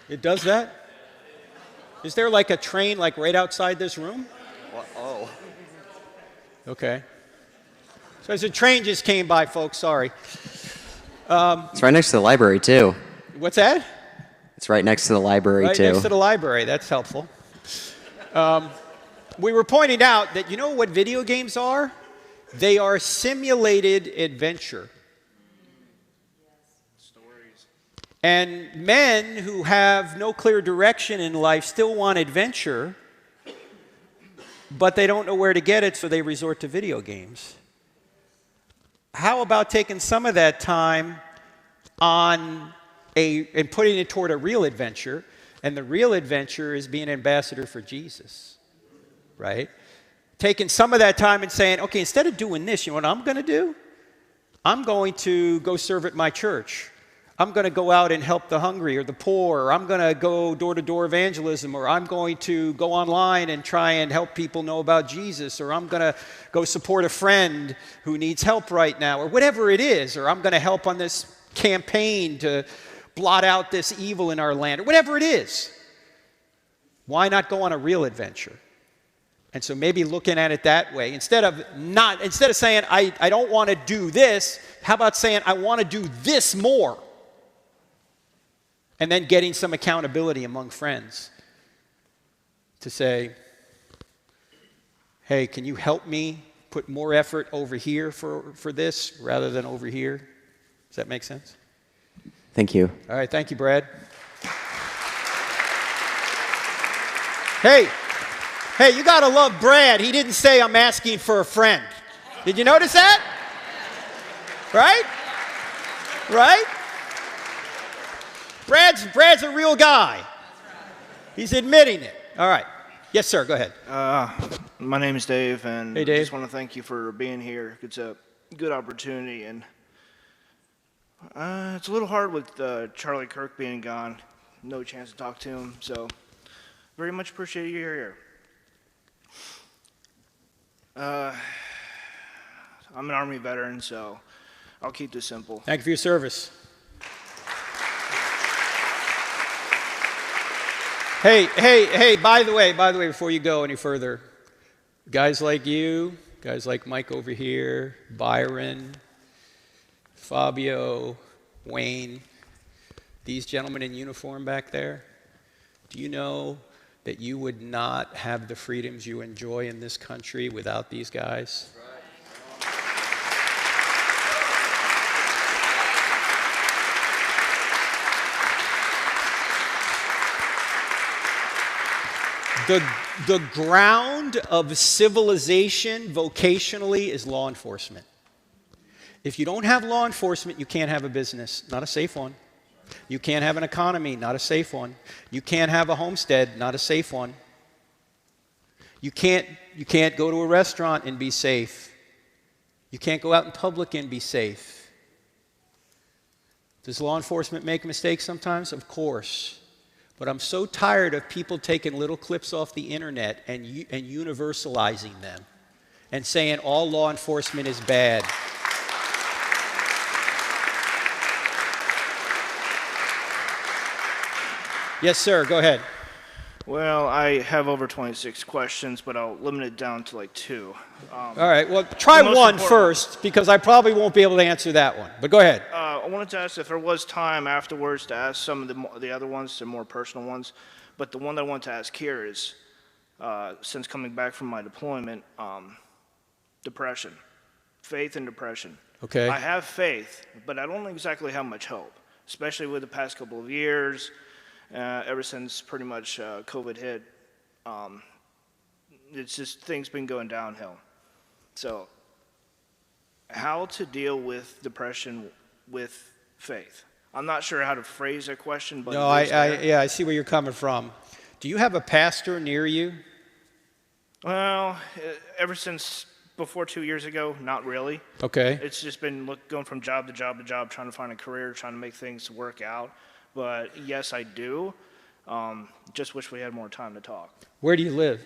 It does that? Is there like a train like right outside this room? Oh. Okay. So as a train just came by, folks, sorry. It's right next to the library, too. What's that? It's right next to the library, too. Right next to the library. That's helpful. We were pointing out that, you know what video games are? They are simulated adventure. And men who have no clear direction in life still want adventure, but they don't know where to get it, so they resort to video games. How about taking some of that time and putting it toward a real adventure And the real adventure is being an ambassador for Jesus, right? Taking some of that time and saying, okay, instead of doing this, you know what I'm going to do? I'm going to go serve at my church. I'm going to go out and help the hungry or the poor, or I'm going to go door-to-door evangelism, or I'm going to go online and try and help people know about Jesus, or I'm going to go support a friend who needs help right now, or whatever it is, or I'm going to help on this campaign to blot out this evil in our land, or whatever it is. Why not go on a real adventure? And so maybe looking at it that way, instead of saying, I don't want to do this, how about saying, I want to do this more? And then getting some accountability among friends to say, hey, can you help me put more effort over here for this rather than over here? Does that make sense? Thank you. All right, thank you, Brad. Hey, you got to love Brad. He didn't say, I'm asking for a friend. Did you notice that? Right? Right? Brad's a real guy. He's admitting it. All right. Yes, sir. Go ahead. My name is Dave, and hey, Dave. I just want to thank you for being here. It's a good opportunity, and it's a little hard with Charlie Kirk being gone. No chance to talk to him, so very much appreciate you here. I'm an Army veteran, so I'll keep this simple. Thank you for your service. Hey, by the way, before you go any further, guys like you, guys like Mike over here, Byron, Fabio, Wayne, these gentlemen in uniform back there, do you know that you would not have the freedoms you enjoy in this country without these guys? The ground of civilization vocationally is law enforcement. If you don't have law enforcement, you can't have a business, not a safe one. You can't have an economy, not a safe one. You can't have a homestead, not a safe one. You can't go to a restaurant and be safe. You can't go out in public and be safe. Does law enforcement make mistakes sometimes? Of course. But I'm so tired of people taking little clips off the internet and universalizing them and saying all law enforcement is bad. Yes, sir. Go ahead. Well, I have over 26 questions, but I'll limit it down to like 2. All right. Well, try one first, because I probably won't be able to answer that one. But go ahead. I wanted to ask if there was time afterwards to ask some of the other ones, the more personal ones. But the one that I want to ask here is, since coming back from my deployment, depression, faith and depression. Okay. I have faith, but I don't exactly have much hope, especially with the past couple of years. Ever since pretty much COVID hit, it's just things been going downhill. So, how to deal with depression with faith? I'm not sure how to phrase that question, but no, I see where you're coming from. Do you have a pastor near you? Well, ever since before 2 years ago, not really. Okay. It's just been going from job to job to job, trying to find a career, trying to make things work out. But yes, I do. Just wish we had more time to talk. Where do you live?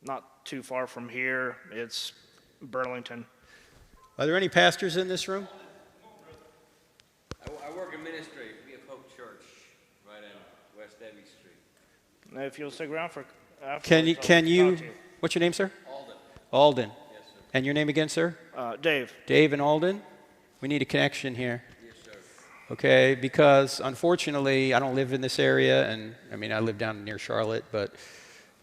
Not too far from here. It's Burlington. Are there any pastors in this room? I work in ministry. We have Hope Church right in West Davie Street. If you'll stick around for Can you, what's your name, sir? Alden. Alden. Yes, sir. And your name again, sir? Dave. Dave and Alden? We need a connection here. Okay, because unfortunately, I don't live in this area, and I mean, I live down near Charlotte, but,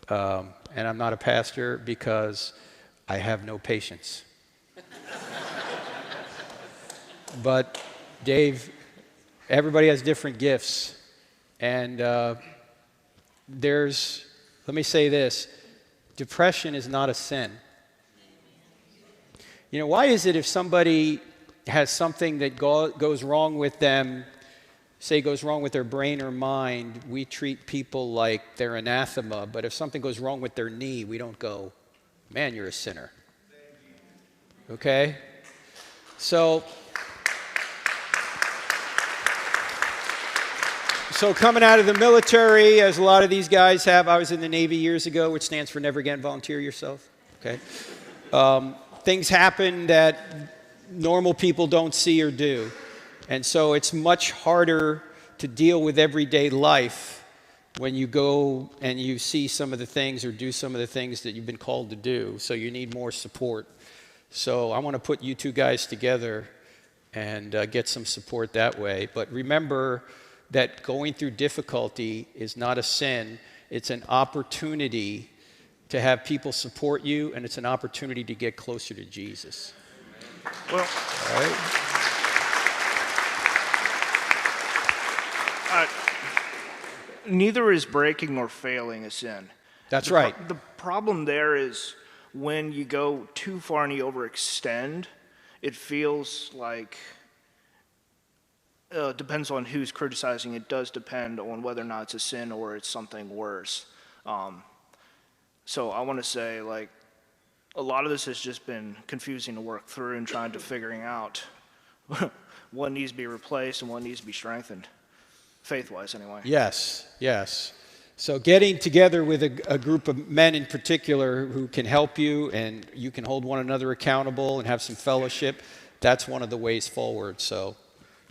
and I'm not a pastor because I have no patience. But Dave, everybody has different gifts, and let me say this, depression is not a sin. You know, why is it if somebody has something that goes wrong with them say goes wrong with their brain or mind, we treat people like they're anathema. But if something goes wrong with their knee, we don't go, man, you're a sinner. Okay? So coming out of the military, as a lot of these guys have, I was in the Navy years ago, which stands for Never Again Volunteer Yourself. Okay? Things happen that normal people don't see or do. And so it's much harder to deal with everyday life when you go and you see some of the things or do some of the things that you've been called to do. So you need more support. So I want to put you two guys together and get some support that way. But remember that going through difficulty is not a sin. It's an opportunity to have people support you, and it's an opportunity to get closer to Jesus. Well, all right. Neither is breaking nor failing a sin. That's right. The problem there is when you go too far and you overextend, it feels like, depends on who's criticizing. It does depend on whether or not it's a sin or it's something worse. So I want to say, like, a lot of this has just been confusing to work through and trying to figuring out what needs to be replaced and what needs to be strengthened. Faith-wise, anyway. Yes, yes. So getting together with a group of men in particular who can help you and you can hold one another accountable and have some fellowship, that's one of the ways forward. So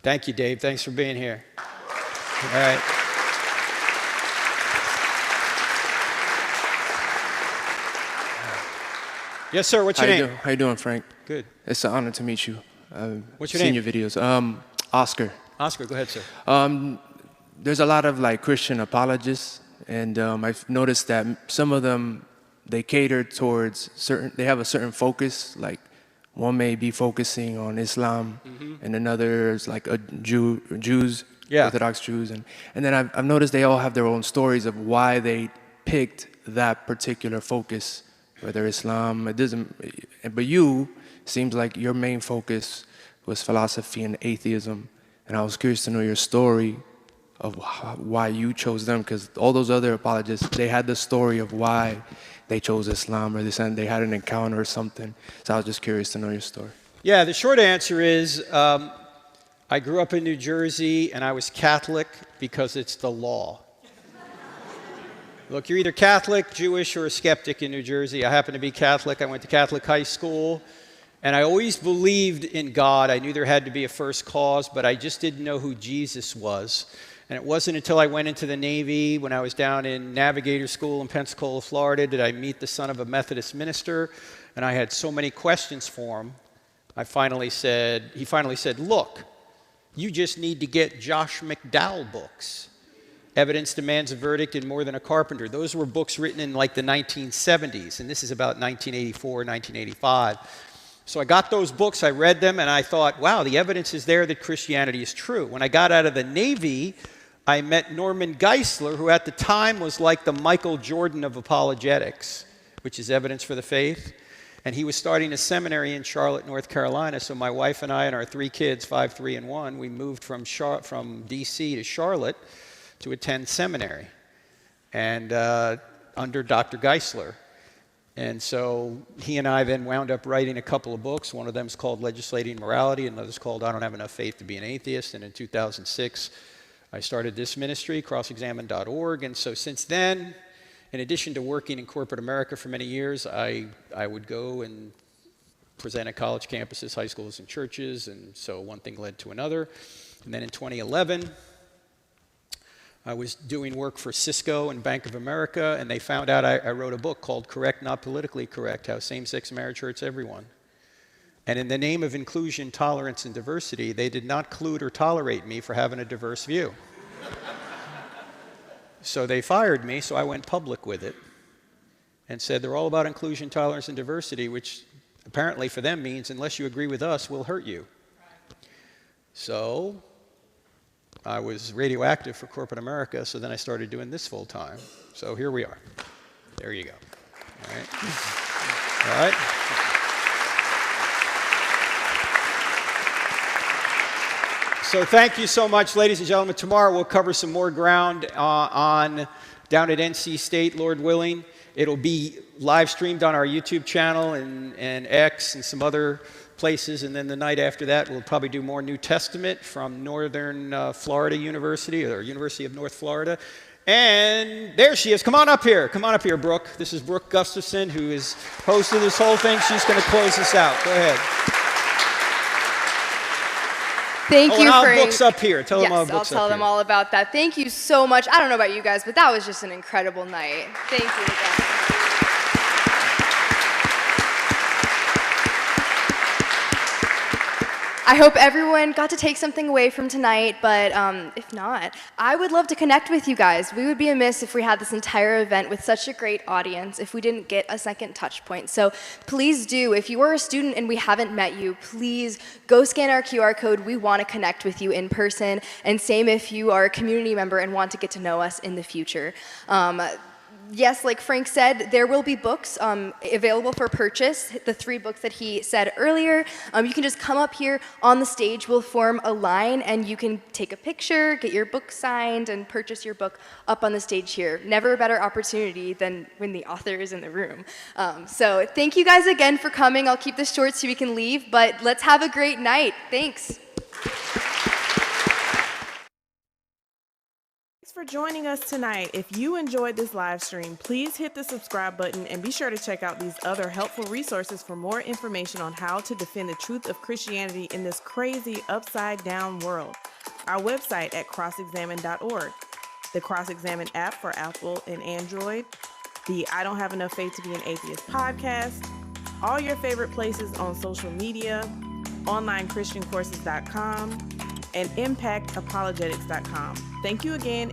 thank you, Dave. Thanks for being here. All right. Yes, sir. What's your name? How you doing, Frank? Good. It's an honor to meet you. What's your seen name? your videos. Oscar. Oscar, go ahead, sir. There's a lot of like Christian apologists, and I've noticed that some of them, they cater towards they have a certain focus. Like one may be focusing on Islam, and another is like a Jews, Orthodox Jews, and then I've noticed they all have their own stories of why they picked that particular focus, whether Islam, it doesn't. But you seems like your main focus was philosophy and atheism, and I was curious to know your story of why you chose them, because all those other apologists, they had the story of why they chose Islam, or they had an encounter or something. So I was just curious to know your story. Yeah, the short answer is I grew up in New Jersey, and I was Catholic because it's the law. Look, you're either Catholic, Jewish, or a skeptic in New Jersey. I happen to be Catholic. I went to Catholic high school, and I always believed in God. I knew there had to be a first cause, but I just didn't know who Jesus was. And it wasn't until I went into the Navy, when I was down in Navigator School in Pensacola, Florida, did I meet the son of a Methodist minister, and I had so many questions for him. He finally said, look, you just need to get Josh McDowell books. Evidence Demands a Verdict and More Than a Carpenter. Those were books written in like the 1970s, and this is about 1984, 1985. So I got those books, I read them, and I thought, wow, the evidence is there that Christianity is true. When I got out of the Navy, I met Norman Geisler, who at the time was like the Michael Jordan of apologetics, which is evidence for the faith. And he was starting a seminary in Charlotte, North Carolina. So my wife and I and our 3 kids, 5, 3, and 1, we moved from D.C. to Charlotte to attend seminary, and under Dr. Geisler. And so he and I then wound up writing a couple of books. One of them is called Legislating Morality, and another is called I Don't Have Enough Faith to Be an Atheist. And in 2006, I started this ministry, crossexamine.org. And so since then, in addition to working in corporate America for many years, I would go and present at college campuses, high schools, and churches. And so one thing led to another. And then in 2011, I was doing work for Cisco and Bank of America, and they found out I wrote a book called Correct, Not Politically Correct, How Same-Sex Marriage Hurts Everyone. And in the name of inclusion, tolerance, and diversity, they did not collude or tolerate me for having a diverse view. So they fired me, so I went public with it and said they're all about inclusion, tolerance, and diversity, which apparently for them means unless you agree with us, we'll hurt you. So I was radioactive for corporate America, so then I started doing this full time. So here we are. There you go. All right. All right. So thank you so much, ladies and gentlemen. Tomorrow we'll cover some more ground down at NC State, Lord willing. It'll be live streamed on our YouTube channel and X and some other places. And then the night after that, we'll probably do more New Testament from Northern Florida University, or University of North Florida. And there she is. Come on up here. Come on up here, Brooke. This is Brooke Gustafson, who is hosting this whole thing. She's going to close us out. Go ahead. Thank you, and our Frank. book's up here. Tell them our Yes, book's I'll tell up them here. all about that. Thank you so much. I don't know about you guys, but that was just an incredible night. Thank you again. I hope everyone got to take something away from tonight, but if not, I would love to connect with you guys. We would be amiss if we had this entire event with such a great audience if we didn't get a second touch point. So please do, if you are a student and we haven't met you, please go scan our QR code. We want to connect with you in person, and same if you are a community member and want to get to know us in the future. Yes, like Frank said, there will be books available for purchase, the 3 books that he said earlier. You can just come up here on the stage, we'll form a line, and you can take a picture, get your book signed, and purchase your book up on the stage here. Never a better opportunity than when the author is in the room. So thank you guys again for coming. I'll keep this short so we can leave, but let's have a great night. Thanks. Thanks for joining us tonight. If you enjoyed this live stream, please hit the subscribe button and be sure to check out these other helpful resources for more information on how to defend the truth of Christianity in this crazy upside-down world. Our website at crossexamine.org, the Cross-Examine app for Apple and Android, the I Don't Have Enough Faith to Be an Atheist podcast, all your favorite places on social media, onlinechristiancourses.com, and impactapologetics.com. Thank you again.